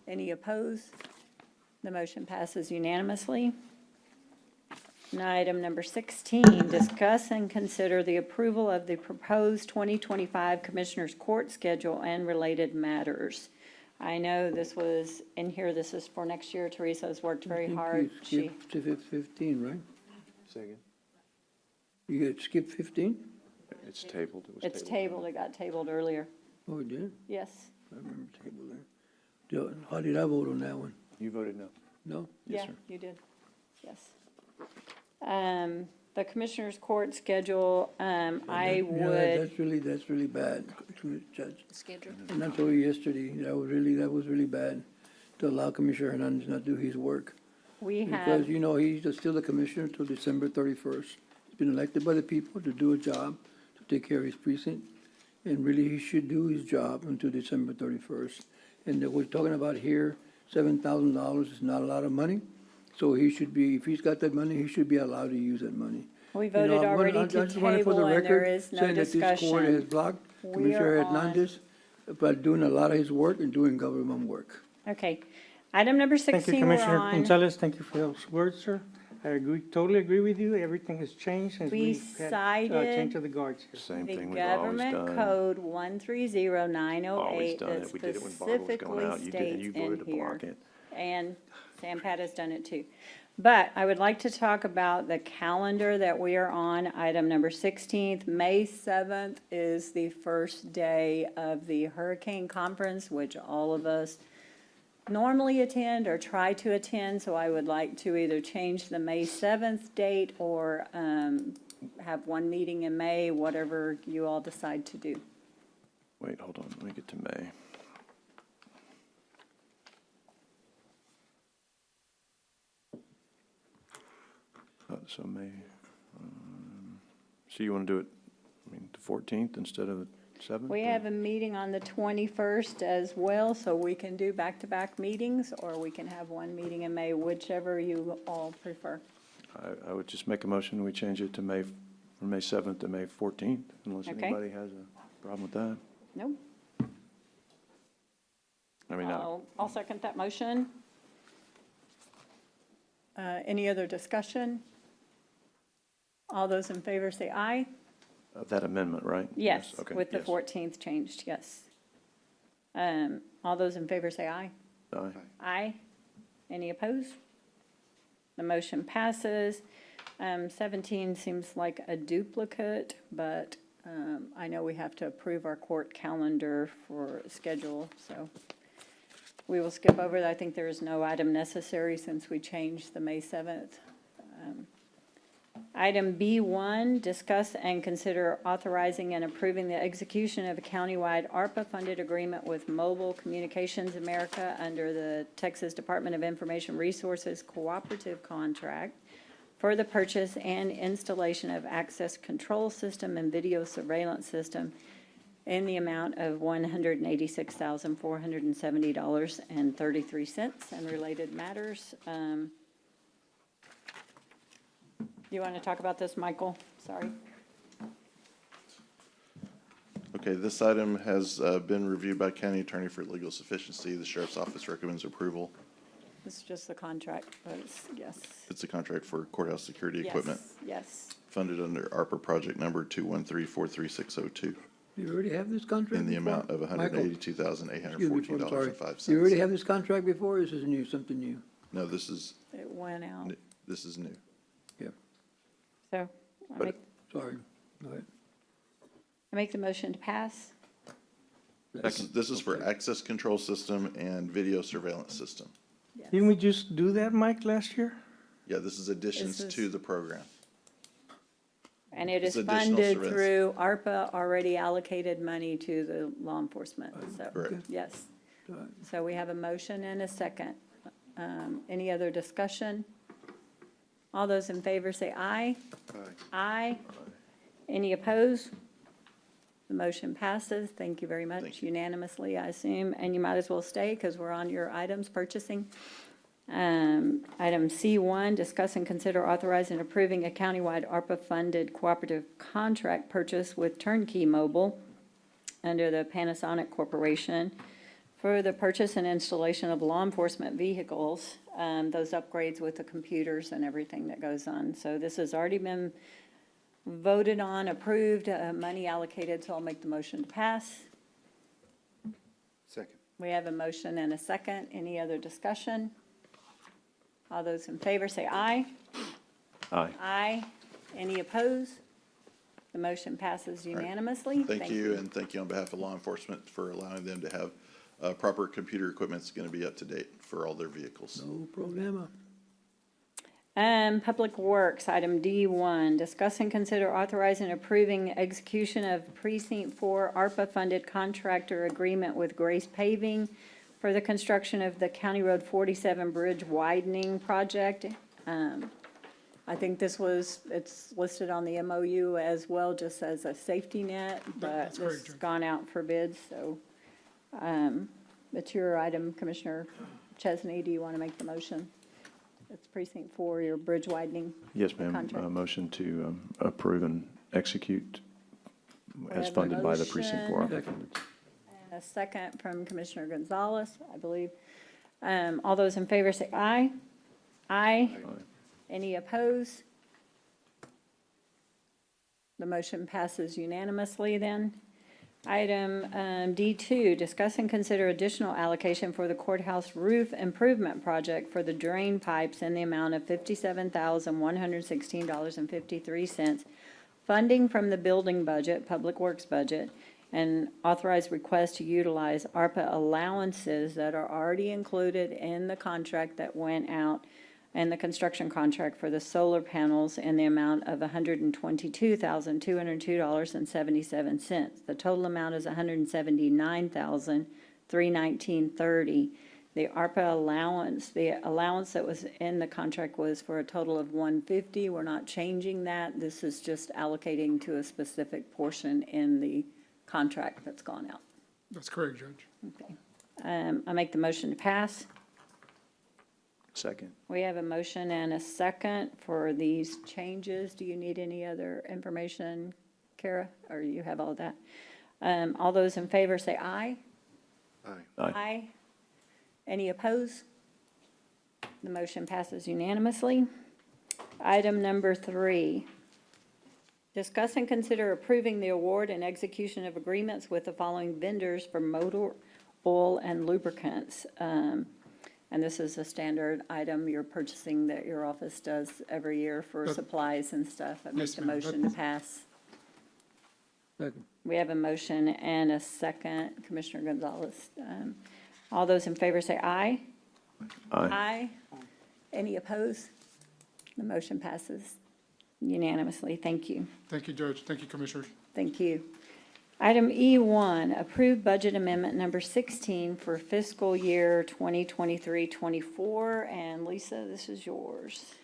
Any opposed? The motion passes unanimously. And item number 16, discuss and consider the approval of the proposed 2025 Commissioners Court schedule and related matters. I know this was in here, this is for next year. Teresa has worked very hard. You She, skipped 15, right? Second. You get skip 15? It's tabled. It was it's tabled, it got tabled earlier. Oh, it did? Yes. I remember table there. How did I vote on that one? You voted no. No? Yeah, you did. Yes. The Commissioners Court schedule, I would. That's really bad, Judge. Schedule. And I told you yesterday, that was really bad to allow Commissioner Hernandez not do his work. We have, Because, you know, he's still the commissioner till December 31st. He's been elected by the people to do a job, to take care of his precinct. And really, he should do his job until December 31st. And that we're talking about here, $7,000 is not a lot of money. So he should be, if he's got that money, he should be allowed to use that money. we You know, voted I already want- I to just want it for the table and there record, is no saying that this court has discussion. blocked We Commissioner are on- Hernandez by doing a lot of his work and doing government work. Okay. Item number Thank you, 16, we're Commissioner on. Gonzalez. Thank you for those words, sir. I agree, totally agree with you. Everything has changed since We we had cited change of the guards here. Same The thing we've always government done. code 130908 Always done that it. We did it when Barbara was going out. specifically You did, and states you in voted to block here. it. And Sam Pat has done it too. But I would like to talk about the calendar that we are on, item number 16th. May 7th is the first day of the hurricane conference, which all of us normally attend or try to attend. So I would like to either change the May 7th date or have one meeting in May, whatever you all decide to do. Wait, hold on, let me get to May. So May, so you want to do it, I mean, the 14th instead of 7th? We have a meeting on the 21st as well, so we can do back-to-back meetings, or we can have one meeting in May, whichever you all prefer. I would just make a motion, we change it to from May 7th to May 14th, unless Okay. anybody has a problem with that. Nope. I mean, I'll second that motion. Any other discussion? All those in favor say aye. of that amendment, right? Yes, Okay, with the yes. 14th changed, yes. All those in favor say aye. Aye. Aye. Any opposed? The motion passes. 17 seems like a duplicate, but I know we have to approve our court calendar for schedule, so we will skip over that. I think there is no item necessary since we changed the May 7th. Item B1, discuss and consider authorizing and approving the execution of a countywide ARPA-funded agreement with Mobile Communications America under the Texas Department of Information Resources Cooperative Contract for the purchase and installation of access control system and video surveillance system in the amount of $186,470.33 and related matters. You want to talk about this, Michael? Sorry. Okay, this item has been reviewed by county attorney for legal sufficiency. The sheriff's office recommends approval. This is just the contract, but it's, yes. It's a contract for courthouse security equipment Yes. funded under ARPA project number 213-43602 You already have this contract in the before? amount of Michael, excuse me, I'm sorry. $182,814.05. You already have this contract before, or is this new, something new? No, this is, It went out. this is new. Yeah, So But- sorry. Go ahead. I make the motion to pass. This is for access control system and video surveillance system. Didn't we just do that, Mike, last year? Yeah, this is additions This is- to the program. And it It's is additional funded surveillance. through ARPA already allocated money to the law enforcement, so, Correct. yes. So we have a motion and a second. Any other discussion? All those in favor say aye. Aye. Any opposed? The motion passes. Thank you very much, unanimously, I assume, and you might as well stay because we're on your items, purchasing. Item C1, discuss and consider authorizing and approving a countywide ARPA-funded cooperative contract purchase with Turnkey Mobile under the Panasonic Corporation for the purchase and installation of law enforcement vehicles, those upgrades with the computers and everything that goes on. So this has already been voted on, approved, money allocated, so I'll make the motion to pass. Second. We have a motion and a second. Any other discussion? All those in favor say aye. Aye. Aye. Any opposed? The motion passes unanimously. Thank you, and thank you on behalf of law enforcement for allowing them to have proper computer equipment that's going to be up to date for all their vehicles. No problema. Public Works, item D1, discuss and consider authorizing and approving execution of Precinct 4 ARPA-funded contractor agreement with Grace Paving for the construction of the County Road 47 Bridge Widening Project. I think it's listed on the MOU as well, just as a safety net, but That's this correct, has Judge. gone out for bids, so it's your item, Commissioner Chesney. Do you want to make the motion? It's Precinct 4, your bridge widening. Yes, ma'am. Contract. Motion to approve and execute as have a funded by the Precinct 4. motion. And a second from Commissioner Gonzalez, I believe. All those in favor say aye. Aye. Any opposed? The motion passes unanimously then. Item D2, discuss and consider additional allocation for the courthouse roof improvement project for the drain pipes in the amount of $57,116.53, funding from the building budget, Public Works budget, and authorize request to utilize ARPA allowances that are already included in the contract that went out and the construction contract for the solar panels in the amount of $122,202.77. The total amount is $179,319.30. The ARPA allowance, the allowance that was in the contract was for a total of $150. We're not changing that. This is just allocating to a specific portion in the contract that's gone out. That's correct, Judge. Okay. I make the motion to pass. Second. We have a motion and a second for these changes. Do you need any other information, Kara, or you have all that? All those in favor say aye. Aye. Aye. Any opposed? The motion passes unanimously. Item number 3, discuss and consider approving the award and execution of agreements with the following vendors for motor oil and lubricants. And this is a standard item you're purchasing that your office does every year for That- supplies and stuff. I make Yes, the ma'am. motion to pass. Second. We have a motion and a second. Commissioner Gonzalez. All those in favor say aye. Aye. Any opposed? The motion passes unanimously. Thank you. Thank you, Judge. Thank you, Commissioners. Thank you. Item E1, approved budget amendment number 16 for fiscal year 2023-24. And Lisa, this is yours.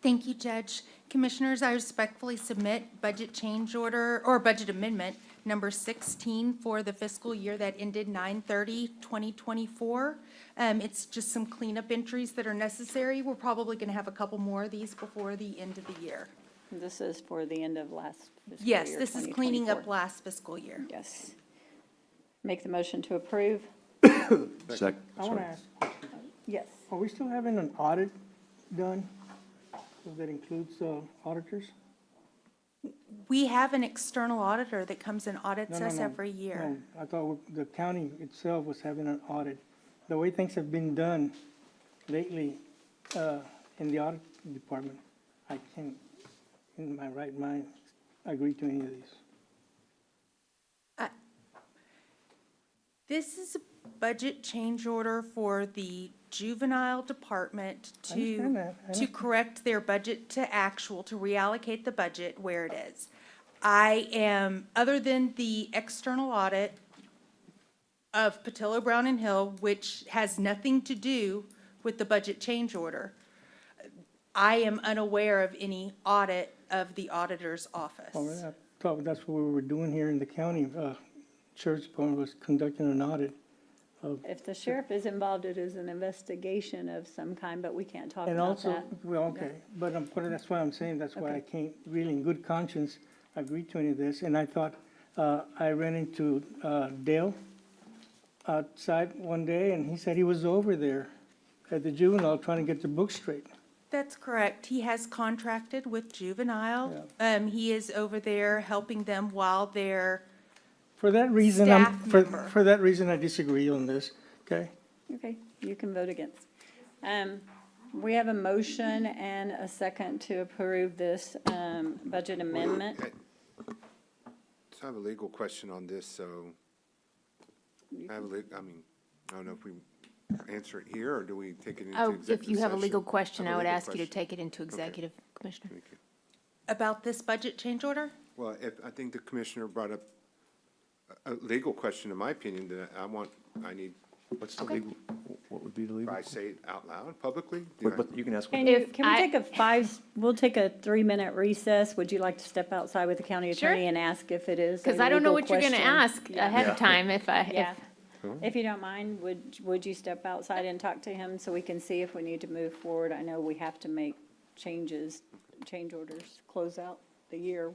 Thank you, Judge. Commissioners, I respectfully submit budget change order, or budget amendment number 16 for the fiscal year that ended 9/30/2024. It's just some cleanup entries that are necessary. We're probably going to have a couple more of these before the end of the year. This is for the end of last fiscal year. Yes, this is cleaning up 2024. last fiscal year. Yes. Make the motion to approve. Second. I want to ask, Yes. are we still having an audit done? So that includes auditors? We have an external auditor that comes and audits No, no, us no. every year. No, I thought the county itself was having an audit. The way things have been done lately in the audit department, I can't, in my right mind, agree to any of these. This is a budget change order for the juvenile department I understand that. I to understand. correct their budget to actual, to reallocate the budget where it is. I am, other than the external audit of Patillo, Brown and Hill, which has nothing to do with the budget change order, I am unaware of any audit of the auditor's office. Well, I thought that's what we were doing here in the county. Sheriff's Department was conducting an audit of. If the sheriff is involved, it is an investigation of some kind, but we can't talk And about also, that. well, okay, but that's why I'm saying, that's why I Okay. can't really in good conscience agree to any of this. And I thought, I ran into Dale outside one day, and he said he was over there at the juvenile trying to get the book straight. That's correct. He has contracted with juvenile. Yeah. He is over there helping them while they're, For that reason, Staff member. for that reason, I disagree on this, okay? Okay, you can vote against. We have a motion and a second to approve this budget amendment. So I have a legal question on this, so I have I don't know if we answer it here, or do we take it into Oh, executive if you have a legal session? question, I have I a would legal ask you to question. take it into Okay. executive, Commissioner. Thank you. about this budget change order? Well, I think the commissioner brought up a legal question, in my opinion, that I need, What's the legal, what would be the do legal? I say it out loud publicly? Do I- But you can ask. Can If can we I- take we'll take a 3-minute recess. Would you like to step outside with the county Sure. attorney and ask if it is a Because I don't know legal what you're going to question? ask Yeah. ahead of time if Yeah. if, If you don't mind, would you step outside and talk to him so we can see if we need to move forward? I know we have to make change orders, close out the year.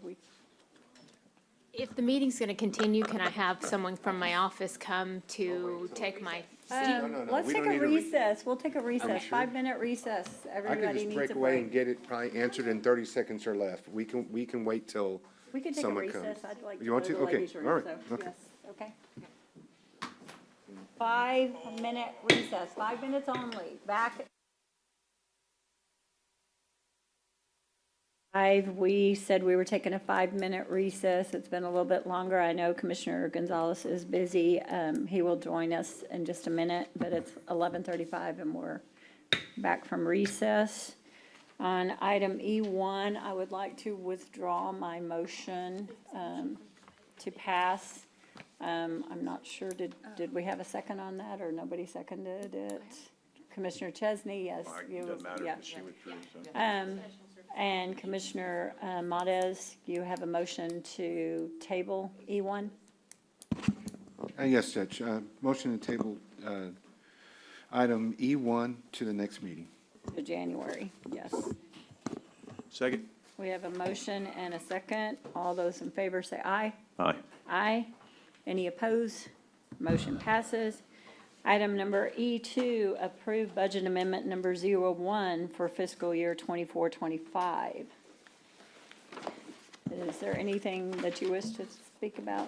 if the meeting's going to continue, can I have someone from my office come to take my seat? Let's we take don't a need a recess. We'll take a recess, sure? 5-minute recess. I could Everybody just needs break a away and break. get it probably answered in 30 seconds or less. We can wait till We can take a someone comes. recess. I'd like to You go want to to? the Okay, ladies' room, all right, so, okay. yes, okay. 5-minute recess, 5 minutes only. Back. We said we were taking a 5-minute recess. It's been a little bit longer. I know Commissioner Gonzalez is busy. He will join us in just a minute, but it's 11:35 and we're back from recess. On item E1, I would like to withdraw my motion to pass. I'm not sure, did we have a second on that, or nobody seconded it? Commissioner Chesney, yes. Yeah. And Commissioner Motez, you have a motion to table E1? Yes, Judge. Motion to table item E1 to the next meeting. To January, yes. Second. We have a motion and a second. All those in favor say aye. Aye. Aye. Any opposed? Motion passes. Item number E2, approve budget amendment number 01 for fiscal year 24-25. Is there anything that you wish to speak about?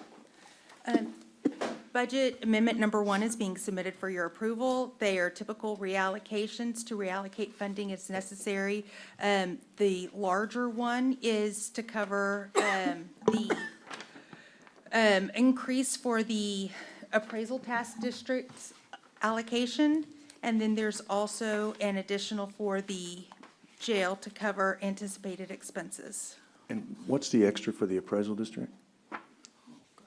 Budget amendment number 1 is being submitted for your approval. They are typical reallocations to reallocate funding as necessary. The larger one is to cover the increase for the appraisal task district's allocation. And then there's also an additional for the jail to cover anticipated expenses. And what's the extra for the appraisal district?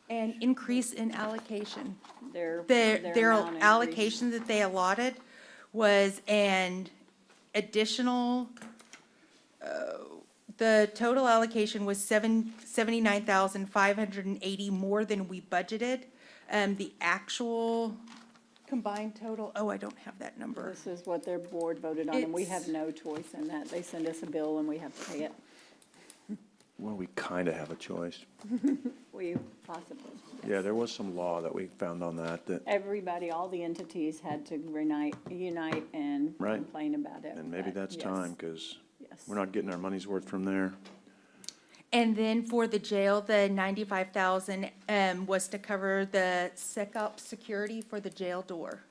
An increase in allocation. Their Their amount increase. allocation that they allotted was an additional, the total allocation was 79,580 more than we budgeted. The actual combined total, oh, I don't have that number. This is what their board voted on, and we have no choice in that. They send us a bill and we have to pay it. Well, we kind of have a choice. We possibly. Yeah, there was some law that we found on that, Everybody, all the entities had to unite and Right. complain about it. and maybe but that's yes, time, because Yes. we're not getting our money's worth from there. And then for the jail, the 95,000 was to cover the SecOps security for the jail door.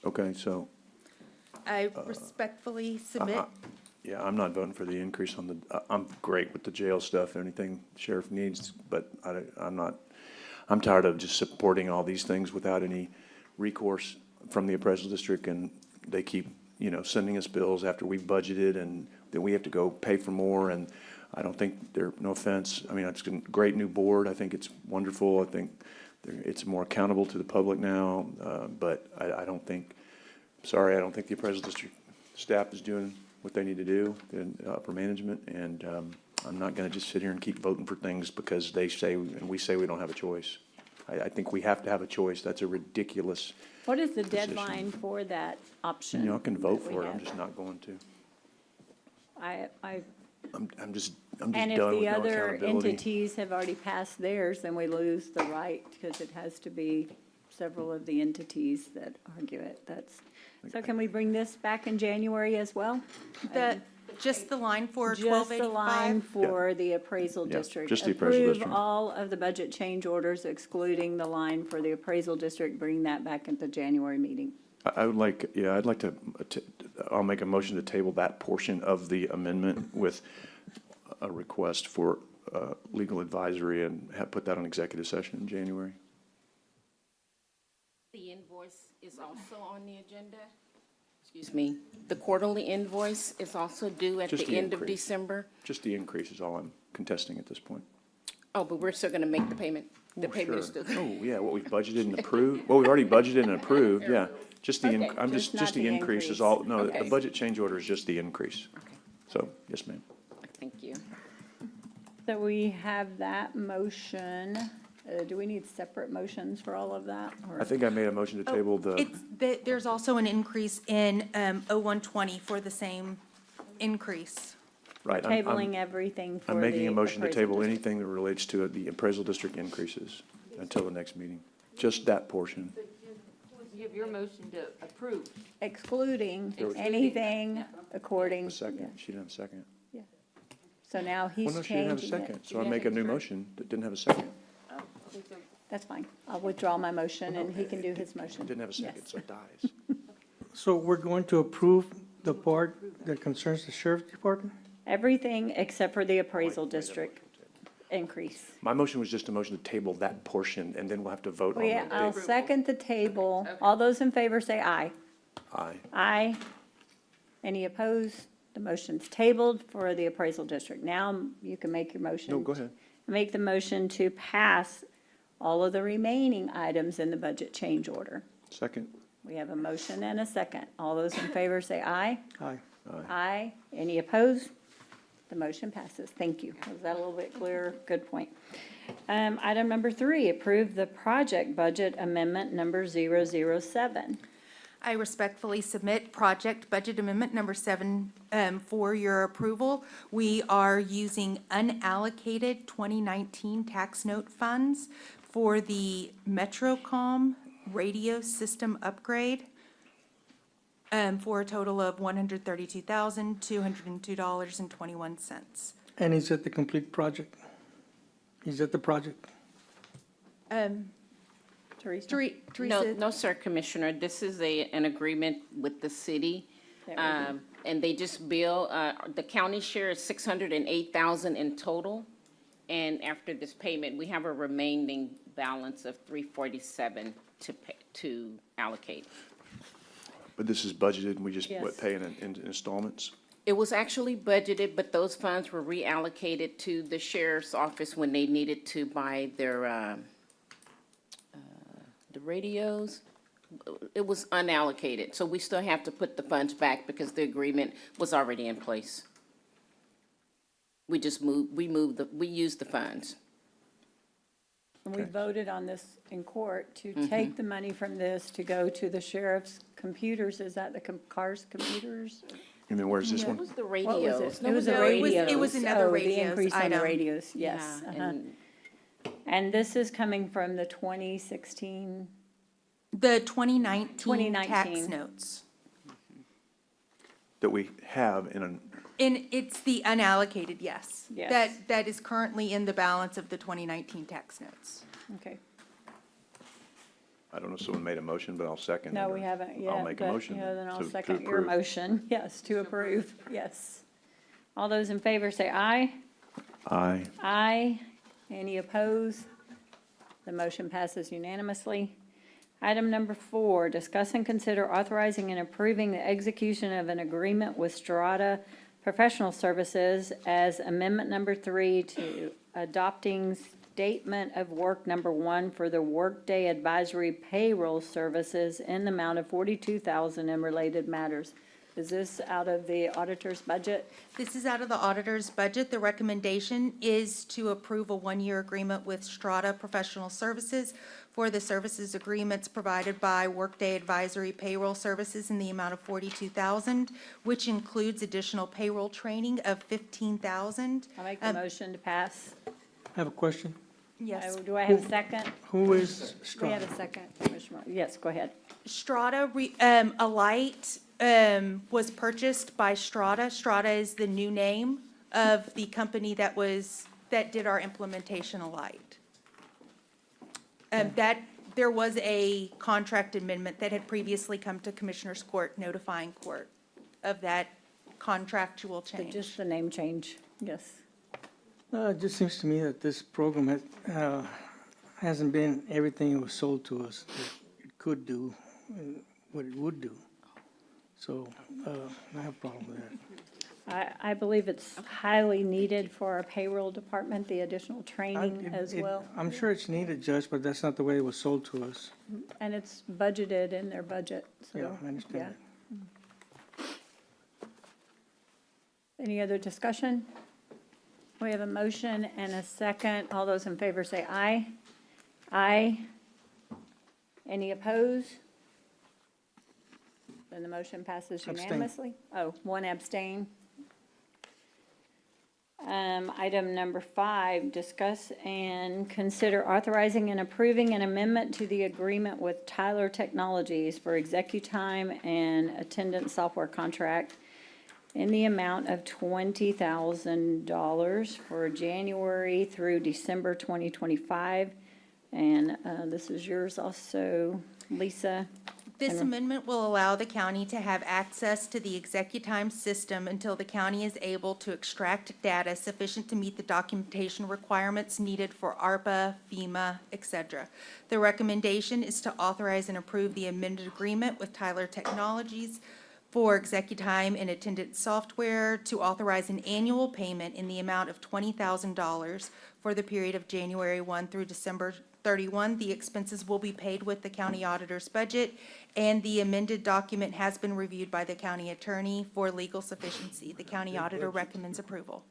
Okay, so, I respectfully submit. yeah, I'm not voting for the increase on the, I'm great with the jail stuff, anything sheriff needs, but I'm tired of just supporting all these things without any recourse from the appraisal district, and they keep, sending us bills after we've budgeted, and then we have to go pay for more, and I don't think no offense, I mean, it's a great new board, I think it's wonderful, I think it's more accountable to the public now, but I don't think the appraisal district staff is doing what they need to do, in upper management, and I'm not gonna just sit here and keep voting for things because they say, and we say we don't have a choice. I think we have to have a choice. That's a ridiculous, What is the position. deadline for that option? I can vote that we for it, I'm have? just not going to. I'm just And if done the with no other accountability. entities have already passed theirs, then we lose the right, because it has to be several of the entities that argue it. So can we bring this back in January as well? Just the line for Just the line 1285? for the appraisal Yeah, district. just the appraisal district. Approve all of the budget change orders excluding the line for the appraisal district, bring that back at the January meeting. I'd like to, I'll make a motion to table that portion of the amendment with a request for legal advisory and put that on executive session in January. The invoice is also on the agenda. Excuse me. The quarterly invoice is also due at Just the the end of increase. December. Just the increase is all I'm contesting at this point. Oh, but we're still gonna make the payment. The payment is Sure. still. Oh, yeah, what we've budgeted and approved, what we've already budgeted and approved, yeah. Just the, Okay, I'm just just not the the increase is increase. all, no, the Okay. budget change order is just the increase. So, yes, ma'am. Thank you. So we have that motion. Do we need separate motions for all of that? or- I think I made a motion to table the, There's also an increase in 0120 for the same increase. right. Tabling everything for the I'm making a motion to appraisal table district. anything that relates to the appraisal district increases until the next meeting. Just that portion. You have your motion to approve. Excluding anything according. A second, she didn't have a second. So now Well, he's no, she didn't have a changing second, it. so I make a new motion that didn't have a second. That's fine. I'll withdraw my motion and he can do his motion. Didn't have a second, Yes. so it dies. So we're going to approve the part that concerns the sheriff's department? Everything except for the appraisal district increase. My motion was just a motion to table that portion, and then we'll have to vote on Yeah, I'll the, second the table. All those in favor say aye. aye. Aye. Any opposed? The motion's tabled for the appraisal district. Now you can make your motion. No, go ahead. Make the motion to pass all of the remaining items in the budget change order. Second. We have a motion and a second. All those in favor say aye. Aye. Aye. Any opposed? The motion passes. Thank you. Was that a little bit clearer? Good point. Item number 3, approve the project budget amendment number 007. I respectfully submit project budget amendment number 7 for your approval. We are using unallocated 2019 tax note funds for the Metrocom radio system upgrade for a total of $132,202.21. And is that the complete project? Is that the project? Teresa? No, Teresa? no, sir, Commissioner. This is an agreement with the city. And they just bill, the county share is $608,000 in total. And after this payment, we have a remaining balance of $347 to allocate. But this is budgeted, and we just, Yes. pay in installments? It was actually budgeted, but those funds were reallocated to the sheriff's office when they needed to buy their, the radios. It was unallocated, so we still have to put the funds back because the agreement was already in place. We just we used the funds. And we voted on this in court to take the money from this to go to the sheriff's computers. Is that the cars, computers? You mean, where's this It one? was the What was radios. it? No, It was the No, it was- radios. it was another Oh, the radios increase on the item. radios, yes. Yeah, uh-huh. and And this is coming from the 2016, The 2019 tax 2019. notes. That we have in an, And it's the unallocated, yes. Yes. That is currently in the balance of the 2019 tax notes. okay. I don't know if someone made a motion, but I'll second it. No, or we haven't yet. I'll make a but, motion yeah, then I'll to second your approve. motion. Yes, to approve, yes. All those in favor say aye. Aye. Aye. Any opposed? The motion passes unanimously. Item number 4, discuss and consider authorizing and approving the execution of an agreement with Strata Professional Services as amendment number 3 to adopting statement of work number 1 for the Workday Advisory Payroll Services in the amount of $42,000 in related matters. Is this out of the auditor's budget? This is out of the auditor's budget. The recommendation is to approve a one-year agreement with Strata Professional Services for the services agreements provided by Workday Advisory Payroll Services in the amount of $42,000, which includes additional payroll training of $15,000. I'll make the motion to pass. I have a question. Yes. Do I have a second? Who is We have Strata? a second, Commissioner. Yes, go ahead. Strata, Alight was purchased by Strata. Strata is the new name of the company that did our implementation Alight. There was a contract amendment that had previously come to Commissioners Court notifying court of that contractual change. Just the name change, yes. It just seems to me that this program hasn't been everything it was sold to us that it could do, and what it would do. So I have a problem with that. I believe it's highly needed for our payroll department, the additional training as well. I'm sure it's needed, Judge, but that's not the way it was sold to us. And it's budgeted in their budget, so. Yeah, I understand that. Any other discussion? We have a motion and a second. All those in favor say aye. Aye. Any opposed? Then the motion passes Abstain. unanimously. Oh, one abstain. Item number 5, discuss and consider authorizing and approving an amendment to the agreement with Tyler Technologies for ExecuTime and attendance software contract in the amount of $20,000 for January through December 2025. And this is yours also, Lisa. This amendment will allow the county to have access to the ExecuTime system until the county is able to extract data sufficient to meet the documentation requirements needed for ARPA, FEMA, et cetera. The recommendation is to authorize and approve the amended agreement with Tyler Technologies for ExecuTime and attendance software to authorize an annual payment in the amount of $20,000 for the period of January 1 through December 31. The expenses will be paid with the county auditor's budget, and the amended document has been reviewed by the county attorney for legal sufficiency. The county auditor recommends approval.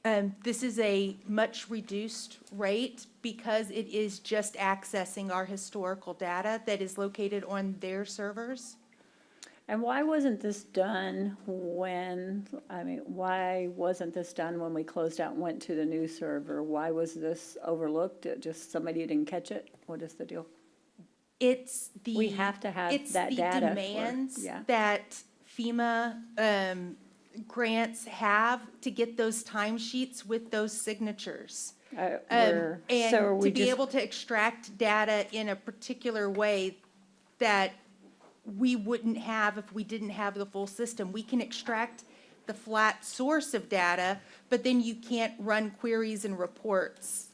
This is a much reduced rate because it is just accessing our historical data that is located on their servers. And why wasn't this done why wasn't this done when we closed out and went to the new server? Why was this overlooked? Just somebody didn't catch it? What is the deal? It's the. We have to have that data It's for- the demands yeah. that FEMA grants have to get those timesheets with those signatures. So are And we to be just- able to extract data in a particular way that we wouldn't have if we didn't have the full system. We can extract the flat source of data, but then you can't run queries and reports.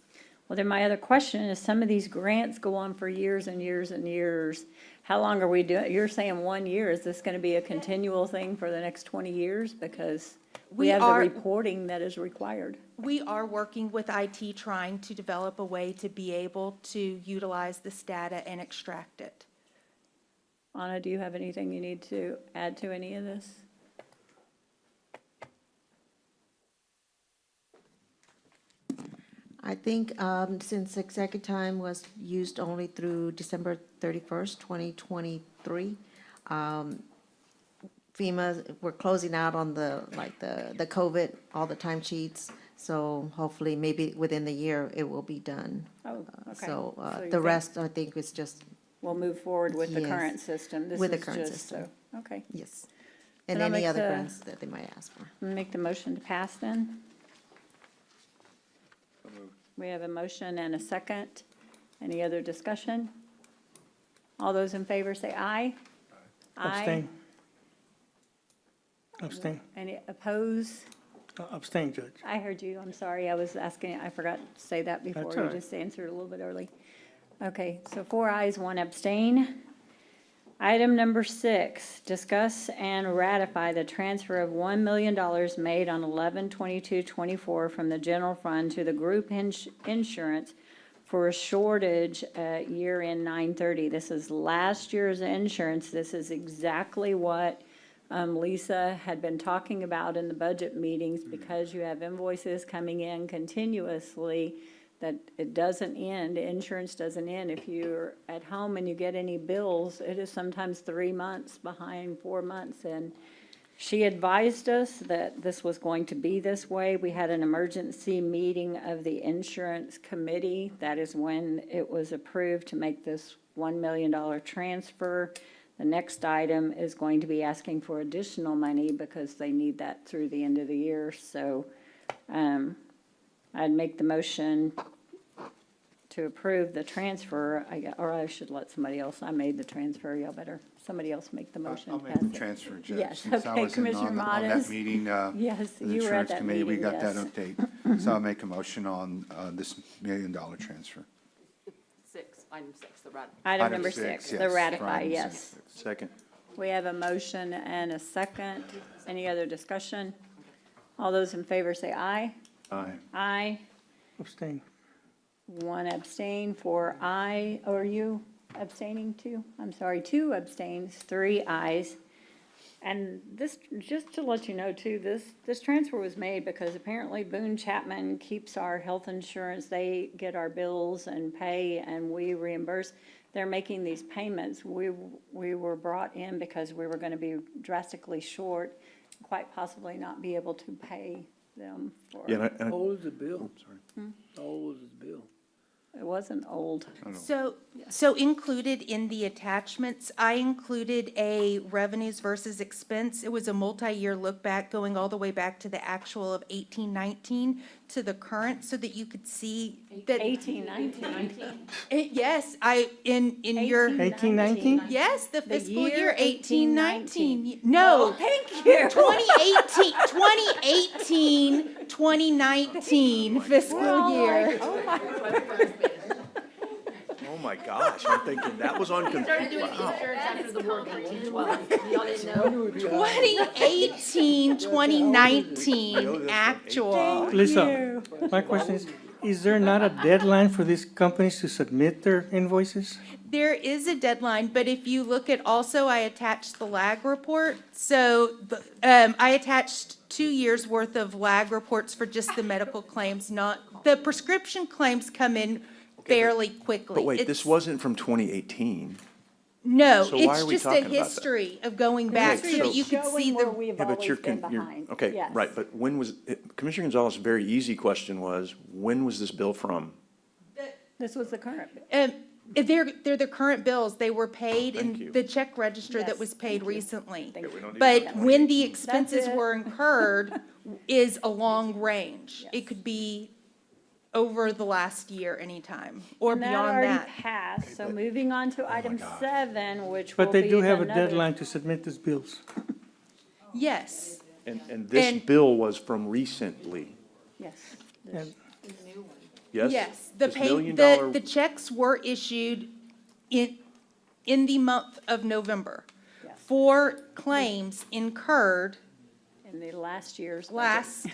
Well, then my other question is, some of these grants go on for years and years and years. How long are we doing? You're saying 1 year. Is this going to be a continual thing for the next 20 years? Because we have the reporting that is required. We are working with IT trying to develop a way to be able to utilize this data and extract it. Anna, do you have anything you need to add to any of this? I think since executive time was used only through December 31st, 2023, FEMA, we're closing out on the COVID, all the timesheets. So hopefully, maybe within the year, it will be done. Oh, okay. So So you the think- rest, I think, is just, We'll move forward with the Yes. current system. This With the is current just system. so- Okay. yes. And Then I'll any make other the- grants that they might ask for. Make the motion to pass then. We have a motion and a second. Any other discussion? All those in favor say aye. Abstain. Abstain. Any oppose? Abstain, Judge. I heard you, I'm sorry, I was asking, I forgot to say that before. That's You all right. just answered a little bit early. Okay, so 4 ayes, 1 abstain. Item number 6, discuss and ratify the transfer of $1 million made on 11/22/24 from the general fund to the group insurance for a shortage at year-end 9/30. This is last year's insurance. This is exactly what Lisa had been talking about in the budget meetings, because you have invoices coming in continuously that it doesn't end, insurance doesn't end. If you're at home and you get any bills, it is sometimes 3 months behind, 4 months. And she advised us that this was going to be this way. We had an emergency meeting of the insurance committee. That is when it was approved to make this $1 million transfer. The next item is going to be asking for additional money because they need that through the end of the year. So I'd make the motion to approve the transfer, or I should let somebody else, I made the transfer, y'all better, somebody else make the motion. I'll make pass the it. transfer, Judge. Yes, Since I okay, was in Commissioner on that Modis. meeting, Yes, the you were at insurance that committee, we meeting, got that yes. update. So I'll make a motion on this $1 million transfer. 6, item 6, the ratify. Item number 6, the yes, ratify, item yes. Second. We have a motion and a second. Any other discussion? All those in favor say aye. Aye. Aye. Abstain. 1 abstain, 4 aye. Or are you abstaining too? I'm sorry, 2 abstains, 3 ayes. And this, just to let you know too, this transfer was made because apparently Boone Chapman keeps our health insurance. They get our bills and pay, and we reimburse. They're making these payments. We were brought in because we were going to be drastically short, quite possibly not be able to pay them for. Yeah, and How old is the bill? Hmm? How old is the bill? It wasn't old. So included in the attachments, I included a revenues versus expense. It was a multi-year look back, going all the way back to the actual of 18-19 to the current, so that you could see that. 18-19. Yes, in your. 18-19? Yes, the The fiscal year year 18-19. 18-19. No. Thank you. 2019, 2019 fiscal year. Oh, my. Oh, my gosh, I'm thinking that was on. Wow. after the war begins. Y'all didn't know? 2018, 2019 actual. Lisa, my question is there not a deadline for these companies to submit their invoices? There is a deadline, but if you look at also, I attached the lag report. So I attached 2 years' worth of lag reports for just the medical claims, not, the prescription claims come in fairly quickly. But wait, It's- this wasn't from 2018. No, So why it's are we just a talking about that? history of going back so Okay, that so- you could see Where the, we've Yeah, but you're, always been you're, behind. okay, Yes. right, but when was, Commissioner Gonzalez' very easy question was, when was this bill from? This was the current. they're the current bills. They were paid Thank in you. the check register that Yes, was paid recently. Thank you. We don't need But that when the 2018. expenses it. were incurred is a long range. It could be over the last year anytime, or And that beyond already that. passed, so moving on to item 7, which will But be they do have a another- deadline to submit these bills. Yes, And this And- bill was from recently, Yes. And yes? yes. The This pay, $1 million the checks were issued in the month of November Yes. for claims incurred In the last year's budget. last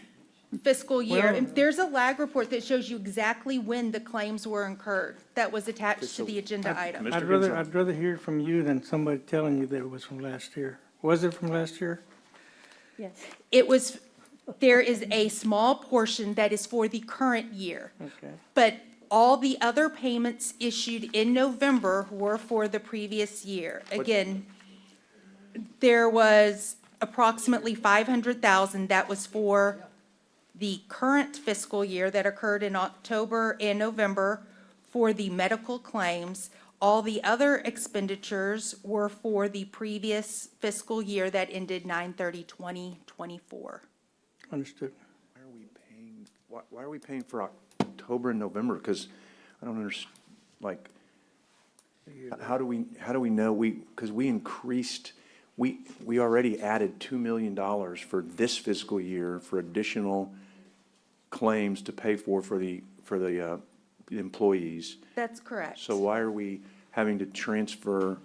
fiscal year. Well- And there's a lag report that shows you exactly when the claims were incurred. That was attached to the agenda item. Mr. I'd rather hear from you than somebody telling you that it was from last year. Was it from last year? Yes. It was, there is a small portion that is for the current year. Okay. But all the other payments issued in November were for the previous year. Again, there was approximately 500,000 that was for the current fiscal year that occurred in October and November for the medical claims. All the other expenditures were for the previous fiscal year that ended 9/30/2024. Understood. Why are we paying, why are we paying for October and November? Because I don't understand, like, how do we know because we increased, we already added $2 million for this fiscal year for additional claims to pay for the employees. That's correct. So why are we having to transfer,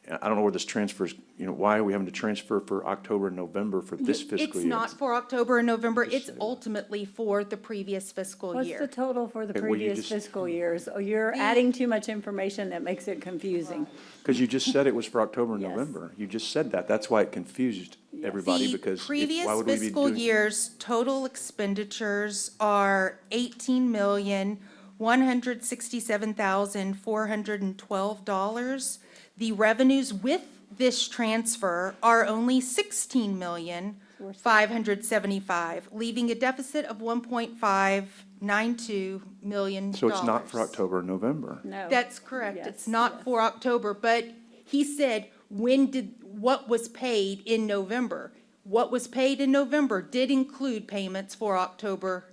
I don't know where this transfers, why are we having to transfer for October and November for this fiscal year? It's not for October and November, it's ultimately for the previous fiscal What's year. the total for the Okay, well, you previous just- fiscal years? Oh, you're adding too much information that makes it confusing. Because you just said it was for October and Yes. November. You just said that. That's why it confused everybody, because The previous why would we be fiscal doing? year's total expenditures are $18,167,412. The revenues with this transfer are only $16,575,000, leaving a deficit of $1.592 million. So it's not for October and November. No. That's correct. Yes, It's not for October, but he said, what was paid in November? What was paid in November did include payments for October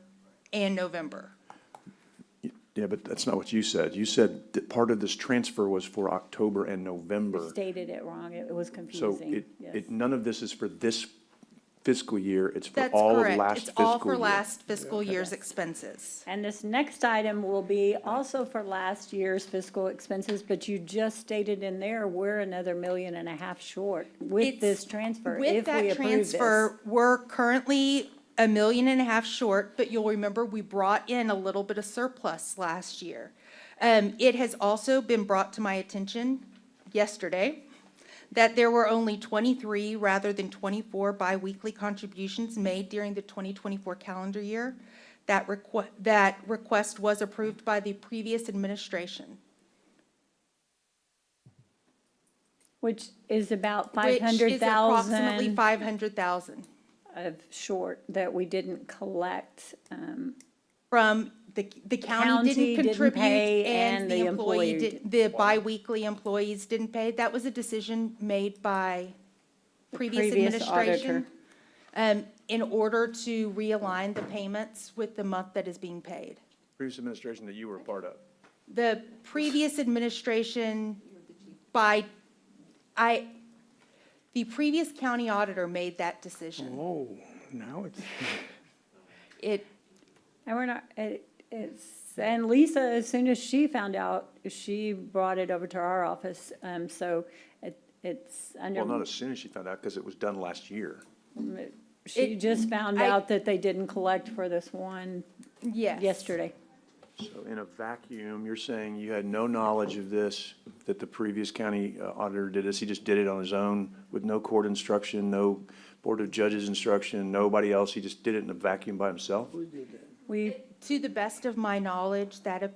and November. Yeah, but that's not what you said. You said that part of this transfer was for October and You November. stated it wrong. It was So confusing. Yes. none of this is for this fiscal year. It's for That's all of correct. last It's fiscal year. all for last fiscal year's expenses. And this next item will be also for last year's fiscal expenses, but you just stated in there, we're another $1.5 million short with It's- this transfer, With if we that approve this. transfer, we're currently $1.5 million short, but you'll remember we brought in a little bit of surplus last year. It has also been brought to my attention yesterday that there were only 23 rather than 24 biweekly contributions made during the 2024 calendar year. That request was approved by the previous administration. Which is about Which is approximately 500,000 500,000 of short that we didn't collect. from the county County didn't didn't contribute pay and and the the employee employee did, the biweekly employees didn't pay. That was a decision made by previous previous administration. In order to realign the payments with the month that is being paid. Previous administration that you were a part of. The previous administration the previous county auditor made that decision. Oh, now it's, It, And we're not, And Lisa, as soon as she found out, she brought it over to our office, so it's under. Well, not as soon as she found out, because it was done last year. She just found out that they didn't collect for this one Yes. yesterday. So in a vacuum, you're saying you had no knowledge of this, that the previous county auditor did this, he just did it on his own with no court instruction, no Board of Judges instruction, nobody else, he just did it in a vacuum by himself? To the best of my knowledge, that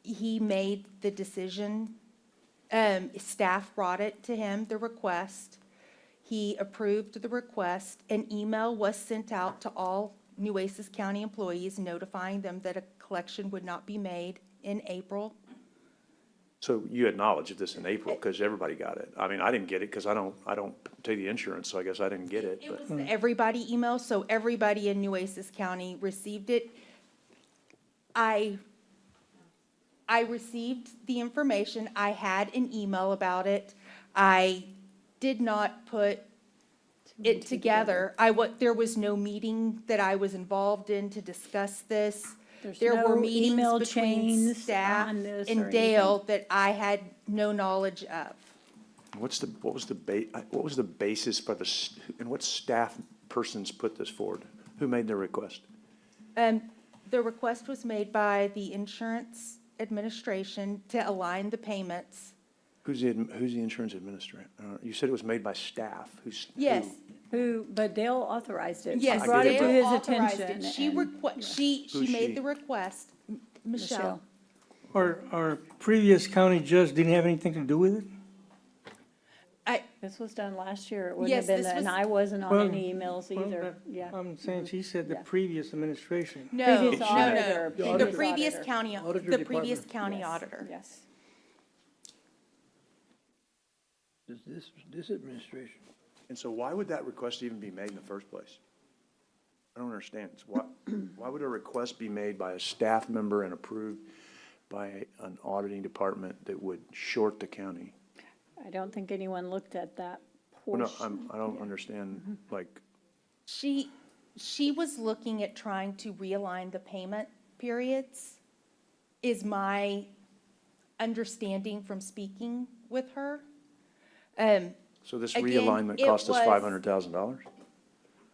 he made the decision. Staff brought it to him, the request. He approved the request. An email was sent out to all Nueces County employees notifying them that a collection would not be made in April. So you had knowledge of this in April, because everybody got it. I mean, I didn't get it, because I don't pay the insurance, so I guess I didn't get it, but. It was the everybody email, so everybody in Nueces County received it. I received the information. I had an email about it. I did not put it together. There was no meeting that I was involved in to discuss this. There were no meetings email between chains staff on this or and Dale that I had no knowledge of. What was the basis for and what staff persons put this forward? Who made the request? The request was made by the insurance administration to align the payments. Who's the insurance administrator? You said it was made by staff. Yes. But Dale authorized it. Yes, She brought it to Dale his authorized attention. it. She and- she Who's made she? the request, Michelle. Our previous county judge didn't have anything to do with it? This was done last year. It wouldn't Yes, have been, this and was- I wasn't on Well, any emails well, either, that- yeah. I'm saying, she said the Yeah. previous administration. No, Previous no, auditor, no. The previous previous auditor. county, Auditor the previous department. county Yes, auditor. Yes. This administration. And so why would that request even be made in the first place? I don't understand. Why would a request be made by a staff member and approved by an auditing department that would short the county? I don't think anyone looked at that Well, no, portion. I don't understand, like, She was looking at trying to realign the payment periods, is my understanding from speaking with her. so this Again, realignment it cost us was- $500,000?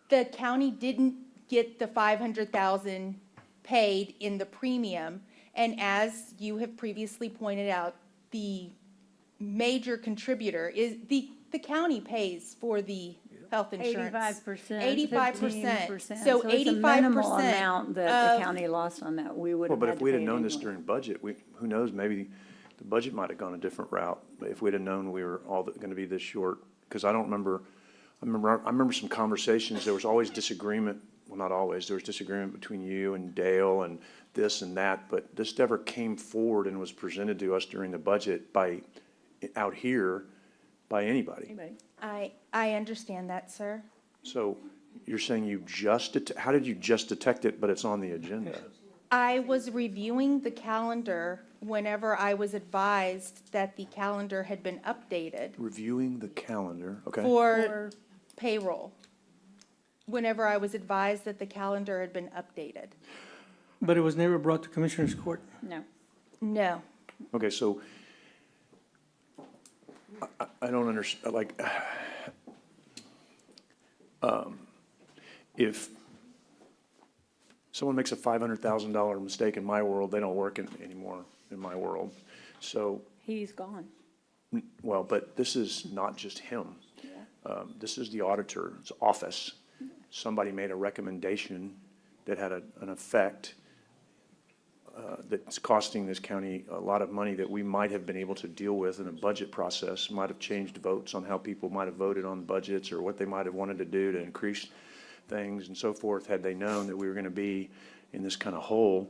The county didn't get the 500,000 paid in the premium. And as you have previously pointed out, the major contributor is, the county pays for the health insurance. 85%. 85%. 15%. So it's a 85% minimal amount that of- the county lost on that. We would Well, have but had if to we'd pay have it known this anyway. during budget, who knows, maybe the budget might have gone a different route. But if we'd have known we were all gonna be this short, because I remember some conversations, there was always disagreement, well, not always, there was disagreement between you and Dale and this and that, but this never came forward and was presented to us during the budget out here by anybody. Anybody. I understand that, sir. So you're saying how did you just detect it, but it's on the agenda? I was reviewing the calendar whenever I was advised that the calendar had been updated Reviewing the calendar, okay? for payroll. Whenever I was advised that the calendar had been updated. But it was never brought to Commissioners Court. No. No. Okay, so I don't understand, like, if someone makes a $500,000 mistake in my world, they don't work anymore in my world. So, He's gone. well, but this is not just him. This is the auditor's office. Somebody made a recommendation that had an effect that's costing this county a lot of money that we might have been able to deal with in a budget process, might have changed votes on how people might have voted on budgets or what they might have wanted to do to increase things and so forth, had they known that we were going to be in this kind of hole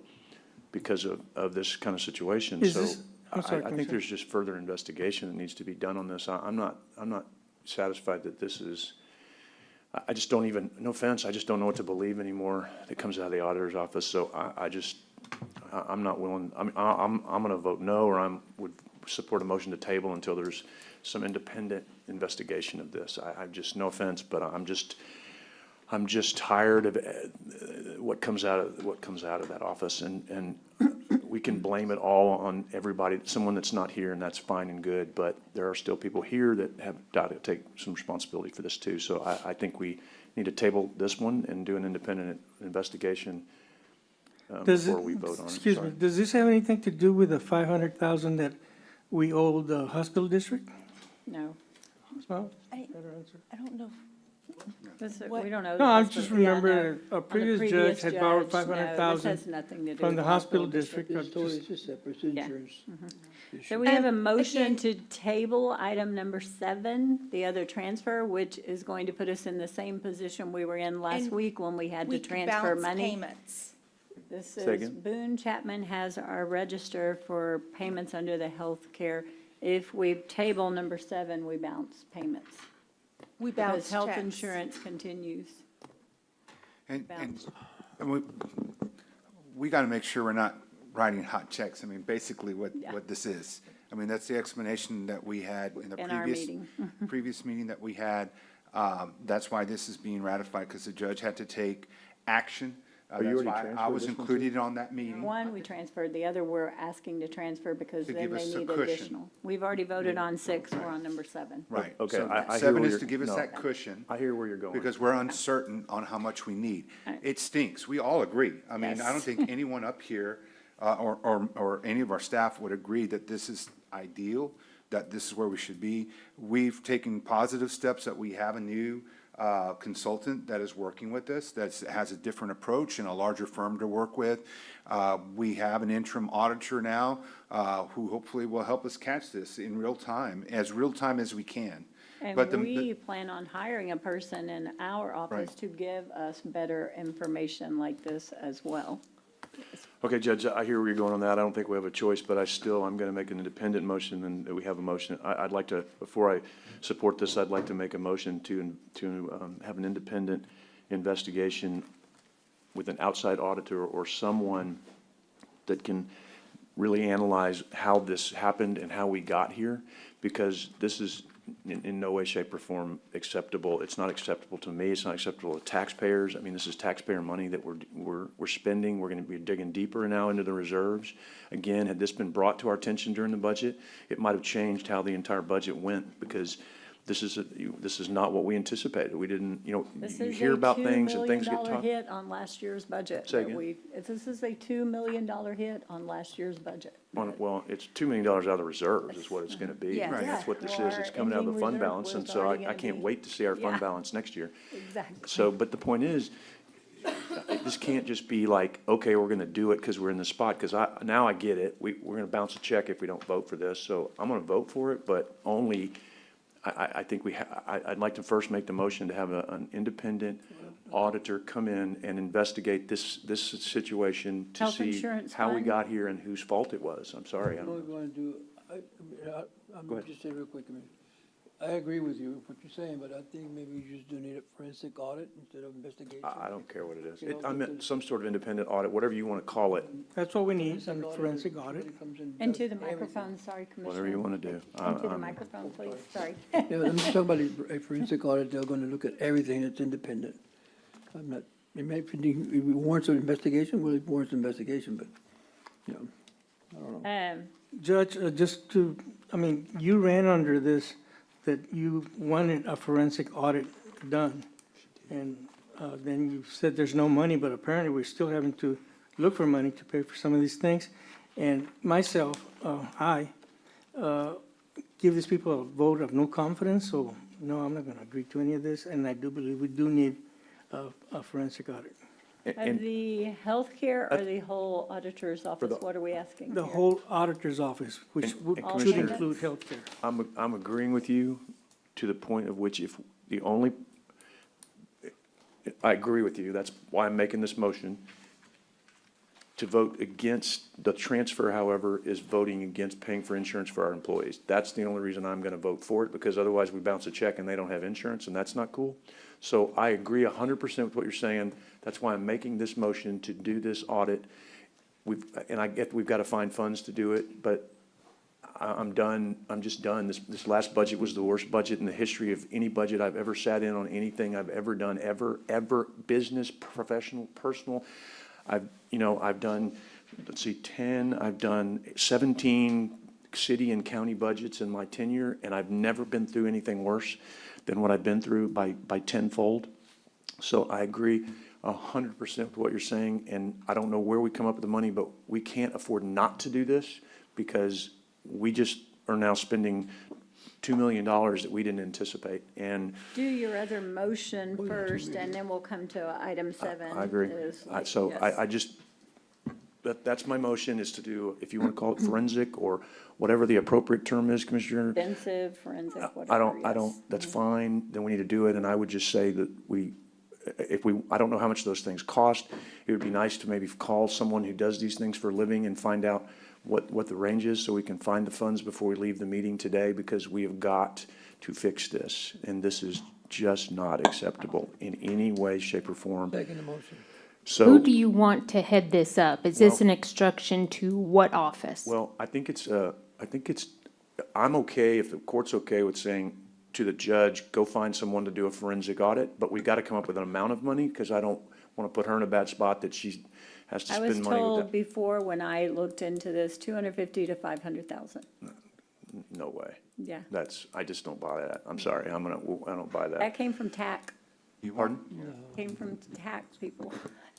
because of this kind of situation. Is So this- I'm sorry, I think Commissioner. there's just further investigation that needs to be done on this. I'm not satisfied that this is, I just don't even, no offense, I just don't know what to believe anymore that comes out of the auditor's office. So I'm not willing, I'm going to vote no, or would support a motion to table until there's some independent investigation of this. I just, no offense, but I'm just tired of what comes out of that office, and we can blame it all on everybody, someone that's not here, and that's fine and good, but there are still people here that have got to take some responsibility for this too. So I think we need to table this one and do an independent investigation before we vote on it. Excuse me, does this have anything to do with the 500,000 that we owe the hospital district? No. No? I don't know. We don't know. No, I just Yeah, remember no. a On the previous judge had borrowed judge, no, 500,000 This has nothing to do from with the hospital district. It's totally, it's just separate, it's insurance. So we have a motion to table item number 7, the other transfer, which is going to put us in the same position we were in last And week when we had to We can transfer balance money. payments. This Say is, again? Boone Chapman has our register for payments under the health care. If we table number 7, we bounce payments. We Because bounce health checks. insurance continues. And Bounce. we got to make sure we're not writing hot checks. I mean, basically Yeah. what this is. I mean, that's the explanation that we had in the In our previous, meeting. previous meeting that we had. That's why this is being ratified, because the judge had to take action. you That's already why I transferred was this one too? included on that meeting. One, we transferred, the other, we're asking to transfer because To then give they us a need cushion. additional. We've already voted on 6, we're on number 7. Right. Okay, So I hear 7 where is you're- to give us no. that cushion. I hear where you're going. Because we're uncertain on how much we need. Right. It stinks. We all agree. I mean, I don't Yes. think anyone up here, or any of our staff would agree that this is ideal, that this is where we should be. We've taken positive steps, that we have a new consultant that is working with us, that has a different approach and a larger firm to work with. We have an interim auditor now, who hopefully will help us catch this in real time as we can. But And we plan on hiring a person in our office Right. to give us better information like this as well. Okay, Judge, I hear where you're going on that. I don't think we have a choice, but I'm going to make an independent motion, and we have a motion. I'd like to, before I support this, I'd like to make a motion to have an independent investigation with an outside auditor or someone that can really analyze how this happened and how we got here, because this is in no way, shape, or form acceptable. It's not acceptable to me. It's not acceptable to taxpayers. I mean, this is taxpayer money that we're spending. We're going to be digging deeper now into the reserves. Again, had this been brought to our attention during the budget, it might have changed how the entire budget went, because this is not what we anticipated. We didn't, you hear about things and things get This is a $2 million talked. hit on last year's budget. Say that again? This is a $2 million hit on last year's budget. Well, it's $2 million out of the reserves is what it's going to be. Yeah. And that's what this Well, is. It's our coming out of the ending fund reserve balance, and was so already I gonna can't be- wait to see our fund Yeah. balance next year. Exactly. So, but the point is, this can't just be like, okay, we're gonna do it because we're in the spot, because now I get it. We're gonna bounce a check if we don't vote for this, so I'm gonna vote for it, but only, I think I'd like to first make the motion to have an independent auditor come in and investigate this situation to Health see insurance how we fund? got here and whose fault it was. I'm sorry. You know what we want to do, I'm Go ahead. just say real quick, I agree with you, what you're saying, but I think maybe you just do need a forensic audit instead of investigation. I don't care what it is. You know, I meant because- some sort of independent audit, whatever you want to call it, That's what we need, a forensic audit. Into the microphone, sorry, Commissioner. whatever you want to do. Into the microphone, please, sorry. Yeah, but I'm just talking about a forensic audit, they're gonna look at everything that's independent. I'm not, it may, if it warrants an investigation, well, it warrants an investigation, but, you know, I don't know. Judge, you ran under this, that you wanted a forensic audit done. And then you said there's no money, but apparently we're still having to look for money to pay for some of these things. And myself, I give these people a vote of no confidence, so no, I'm not gonna agree to any of this. And I do believe we do need a forensic audit. Of the healthcare or the whole auditor's office, what are we asking The here? whole auditor's office, which And- would and All should payments? include healthcare. I'm agreeing with you to the point of which if the only, I agree with you, that's why I'm making this motion. To vote against the transfer, however, is voting against paying for insurance for our employees. That's the only reason I'm gonna vote for it, because otherwise we bounce a check and they don't have insurance, and that's not cool. So I agree 100% with what you're saying. That's why I'm making this motion to do this audit. I get we've got to find funds to do it, but I'm done, I'm just done. This last budget was the worst budget in the history of any budget I've ever sat in on anything I've ever done, ever, business, professional, personal. I've done, let's see, 10, I've done 17 city and county budgets in my tenure, and I've never been through anything worse than what I've been through by tenfold. So I agree 100% with what you're saying, and I don't know where we come up with the money, but we can't afford not to do this because we just are now spending $2 million that we didn't anticipate, and Do your other motion first, and then we'll come to item 7. I agree. is I- like- So yes. I just, that's my motion, is to do, if you want to call it forensic or whatever the appropriate term is, Commissioner. Extensive, forensic, whatever. I don't, yes. that's fine, then we need to do it, and I would just say that I don't know how much those things cost. It would be nice to maybe call someone who does these things for a living and find out what the range is, so we can find the funds before we leave the meeting today, because we have got to fix this, and this is just not acceptable in any way, shape, or form. Second the motion. So. Who do you want to head this up? Is this an instruction to what office? Well, I think it's, I'm okay if the court's okay with saying to the judge, go find someone to do a forensic audit, but we've got to come up with an amount of money, because I don't want to put her in a bad spot that she has to I was spend money with told that. before, when I looked into this, 250 to 500,000. No way. Yeah. I just don't buy that. I'm sorry, I don't buy That that. came from TAC, Pardon? came from TAC people.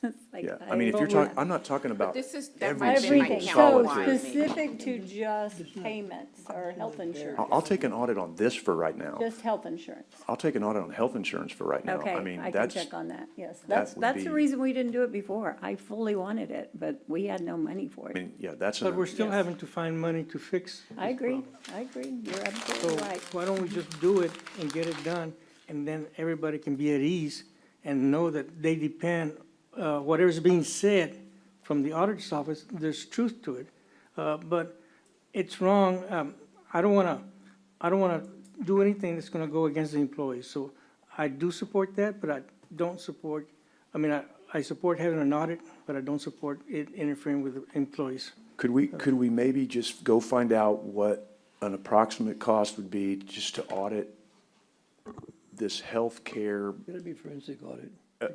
It's like, Yeah, I mean, if you're talking, I'm not talking about This is, that every might have been my Everything, so countywide. specific to just payments or health insurance, I'll take an audit on this for right now. just health insurance. I'll take an audit on health insurance for right now. Okay, I mean, I can that's, check on that, yes. that would That's the be- reason we didn't do it before. I fully wanted it, but we had no money for I it. mean, yeah, that's. But we're still Yes. having to find money to fix. I this agree, problem. I agree. You're So absolutely right. why don't we just do it and get it done, and then everybody can be at ease and know that they depend, whatever's being said from the auditor's office, there's truth to it. But it's wrong. I don't wanna do anything that's gonna go against the employees. So I do support that, but I don't support, I support having an audit, but I don't support it interfering with the employees. Could we maybe just go find out what an approximate cost would be just to audit this healthcare, Gotta be forensic audit,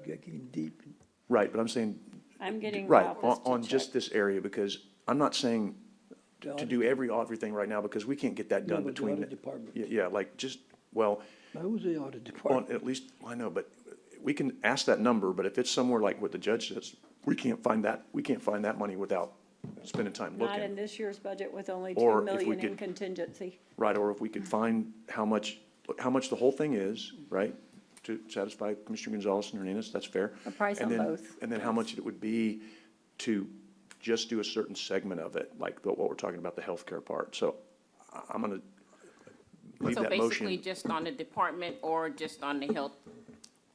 getting deep. right, but I'm saying, I'm getting right, Ralph's to on just check. this area, because I'm not saying to do everything right now, because we can't get that No, done but the between. audit department. Yeah, like, just, well, Who's the audit on, department? at least, I know, but we can ask that number, but if it's somewhere like what the judge says, we can't find that money without spending time Not in looking. this year's budget with only Or 2 if we million in could- contingency. Right, or if we could find how much the whole thing is, right? To satisfy Commissioner Gonzalez and Hernandez, that's fair. A price And on then- both. And then how much it would be to just do a certain segment of it, like what we're talking about, the healthcare part. So I'm gonna leave So that basically motion. just on the department or just on the health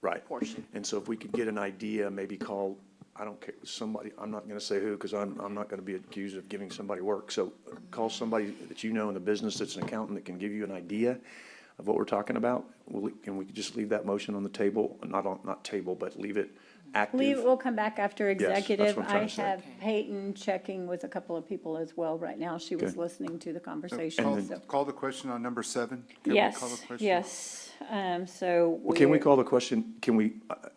Right. portion. And so if we could get an idea, maybe call, I don't care, somebody, I'm not gonna say who, because I'm not gonna be accused of giving somebody work. So call somebody that you know in the business that's an accountant that can give you an idea of what we're talking about. And we could just leave that motion on the table, not table, but leave it active. We'll come back after that's executive. what I'm trying to say. I have Peyton checking with a couple of people as well right now. She was Okay. listening to the conversation, Call, so. call the question on number 7. Can we call the Yes, question? yes. So. Well, can we we're- call the question, can we?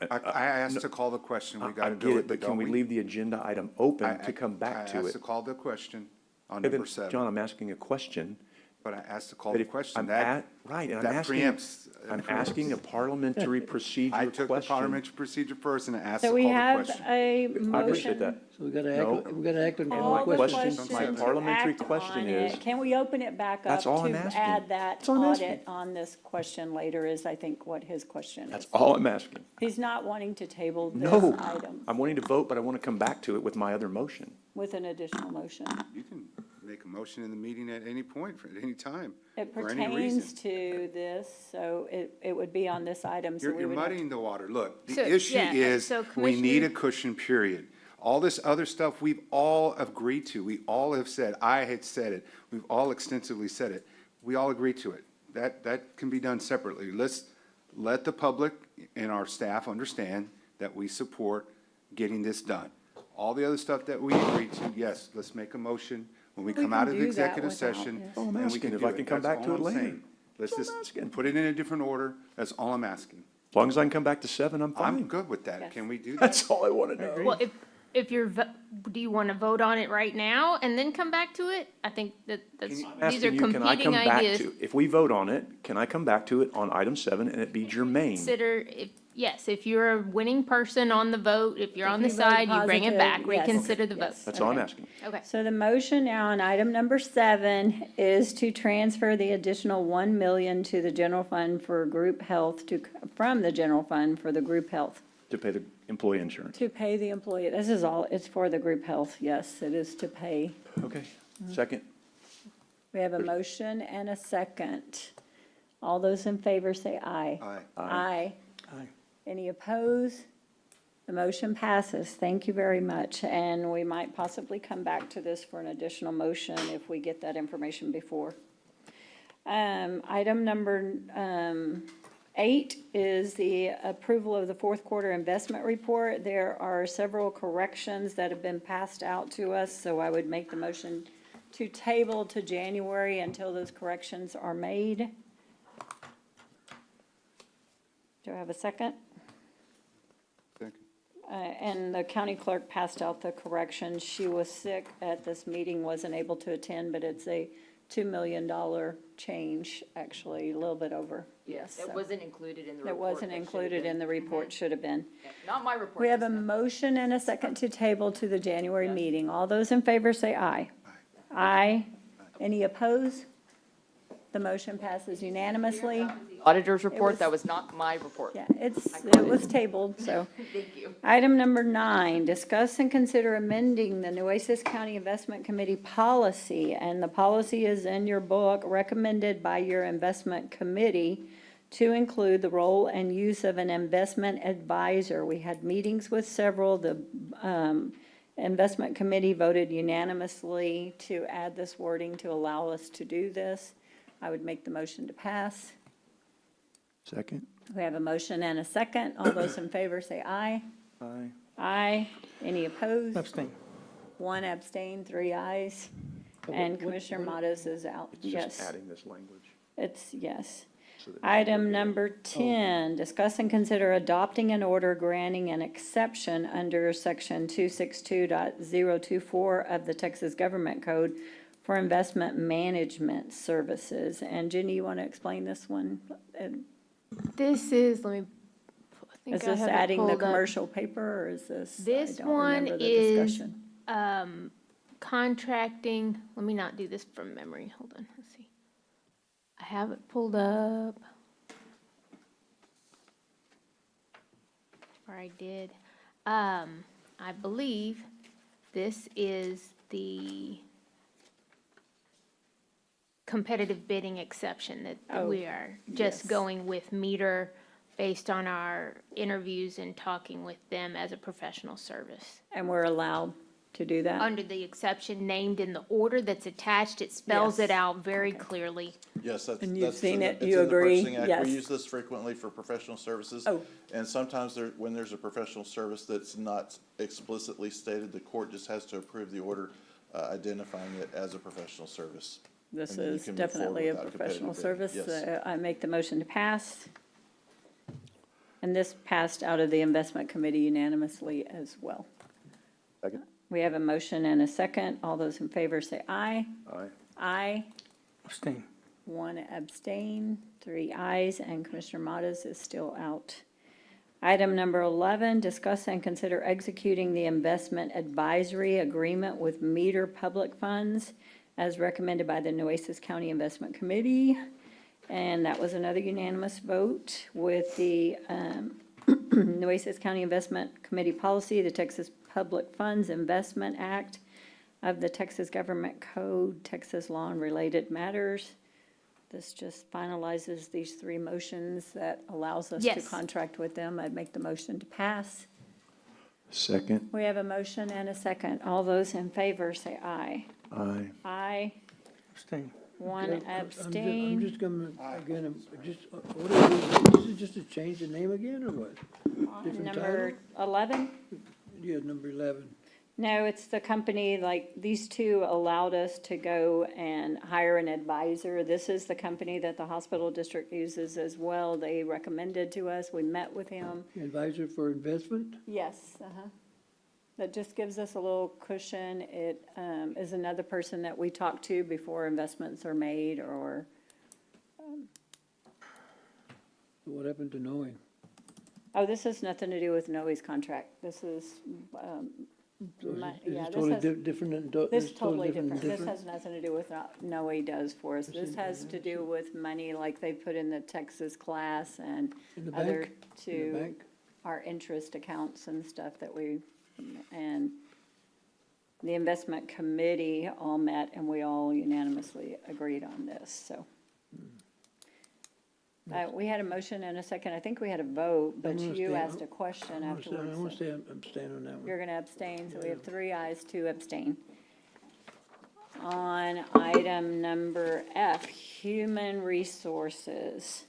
I asked to call the question, we I gotta get do it, it, but can don't we we? leave the agenda item open to come back I to asked it? to call the question on And then, number 7. John, I'm asking a question. But I asked to call But the if question. I'm That, right, and I'm that asking, preempts. I'm asking a parliamentary procedure I took the question. parliamentary procedure first and asked to So call we the have question. a I appreciate motion. that. So we gotta No. act, we gotta act on All all the questions. questions My to parliamentary act question on is- it. Can we open it back up That's all I'm to asking. add that That's all I'm asking. audit on this question later is, I think, what his question That's is. all I'm asking. He's not wanting to table this No, item I'm wanting to vote, but I want to come back to it with my other motion. with an additional motion. You can make a motion in the meeting at any point, at any time, It for any pertains reason. to this, so it would be on this item, so You're, we you're would have. muddying the water. Look, So, the issue yeah, is, so we need a Commissioner- cushion, period. All this other stuff, we've all agreed to. We all have said, I had said it. We've all extensively said it. We all agree to it. That can be done separately. Let's let the public and our staff understand that we support getting this done. All the other stuff that we agreed to, yes, let's make a motion. When we We come can out of do that executive without, session, yes. Oh, I'm then we asking can if do I can it. come That's back to all it I'm later. saying. Let's just put it in a different order. That's all I'm asking. As long as I can come back to 7, I'm I'm fine. good with that. Yes. Can we do that? That's all I want to know. Well, if you're, do you want to vote on it right now and then come back to it? I think that's, I'm these are asking you, can I come competing back ideas. to, if we vote on it, can I come back to it on item 7 and it be germane? Consider, yes, if you're a winning person on the vote, if you're If on the you vote side, you bring positive, it back, yes. reconsider the vote. Yes. That's all I'm Okay. asking. Okay. So the motion now on item number 7 is to transfer the additional 1 million to the general fund for group health from the general fund for the group health. To pay the employee insurance. To pay the employee, this is all, it's for the group health, yes, it is to pay. Okay. Second? We have a motion and a second. All those in favor say aye. Aye. Aye. Aye. Any opposed? The motion passes. Thank you very much. And we might possibly come back to this for an additional motion if we get that information before. Item number 8 is the approval of the fourth quarter investment report. There are several corrections that have been passed out to us, so I would make the motion to table to January until those corrections are made. Do I have a second? Second. And the county clerk passed out the corrections. She was sick at this meeting, wasn't able to attend, but it's a $2 million change, actually, a little bit over. Yes. That so. wasn't included in the report. That wasn't included in the report, should have been. Not my report. We have a motion and a second to table to the January meeting. All those in favor say aye. Aye. Any opposed? The motion passes unanimously. Auditor's was- report, that was not my report. Yeah, it was tabled, so. Thank you. Item number 9, discuss and consider amending the Nueces County Investment Committee policy. And the policy is in your book, recommended by your investment committee to include the role and use of an investment advisor. We had meetings with several. The investment committee voted unanimously to add this wording to allow us to do this. I would make the motion to pass. Second? We have a motion and a second. All those in favor say aye. Aye. Aye. Any opposed? Abstain. 1 abstain, 3 ayes. And Commissioner Matos is out. It's just Yes, adding this language. it's yes. so that- Item number 10, discuss and consider adopting an order granting an exception under section 262.024 of the Texas Government Code for investment management services. And Jenny, you want to explain this one? This is, let me, I think Is I this have it adding the pulled up. commercial paper, or is this? This I don't one remember the is, discussion. contracting, let me not do this from memory, hold on, let's see. I have it pulled up. Or I did. I believe this is the competitive bidding exception that Oh, we are just yes. going with meter based on our interviews and talking with them as a professional service. And we're allowed to do that? Under the exception named in the order that's attached, it spells Yes. it out very clearly. Yes, that's. And you've that's seen in the- it, it's you in the agree? Purchasing Act. Yes. We use this frequently for professional services. Oh. And sometimes when there's a professional service that's not explicitly stated, the court just has to approve the order, identifying it as a professional service. This And then you is can move forward definitely a without professional competitive service. bidding. Yes. I make the motion to pass. And this passed out of the investment committee unanimously as well. Second? We have a motion and a second. All those in favor say aye. Aye. Aye. Abstain. 1 abstain, 3 ayes, and Commissioner Matos is still out. Item number 11, discuss and consider executing the investment advisory agreement with Meter Public Funds as recommended by the Nueces County Investment Committee. And that was another unanimous vote with the Nueces County Investment Committee policy, the Texas Public Funds Investment Act of the Texas Government Code, Texas law and related matters. This just finalizes these 3 motions that allows us to Yes. contract with them. I'd make the motion to pass. Second? We have a motion and a second. All those in favor say aye. Aye. Aye. Abstain. 1 I'm abstain. just gonna, again, what are we, this is just to change the name again, or what? Different Number title? 11? Yeah, number 11. No, it's the company, like, these two allowed us to go and hire an advisor. This is the company that the hospital district uses as well. They recommended to us, we met with him. Advisor for investment? Yes, That just gives us a little cushion. It is another person that we talk to before investments are made or, What happened to knowing? oh, this has nothing to do with Noe's contract. This is, So my- is yeah, this this totally has- different than, this it's is totally different. This different? has nothing to do with what Noe does for us. This has to do with money like they put in the Texas class and In the other bank? In the to bank? our interest accounts and stuff that we, and the investment committee all met and we all unanimously agreed on this, so. We had a motion and a second. I think we had a vote, but I'm gonna you stay- asked a question I'm afterwards. gonna so stay, abstain on that one. You're gonna abstain, so we have 3 ayes, 2 abstain. On item number F, Human Resources.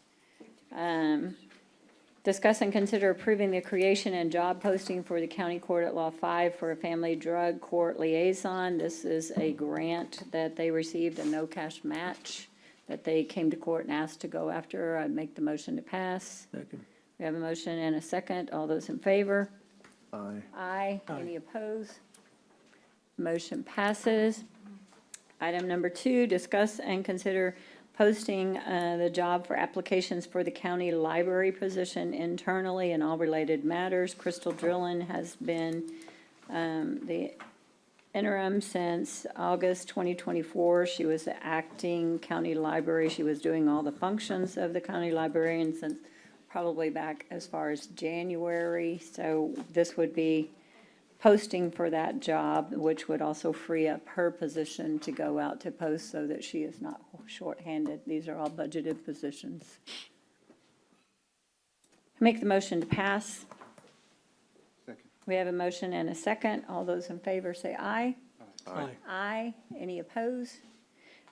Discuss and consider approving the creation and job posting for the County Court at Law 5 for a Family Drug Court Liaison. This is a grant that they received, a no-cash match that they came to court and asked to go after. I'd make the motion to pass. Second. We have a motion and a second. All those in favor? Aye. Aye. Any opposed? Motion passes. Item number 2, discuss and consider posting the job for applications for the county library position internally and all related matters. Crystal Drillin has been the interim since August 2024. She was the acting county library. She was doing all the functions of the county librarian since probably back as far as January. So this would be posting for that job, which would also free up her position to go out to post so that she is not shorthanded. These are all budgeted positions. Make the motion to pass. Second. We have a motion and a second. All those in favor say aye. Aye. Aye. Any opposed?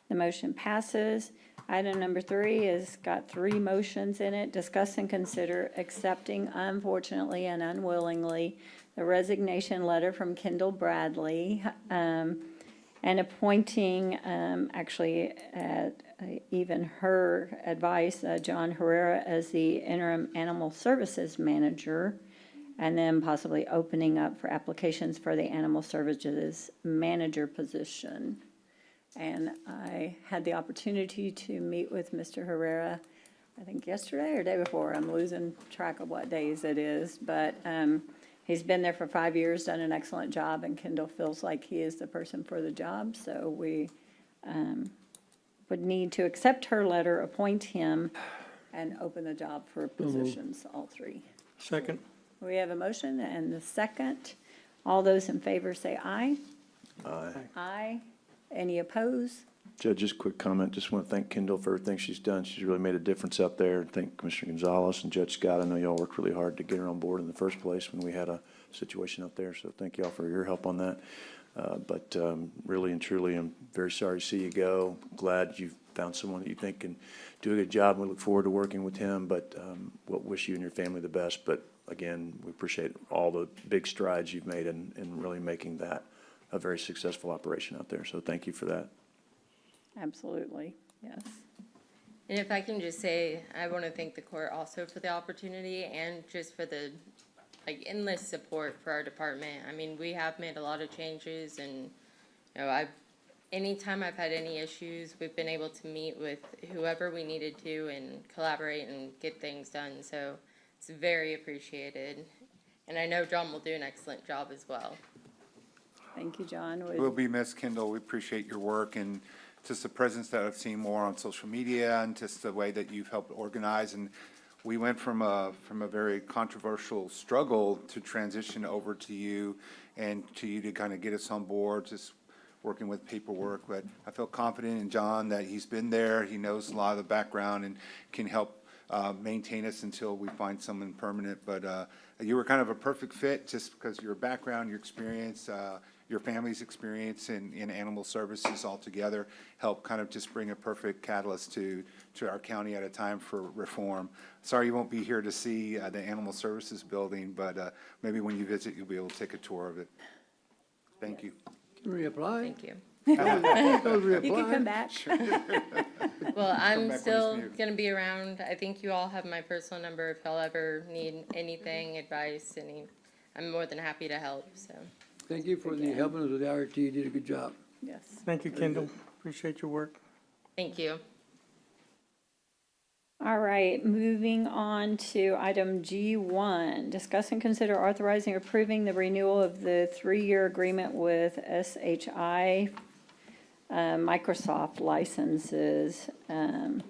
The motion passes. Item number 3 has got 3 motions in it. Discuss and consider accepting, unfortunately and unwillingly, the resignation letter from Kendall Bradley, and appointing, actually, at even her advice, John Herrera as the interim animal services manager, and then possibly opening up for applications for the animal services manager position. And I had the opportunity to meet with Mr. Herrera, I think yesterday or day before. I'm losing track of what days it is, but he's been there for 5 years, done an excellent job, and Kendall feels like he is the person for the job. So we would need to accept her letter, appoint him, and open the job for positions, all 3. Second. We have a motion and the second. All those in favor say aye. Aye. Aye. Any opposed? Judge, just a quick comment. Just want to thank Kendall for everything she's done. She's really made a difference out there. Thank Commissioner Gonzalez and Judge Scott. I know y'all worked really hard to get her on board in the first place when we had a situation out there. So thank y'all for your help on that. But really and truly, I'm very sorry to see you go. Glad you've found someone that you think can do a good job. We look forward to working with him, but we'll wish you and your family the best. But again, we appreciate all the big strides you've made in really making that a very successful operation out there. So thank you for that. Absolutely, yes. And if I can just say, I want to thank the court also for the opportunity and just for the, endless support for our department. I mean, we have made a lot of changes and, anytime I've had any issues, we've been able to meet with whoever we needed to and collaborate and get things done. So it's very appreciated. And I know John will do an excellent job as well. Thank you, John. We'll be missed, Kendall. We appreciate your work and just the presence that I've seen more on social media and just the way that you've helped organize. And we went from a very controversial struggle to transition over to you and to you to kind of get us on board, just working with paperwork. But I feel confident in John that he's been there. He knows a lot of the background and can help maintain us until we find someone permanent. But you were kind of a perfect fit just because your background, your experience, your family's experience in animal services altogether help kind of just bring a perfect catalyst to our county at a time for reform. Sorry you won't be here to see the animal services building, but maybe when you visit, you'll be able to take a tour of it. Thank you. Reapply? Thank you. That was You can reapply. come back. Well, I'm back when still it's needed. gonna be around. I think you all have my personal number if y'all ever need anything, advice, I'm more than happy to help, so. Thank you for the helping us with the RT. You did a good job. Yes. Thank you, Kendall. Appreciate your work. Thank you. All right, moving on to item G1, discuss and consider authorizing or approving the renewal of the 3-year agreement with SHI Microsoft licenses. Do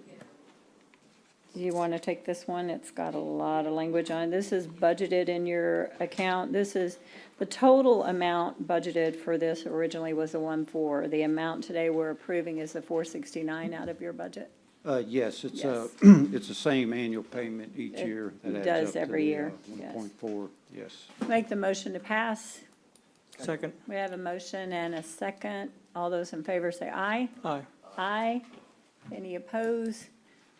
you want to take this one? It's got a lot of language on it. This is budgeted in your account. This is, the total amount budgeted for this originally was the 1.4. The amount today we're approving is the 469 out of your budget. Yes, it's Yes. it's the same annual payment each It year. that adds does up to every the, year, yes. 1.4, yes. Make the motion to pass. Second. We have a motion and a second. All those in favor say aye. Aye. Aye. Any opposed?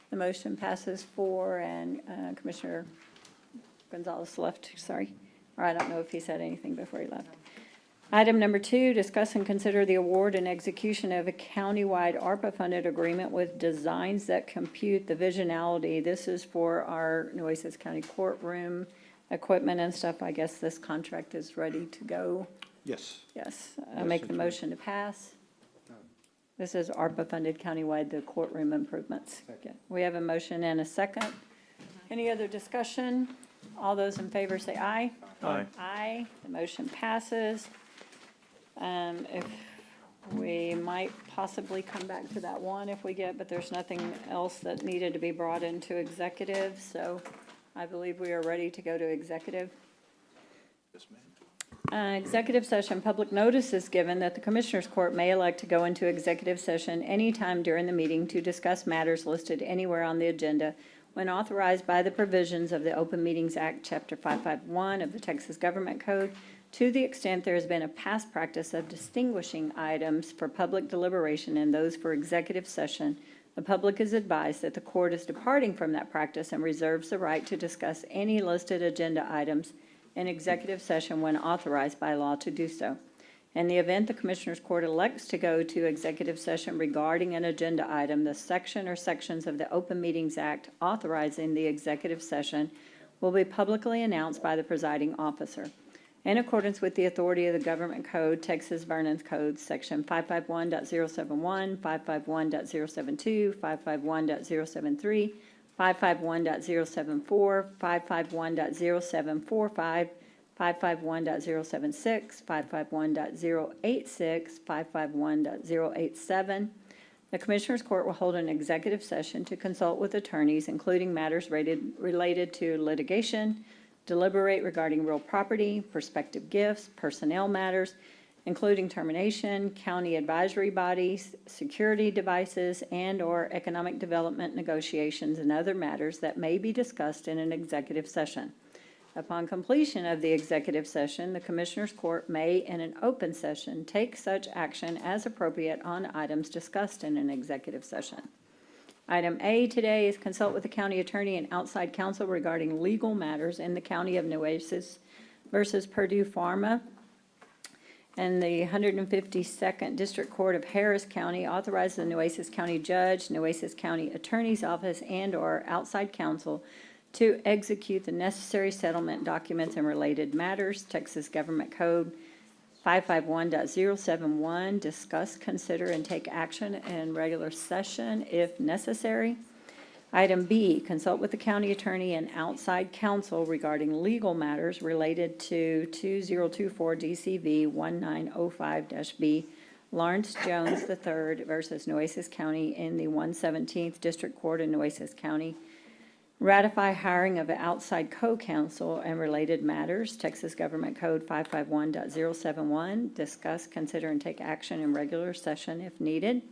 The motion passes 4, and Commissioner Gonzalez left, sorry. Or I don't know if he said anything before he left. Item number 2, discuss and consider the award and execution of a countywide ARPA-funded agreement with Designs That Compute the Visionality. This is for our Nueces County courtroom equipment and stuff. I guess this contract is ready to go. Yes. Yes, I Yes, make the it's motion to pass. This is ARPA-funded countywide, the courtroom improvements. Yeah. We have a motion and a second. Any other discussion? All those in favor say aye. Aye. Aye, the motion passes. If we might possibly come back to that one if we get, but there's nothing else that needed to be brought into executive, so I believe we are ready to go to executive. Yes, ma'am. Executive session, public notice is given that the Commissioners Court may elect to go into executive session anytime during the meeting to discuss matters listed anywhere on the agenda when authorized by the provisions of the Open Meetings Act, Chapter 551 of the Texas Government Code, to the extent there has been a past practice of distinguishing items for public deliberation and those for executive session. The public is advised that the court is departing from that practice and reserves the right to discuss any listed agenda items in executive session when authorized by law to do so. In the event the Commissioners Court elects to go to executive session regarding an agenda item, the section or sections of the Open Meetings Act authorizing the executive session will be publicly announced by the presiding officer. In accordance with the authority of the Government Code, Texas Vernon's Code, Section 551.071, 551.072, 551.073, 551.074, 551.0745, 551.076, 551.086, 551.087. The Commissioners Court will hold an executive session to consult with attorneys, including matters related to litigation, deliberate regarding real property, prospective gifts, personnel matters, including termination, county advisory bodies, security devices, and/or economic development negotiations and other matters that may be discussed in an executive session. Upon completion of the executive session, the Commissioners Court may, in an open session, take such action as appropriate on items discussed in an executive session. Item A today is consult with the county attorney and outside counsel regarding legal matters in the county of Nueces versus Purdue Pharma. And the 152nd District Court of Harris County authorized the Nueces County Judge, Nueces County Attorney's Office, and/or outside counsel to execute the necessary settlement documents and related matters. Texas Government Code 551.071, discuss, consider, and take action in regular session if necessary. Item B, consult with the county attorney and outside counsel regarding legal matters related to 2024 DCV 1905-B, Lawrence Jones III versus Nueces County in the 117th District Court in Nueces County. Ratify hiring of an outside co-counsel and related matters, Texas Government Code 551.071, discuss, consider, and take action in regular session if needed.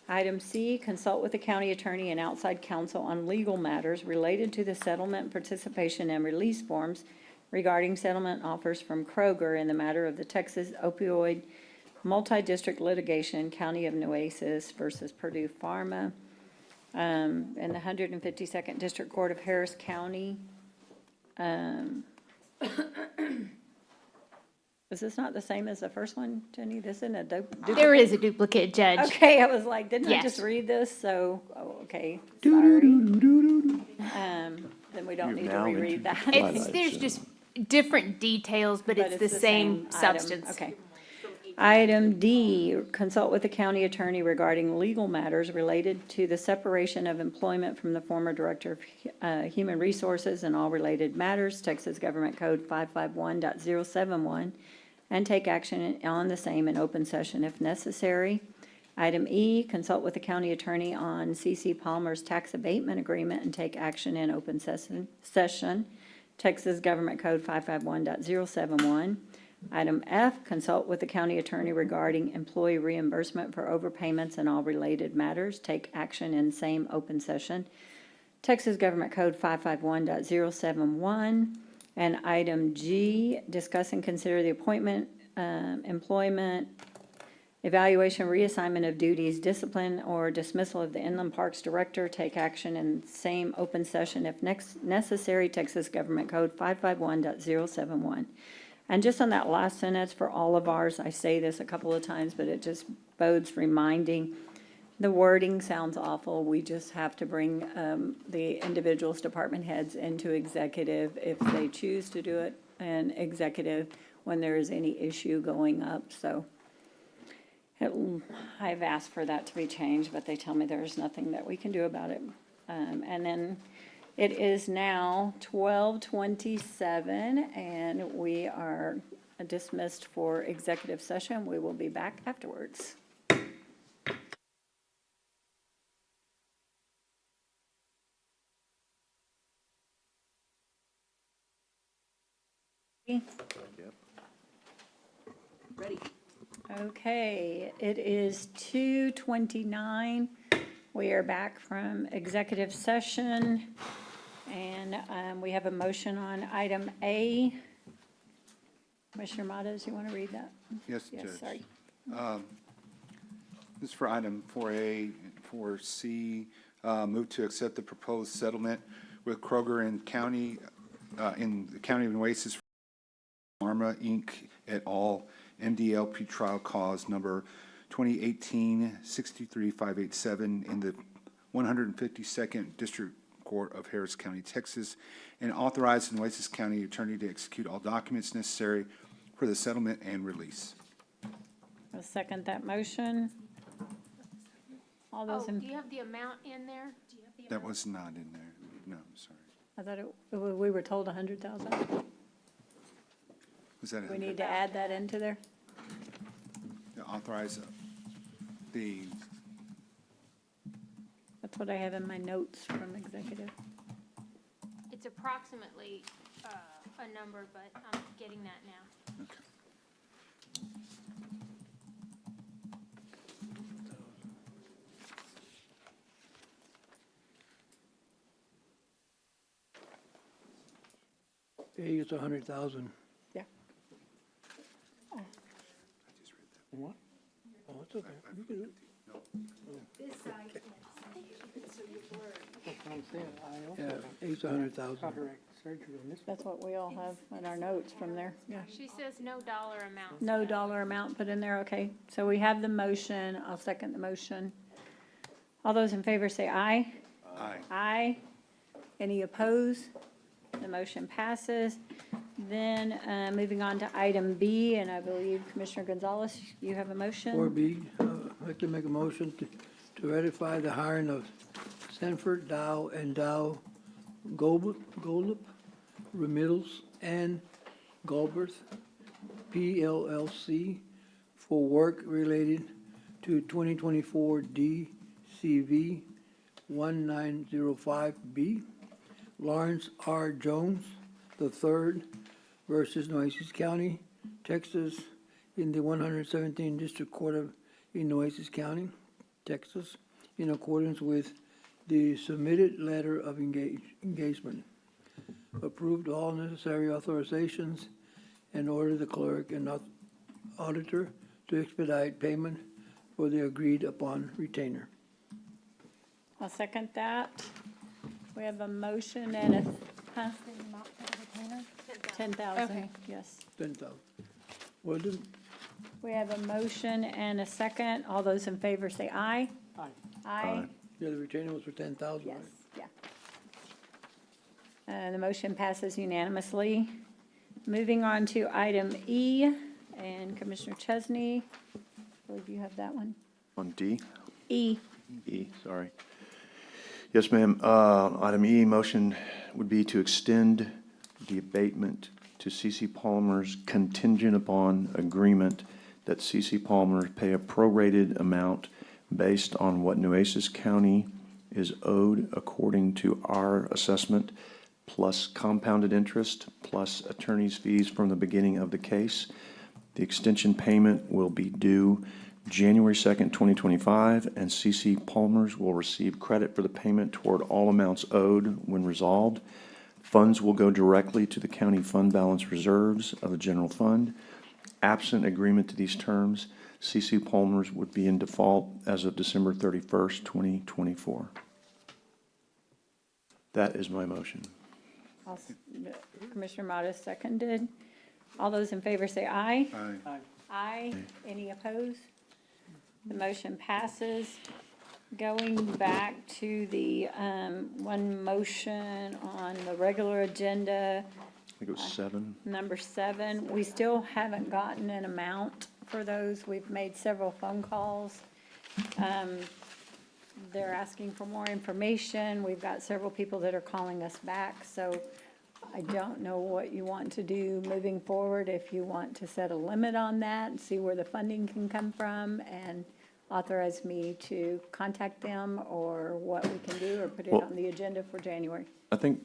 Item C, consult with the county attorney and outside counsel on legal matters related to the settlement, participation, and release forms regarding settlement offers from Kroger in the matter of the Texas opioid multi-district litigation, County of Nueces versus Purdue Pharma. In the 152nd District Court of Harris County. The Is this not the same as the first one, Jenny? This isn't a There is a duplicate, Judge. Okay, I was like, didn't I just Yes. read this? So, okay, sorry. Then we don't You've need to now reread that. There's just different details, but it's the same item. substance. Okay. Item D, consult with the county attorney regarding legal matters related to the separation of employment from the former Director of Human Resources and all related matters, Texas Government Code 551.071, and take action on the same in open session if necessary. Item E, consult with the county attorney on C.C. Palmer's tax abatement agreement and take action in open session, Texas Government Code 551.071. Item F, consult with the county attorney regarding employee reimbursement for overpayments and all related matters. Take action in same open session. Texas Government Code 551.071. And item G, discuss and consider the appointment, employment, evaluation, reassignment of duties, discipline, or dismissal of the Inland Parks Director. Take action in same open session if necessary. Texas Government Code 551.071. And just on that last sentence for all of ours, I say this a couple of times, but it just bodes reminding. The wording sounds awful. We just have to bring the individual's department heads into executive if they choose to do it, and executive when there is any issue going up. So I've asked for that to be changed, but they tell me there's nothing that we can do about it. And then it is now 12:27, and we are dismissed for executive session. We will be back afterwards. Ready? Okay, it is 2:29. We are back from executive session, and we have a motion on item A. Commissioner Matos, you want to read that? Yes, Judge. Sorry. This is for item 4A and 4C. Move to accept the proposed settlement with Kroger and County, in the County of Nueces, Pharma, Inc. et al., MDLP trial cause number 2018-63587 in the 152nd District Court of Harris County, Texas, and authorize the Nueces County Attorney to execute all documents necessary for the settlement and release. I'll second that motion. All those Do in, you have the amount in there? That was not in there. No, I'm sorry. I thought we were told 100,000. Was that We need to add that into there? authorize the, That's what I have in my notes from executive. It's approximately a number, but I'm getting that now. Hey, it's 100,000. Yeah. What? Oh, it's okay. You can do it. This side, Yeah, it's 100,000. That's what we all have in our notes from there, yeah. She says no dollar amount. No dollar amount put in there, okay. So we have the motion, I'll second the motion. All those in favor say aye. Aye. Aye. Any opposed? The motion passes. Then, moving on to item B, and I believe Commissioner Gonzalez, you have a motion? 4B, I'd like to make a motion to ratify the hiring of Sanford, Dow, and Dow, Golub, Remittals, and Galbraith, PLLC, for work related to 2024 DCV 1905B. Lawrence R. Jones III versus Nueces County, Texas, in the 117th District Court of Nueces County, Texas, in accordance with the submitted letter of engagement. Approved all necessary authorizations and order the clerk and auditor to expedite payment for the agreed upon retainer. I'll second that. We have a motion and a, huh? 10,000, Okay. yes. 10,000. Well, didn't, We have a motion and a second. All those in favor say aye. Aye. Aye. yeah, the retainer was for 10,000, Yes, right? yeah. The motion passes unanimously. Moving on to item E, and Commissioner Chesney, I believe you have that one. On D? E. E, sorry. Yes, ma'am. Item E, motion would be to extend the abatement to C.C. Palmer's contingent upon agreement that C.C. Palmer pay a prorated amount based on what Nueces County is owed according to our assessment, plus compounded interest, plus attorney's fees from the beginning of the case. The extension payment will be due January 2nd, 2025, and C.C. Palmer's will receive credit for the payment toward all amounts owed when resolved. Funds will go directly to the county fund balance reserves of the general fund. Absent agreement to these terms, C.C. Palmer's would be in default as of December 31st, 2024. That is my motion. Commissioner Modis seconded. All those in favor say aye. Aye. Aye. Any opposed? The motion passes. Going back to the one motion on the regular agenda, I think it was 7. number 7, we still haven't gotten an amount for those. We've made several phone calls. They're asking for more information. We've got several people that are calling us back, so I don't know what you want to do moving forward, if you want to set a limit on that and see where the funding can come from and authorize me to contact them, or what we can do, or put it Well- on the agenda for January. I think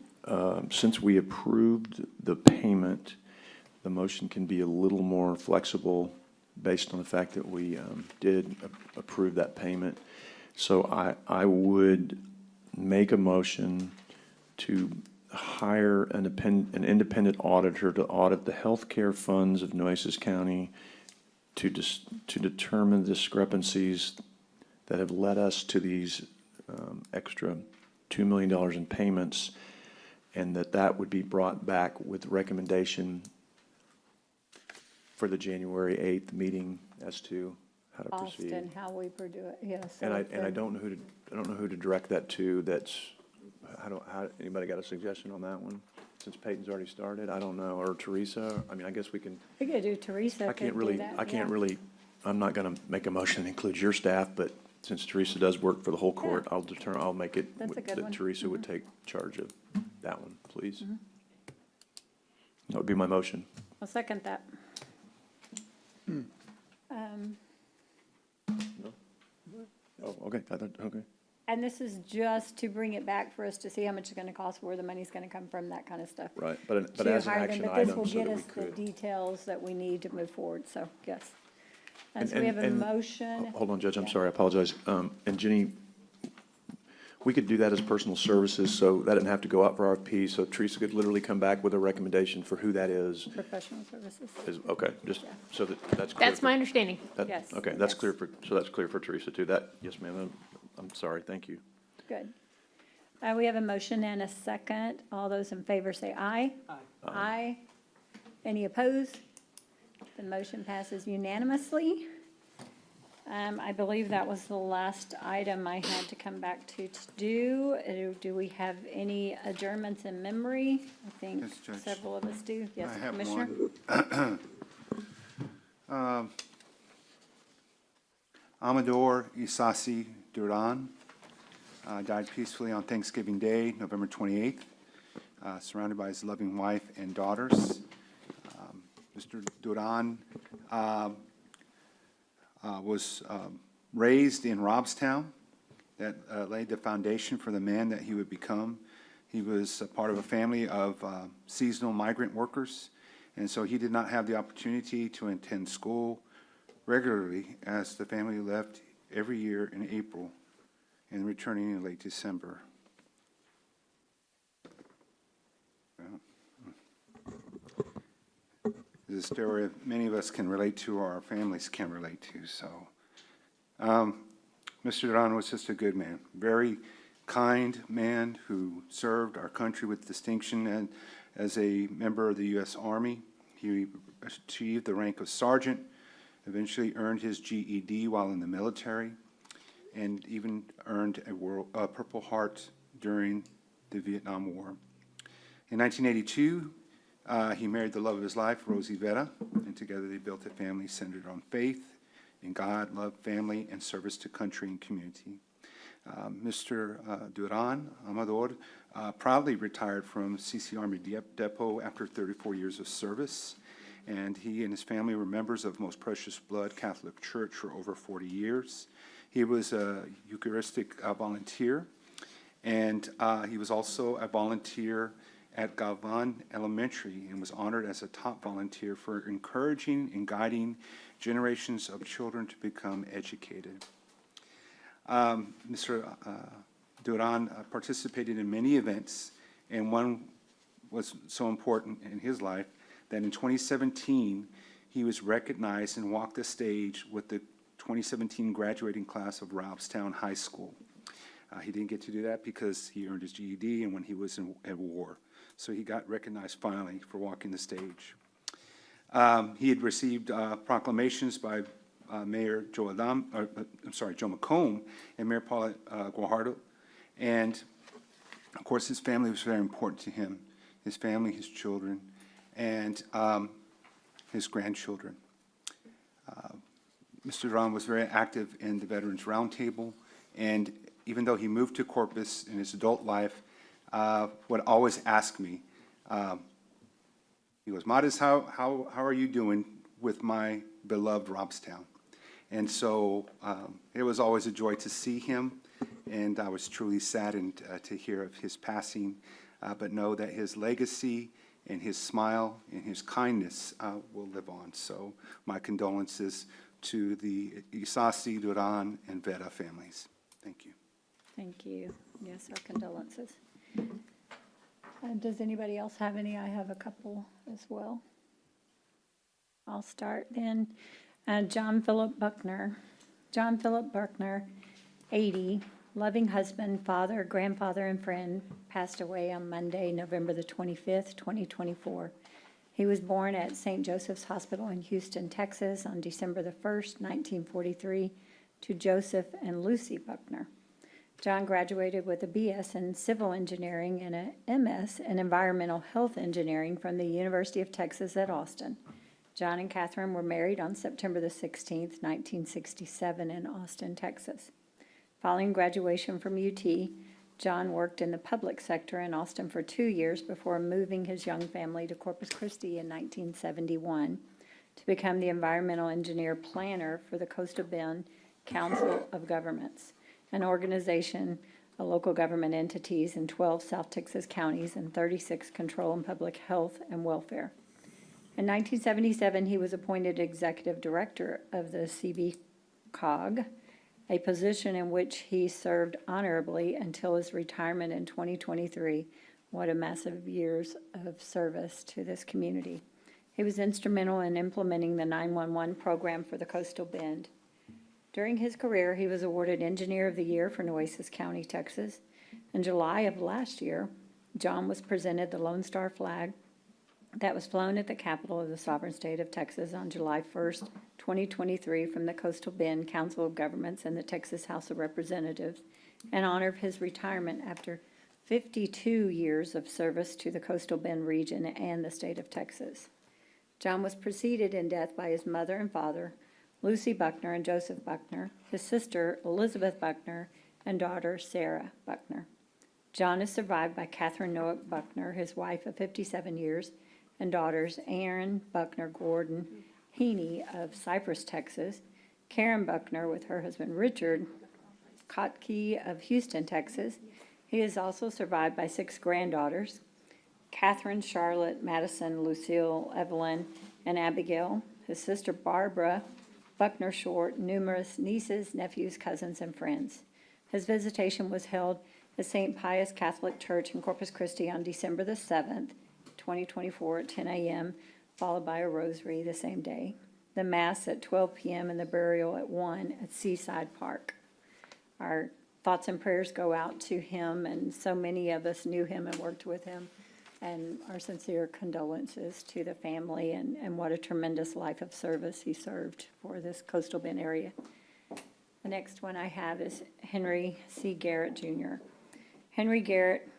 since we approved the payment, the motion can be a little more flexible based on the fact that we did approve that payment. So I would make a motion to hire an independent auditor to audit the healthcare funds of Nueces County to determine discrepancies that have led us to these extra $2 million in payments, and that would be brought back with recommendation for the January 8th meeting as to how to proceed. Austin, how we do it, yes. And I don't know who to direct that to. Anybody got a suggestion on that one? Since Peyton's already started, I don't know, or Teresa. I mean, I guess we can. We could do Teresa. I can't could do really. that, I can't yeah. really. I'm not going to make a motion that includes your staff, but since Teresa does work for the whole court, I'll make it That's a good that one. Teresa would take charge of that one, please. That would be my motion. I'll second that. Oh, okay. Okay. And this is just to bring it back for us to see how much it's gonna cost, where the money's gonna come from, that kind of stuff. Right, but To as an hire them, action but this item, will so get that we us the could. details that we need to move forward, so, yes. And And- so we have a and- motion. Hold on, Judge, I'm Yeah. sorry, I apologize. And Jenny, we could do that as personal services, so that didn't have to go out for RFP, so Teresa could literally come back with a recommendation for who that is. Professional services. Okay, just so that's clear. That's my understanding. Yes, Okay, that's yes. clear so that's clear for Teresa too. Yes, ma'am, I'm sorry, thank you. Good. We have a motion and a second. All those in favor say aye. Aye. Aye. Any opposed? The motion passes unanimously. I believe that was the last item I had to come back to do. Do we have any adjournments in memory? I think Yes, Judge. several of us do. Yes, I have Commissioner? one. Amador Isasi Duran died peacefully on Thanksgiving Day, November 28th, surrounded by his loving wife and daughters. Mr. Duran was raised in Robstown. That laid the foundation for the man that he would become. He was a part of a family of seasonal migrant workers, and so he did not have the opportunity to attend school regularly, as the family left every year in April and returning in late December. This is a story many of us can relate to, or our families can relate to. So, Mr. Duran was just a good man, very kind man who served our country with distinction and as a member of the U.S. Army. He achieved the rank of sergeant, eventually earned his GED while in the military, and even earned a Purple Heart during the Vietnam War. In 1982, he married the love of his life, Rosie Vera, and together they built a family centered on faith in God, love, family, and service to country and community. Mr. Duran Amador proudly retired from CC Army Depot after 34 years of service, and he and his family were members of Most Precious Blood Catholic Church for over 40 years. He was a Eucharistic volunteer, and he was also a volunteer at Galvan Elementary and was honored as a top volunteer for encouraging and guiding generations of children to become educated. Mr. Duran participated in many events, and one was so important in his life that in 2017, he was recognized and walked the stage with the 2017 graduating class of Robstown High School. He didn't get to do that because he earned his GED and when he was at war. So he got recognized finally for walking the stage. He had received proclamations by Mayor Joe McComb and Mayor Paula Guajardo. And of course, his family was very important to him, his family, his children, and his grandchildren. Mr. Duran was very active in the Veterans Roundtable, and even though he moved to Corpus in his adult life, would always ask me, he goes, Modest, how are you doing with my beloved Robstown? And so it was always a joy to see him, and I was truly saddened to hear of his passing, but know that his legacy and his smile and his kindness will live on. So my condolences to the Isasi, Duran, and Vera families. Thank you. Thank you. Yes, our condolences. Does anybody else have any? I have a couple as well. I'll start then. John Philip Buckner. John Philip Buckner, 80, loving husband, father, grandfather, and friend, passed away on Monday, November the 25th, 2024. He was born at St. Joseph's Hospital in Houston, Texas on December the 1st, 1943, to Joseph and Lucy Buckner. John graduated with a BS in Civil Engineering and an MS in Environmental Health Engineering from the University of Texas at Austin. John and Catherine were married on September the 16th, 1967 in Austin, Texas. Following graduation from UT, John worked in the public sector in Austin for 2 years before moving his young family to Corpus Christi in 1971 to become the environmental engineer planner for the Coastal Bend Council of Governments, an organization of local government entities in 12 South Texas counties and 36 control in public health and welfare. In 1977, he was appointed executive director of the CBCOG, a position in which he served honorably until his retirement in 2023. What a massive years of service to this community. He was instrumental in implementing the 911 program for the Coastal Bend. During his career, he was awarded Engineer of the Year for Nueces County, Texas. In July of last year, John was presented the Lone Star flag that was flown at the Capitol of the sovereign state of Texas on July 1st, 2023 from the Coastal Bend Council of Governments and the Texas House of Representatives in honor of his retirement after 52 years of service to the Coastal Bend region and the state of Texas. John was preceded in death by his mother and father, Lucy Buckner and Joseph Buckner, his sister Elizabeth Buckner, and daughter Sarah Buckner. John is survived by Catherine Noack Buckner, his wife of 57 years, and daughters Aaron Buckner Gordon Heaney of Cypress, Texas, Karen Buckner with her husband Richard Kotke of Houston, Texas. He is also survived by 6 granddaughters, Catherine, Charlotte, Madison, Lucille, Evelyn, and Abigail, his sister Barbara Buckner Short, numerous nieces, nephews, cousins, and friends. His visitation was held at St. Pius Catholic Church in Corpus Christi on December the 7th, 2024 at 10 a.m., followed by a rosary the same day. The Mass at 12 p.m. and the burial at 1 at Seaside Park. Our thoughts and prayers go out to him, and so many of us knew him and worked with him And our sincere condolences to the family and what a tremendous life of service he served for this coastal Bend area. The next one I have is Henry C. Garrett Jr. Henry Garrett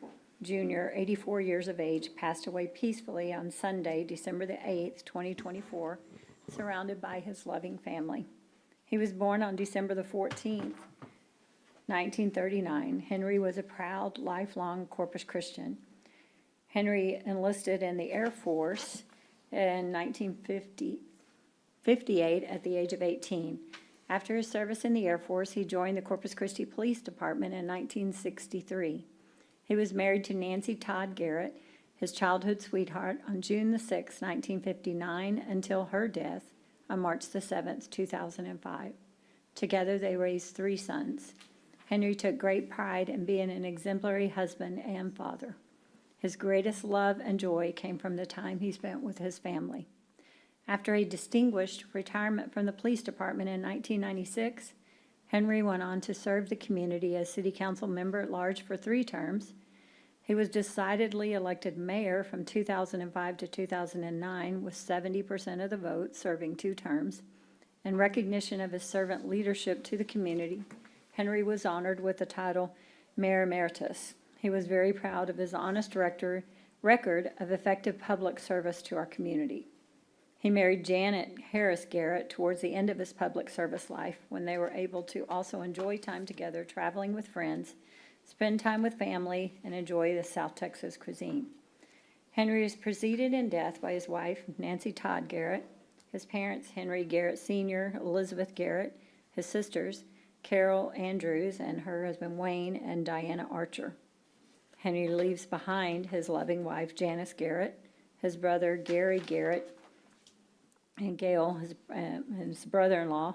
Jr., 84 years of age, passed away peacefully on Sunday, December the 8th, 2024, surrounded by his loving family. He was born on December the 14th, 1939. Henry was a proud, lifelong Corpus Christian. Henry enlisted in the Air Force in 1958 at the age of 18. After his service in the Air Force, he joined the Corpus Christi Police Department in 1963. He was married to Nancy Todd Garrett, his childhood sweetheart, on June the 6th, 1959, until her death on March the 7th, 2005. Together, they raised 3 sons. Henry took great pride in being an exemplary husband and father. His greatest love and joy came from the time he spent with his family. After a distinguished retirement from the police department in 1996, Henry went on to serve the community as city council member at large for 3 terms. He was decidedly elected mayor from 2005 to 2009 with 70% of the vote, serving 2 terms. In recognition of his servant leadership to the community, Henry was honored with the title Mayor Emeritus. He was very proud of his honest record of effective public service to our community. He married Janet Harris Garrett towards the end of his public service life, when they were able to also enjoy time together, traveling with friends, spend time with family, and enjoy the South Texas cuisine. Henry was preceded in death by his wife, Nancy Todd Garrett, his parents, Henry Garrett Sr., Elizabeth Garrett, his sisters, Carol Andrews and her husband Wayne, and Diana Archer. Henry leaves behind his loving wife, Janice Garrett, his brother, Gary Garrett, and Gail, his brother-in-law,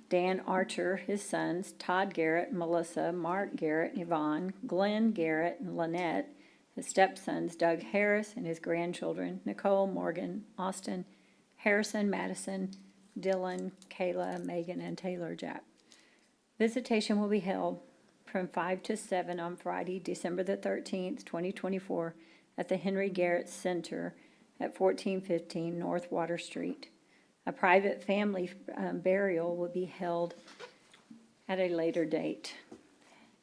Dan Archer, his sons, Todd Garrett, Melissa, Mark Garrett, Yvonne, Glenn Garrett, and Lynette, his stepsons, Doug Harris, and his grandchildren, Nicole, Morgan, Austin, Harrison, Madison, Dylan, Kayla, Megan, and Taylor Jack. Visitation will be held from 5 to 7 on Friday, December the 13th, 2024, at the Henry Garrett Center at 1415 North Water Street. A private family burial will be held at a later date.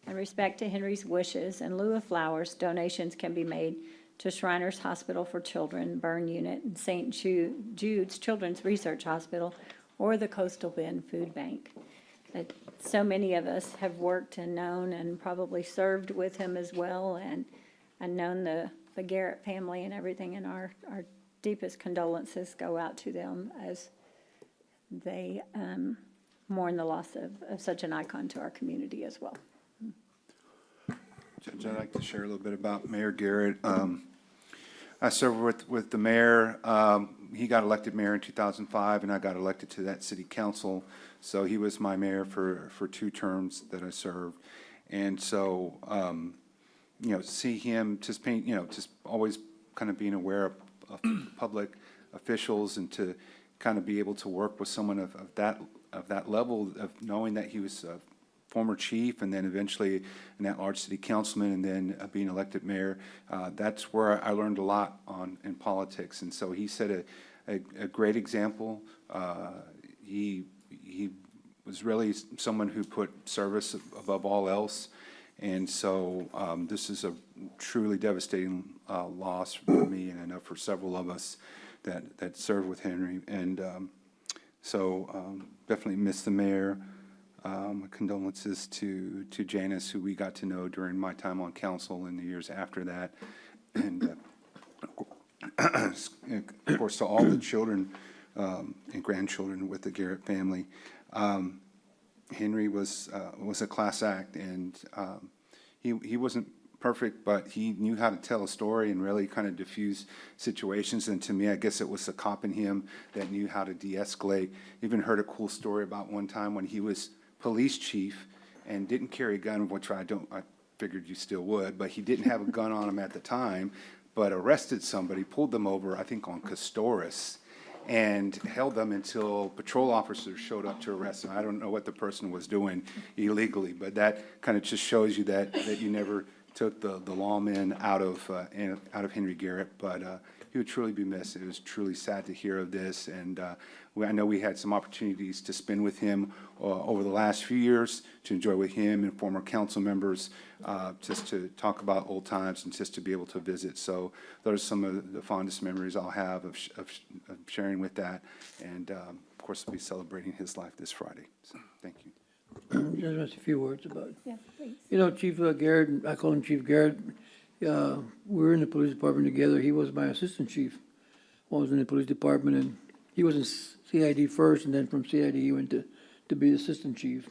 In respect to Henry's wishes, in lieu of flowers, donations can be made to Shriners Hospital for Children, Burn Unit, and St. Jude's Children's Research Hospital, or the Coastal Bend Food Bank. So many of us have worked and known and probably served with him as well, and known the Garrett family and everything, and our deepest condolences go out to them as they mourn the loss of such an icon to our community as well. Judge, I'd like to share a little bit about Mayor Garrett. I served with the mayor. He got elected mayor in 2005, and I got elected to that city council. So he was my mayor for 2 terms that I served. And so, see him just paint, just always kind of being aware of public officials, and to kind of be able to work with someone of that level, of knowing that he was a former chief and then eventually an at-large city councilman, and then being elected mayor. That's where I learned a lot in politics. And so he set a great example. He was really someone who put service above all else. And so this is a truly devastating loss for me, and I know for several of us that served with Henry. And definitely miss the mayor. Condolences to Janice, who we got to know during my time on council and the years after that. And of course, to all the children and grandchildren with the Garrett family. Henry was a class act, and he wasn't perfect, but he knew how to tell a story and really kind of diffuse situations. And to me, I guess it was the cop in him that knew how to de-escalate. Even heard a cool story about one time when he was police chief and didn't carry a gun, which I figured you still would, but he didn't have a gun on him at the time, but arrested somebody, pulled them over, I think on Castoris, and held them until patrol officers showed up to arrest them. I don't know what the person was doing illegally, but that kind of just shows you that you never took the lawman out of Henry Garrett, but he would truly be missed. It was truly sad to hear of this, and I know we had some opportunities to spend with him over the last few years, to enjoy with him and former council members, just to talk about old times and just to be able to visit. So those are some of the fondest memories I'll have of sharing with that, and of course, we'll be celebrating his life this Friday. So thank you. Just a few words about it. Yeah, please. You know, Chief Garrett, I call him Chief Garrett. We're in the police department together. He was my assistant chief. I was in the police department, and he was in CID first, and then from CID he went to be assistant chief.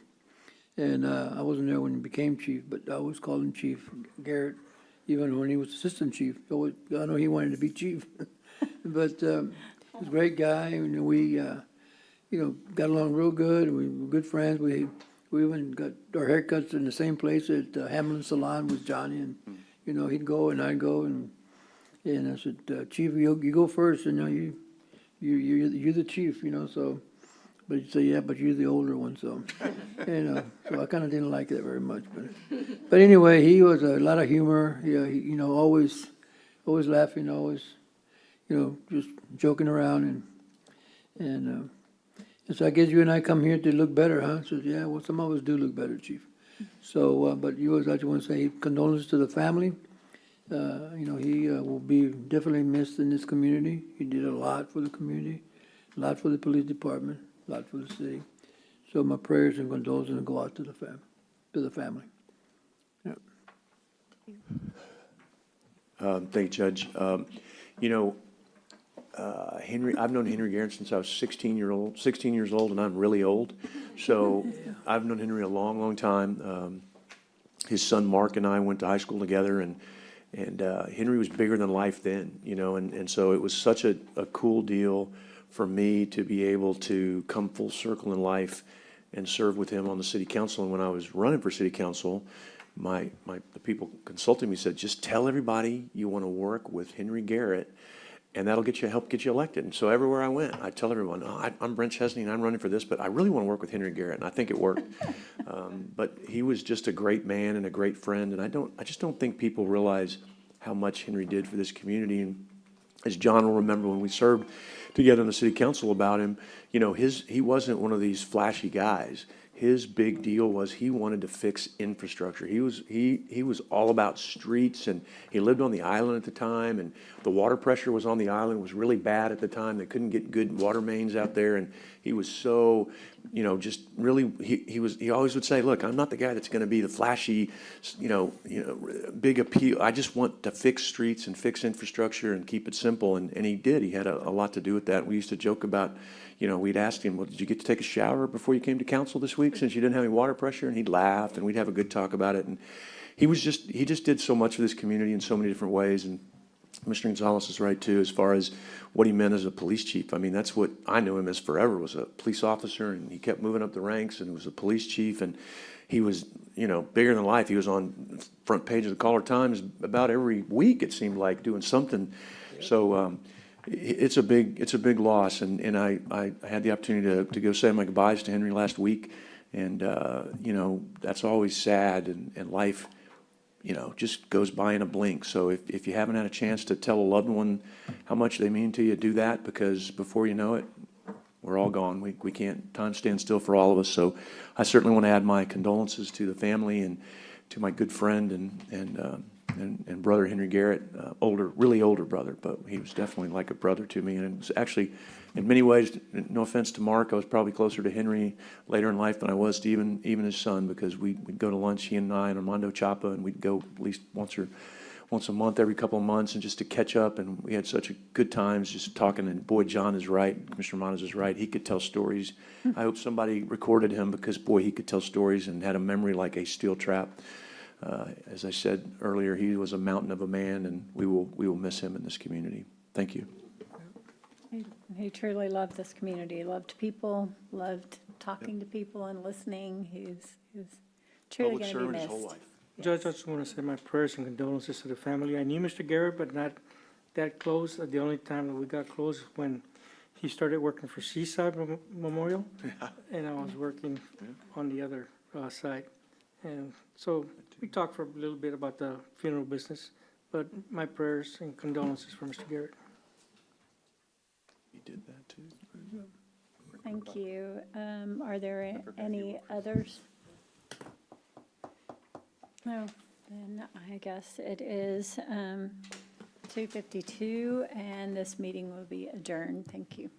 And I wasn't there when he became chief, but I always called him Chief Garrett, even when he was assistant chief. I know he wanted to be chief, but he was a great guy, and we, got along real good. We were good friends. We even got our haircuts in the same place at Hamlin Salon with Johnny, and he'd go and I'd go, and I said, Chief, you go first, and you're the chief, so. But he'd say, yeah, but you're the older one, so, so I kind of didn't like that very much, but anyway, he was a lot of humor, he, always laughing, always, just joking around, and so I guess you and I come here to look better, huh? So, yeah, well, some of us do look better, Chief. So, but I just want to say condolences to the family. He will be definitely missed in this community. He did a lot for the community, a lot for the police department, a lot for the city. So my prayers and condolences go out to the family. Yeah. Thank you, Judge. Henry, I've known Henry Garrett since I was 16 years old, and I'm really old. So I've known Henry a long, long time. His son Mark and I went to high school together, and Henry was bigger than life then, and so it was such a cool deal for me to be able to come full circle in life and serve with him on the city council. And when I was running for city council, the people consulting me said, just tell everybody you want to work with Henry Garrett, and that'll help get you elected. And so everywhere I went, I tell everyone, I'm Brent Chesney and I'm running for this, but I really want to work with Henry Garrett, and I think it worked. But he was just a great man and a great friend, and I just don't think people realize how much Henry did for this community. And as John will remember, when we served together on the city council about him, he wasn't one of these flashy guys. His big deal was he wanted to fix infrastructure. He was all about streets, and he lived on the island at the time, and the water pressure was on the island was really bad at the time. They couldn't get good water mains out there, and he was so, just really, he always would say, look, I'm not the guy that's going to be the flashy, big appeal. I just want to fix streets and fix infrastructure and keep it simple, and he did. He had a lot to do with that. We used to joke about, we'd ask him, well, did you get to take a shower before you came to council this week since you didn't have any water pressure? And he'd laugh, and we'd have a good talk about it. And he just did so much for this community in so many different ways. And Commissioner Gonzalez is right, too, as far as what he meant as a police chief. I mean, that's what I knew him as forever, was a police officer, and he kept moving up the ranks and was a police chief. And he was, bigger than life. He was on the front page of the Caller Times about every week, it seemed like, doing something. So, it's a big loss, and I had the opportunity to go say my goodbyes to Henry last week, and that's always sad, and life just goes by in a blink. So if you haven't had a chance to tell a loved one how much they mean to you, do that, because before you know it, we're all gone. We can't, time stands still for all of us. So I certainly want to add my condolences to the family and to my good friend and brother Henry Garrett, really older brother, but he was definitely like a brother to me. And it was actually, in many ways, no offense to Mark, I was probably closer to Henry later in life than I was to even his son, because we'd go to lunch, he and I, and Armando Chapa, and we'd go at least once a month, every couple of months, and just to catch up. And we had such a good times just talking. And boy, John is right, Commissioner Montes is right. He could tell stories. I hope somebody recorded him, because boy, he could tell stories and had a memory like a steel trap. As I said earlier, he was a mountain of a man, and we will miss him in this community. Thank you. He truly loved this community, loved people, loved talking to people and listening. He's truly going to be missed. Whole life. Judge, I just want to say my prayers and condolences to the family. I knew Mr. Garrett, but not that close. The only time that we got close was when he started working for Seaside Memorial, and I was working on the other side. And so we talked for a little bit about the funeral business, but my prayers and condolences for Mr. Garrett. He did that too. Thank you. Are there any others? No, then I guess it is 2:52, and this meeting will be adjourned. Thank you.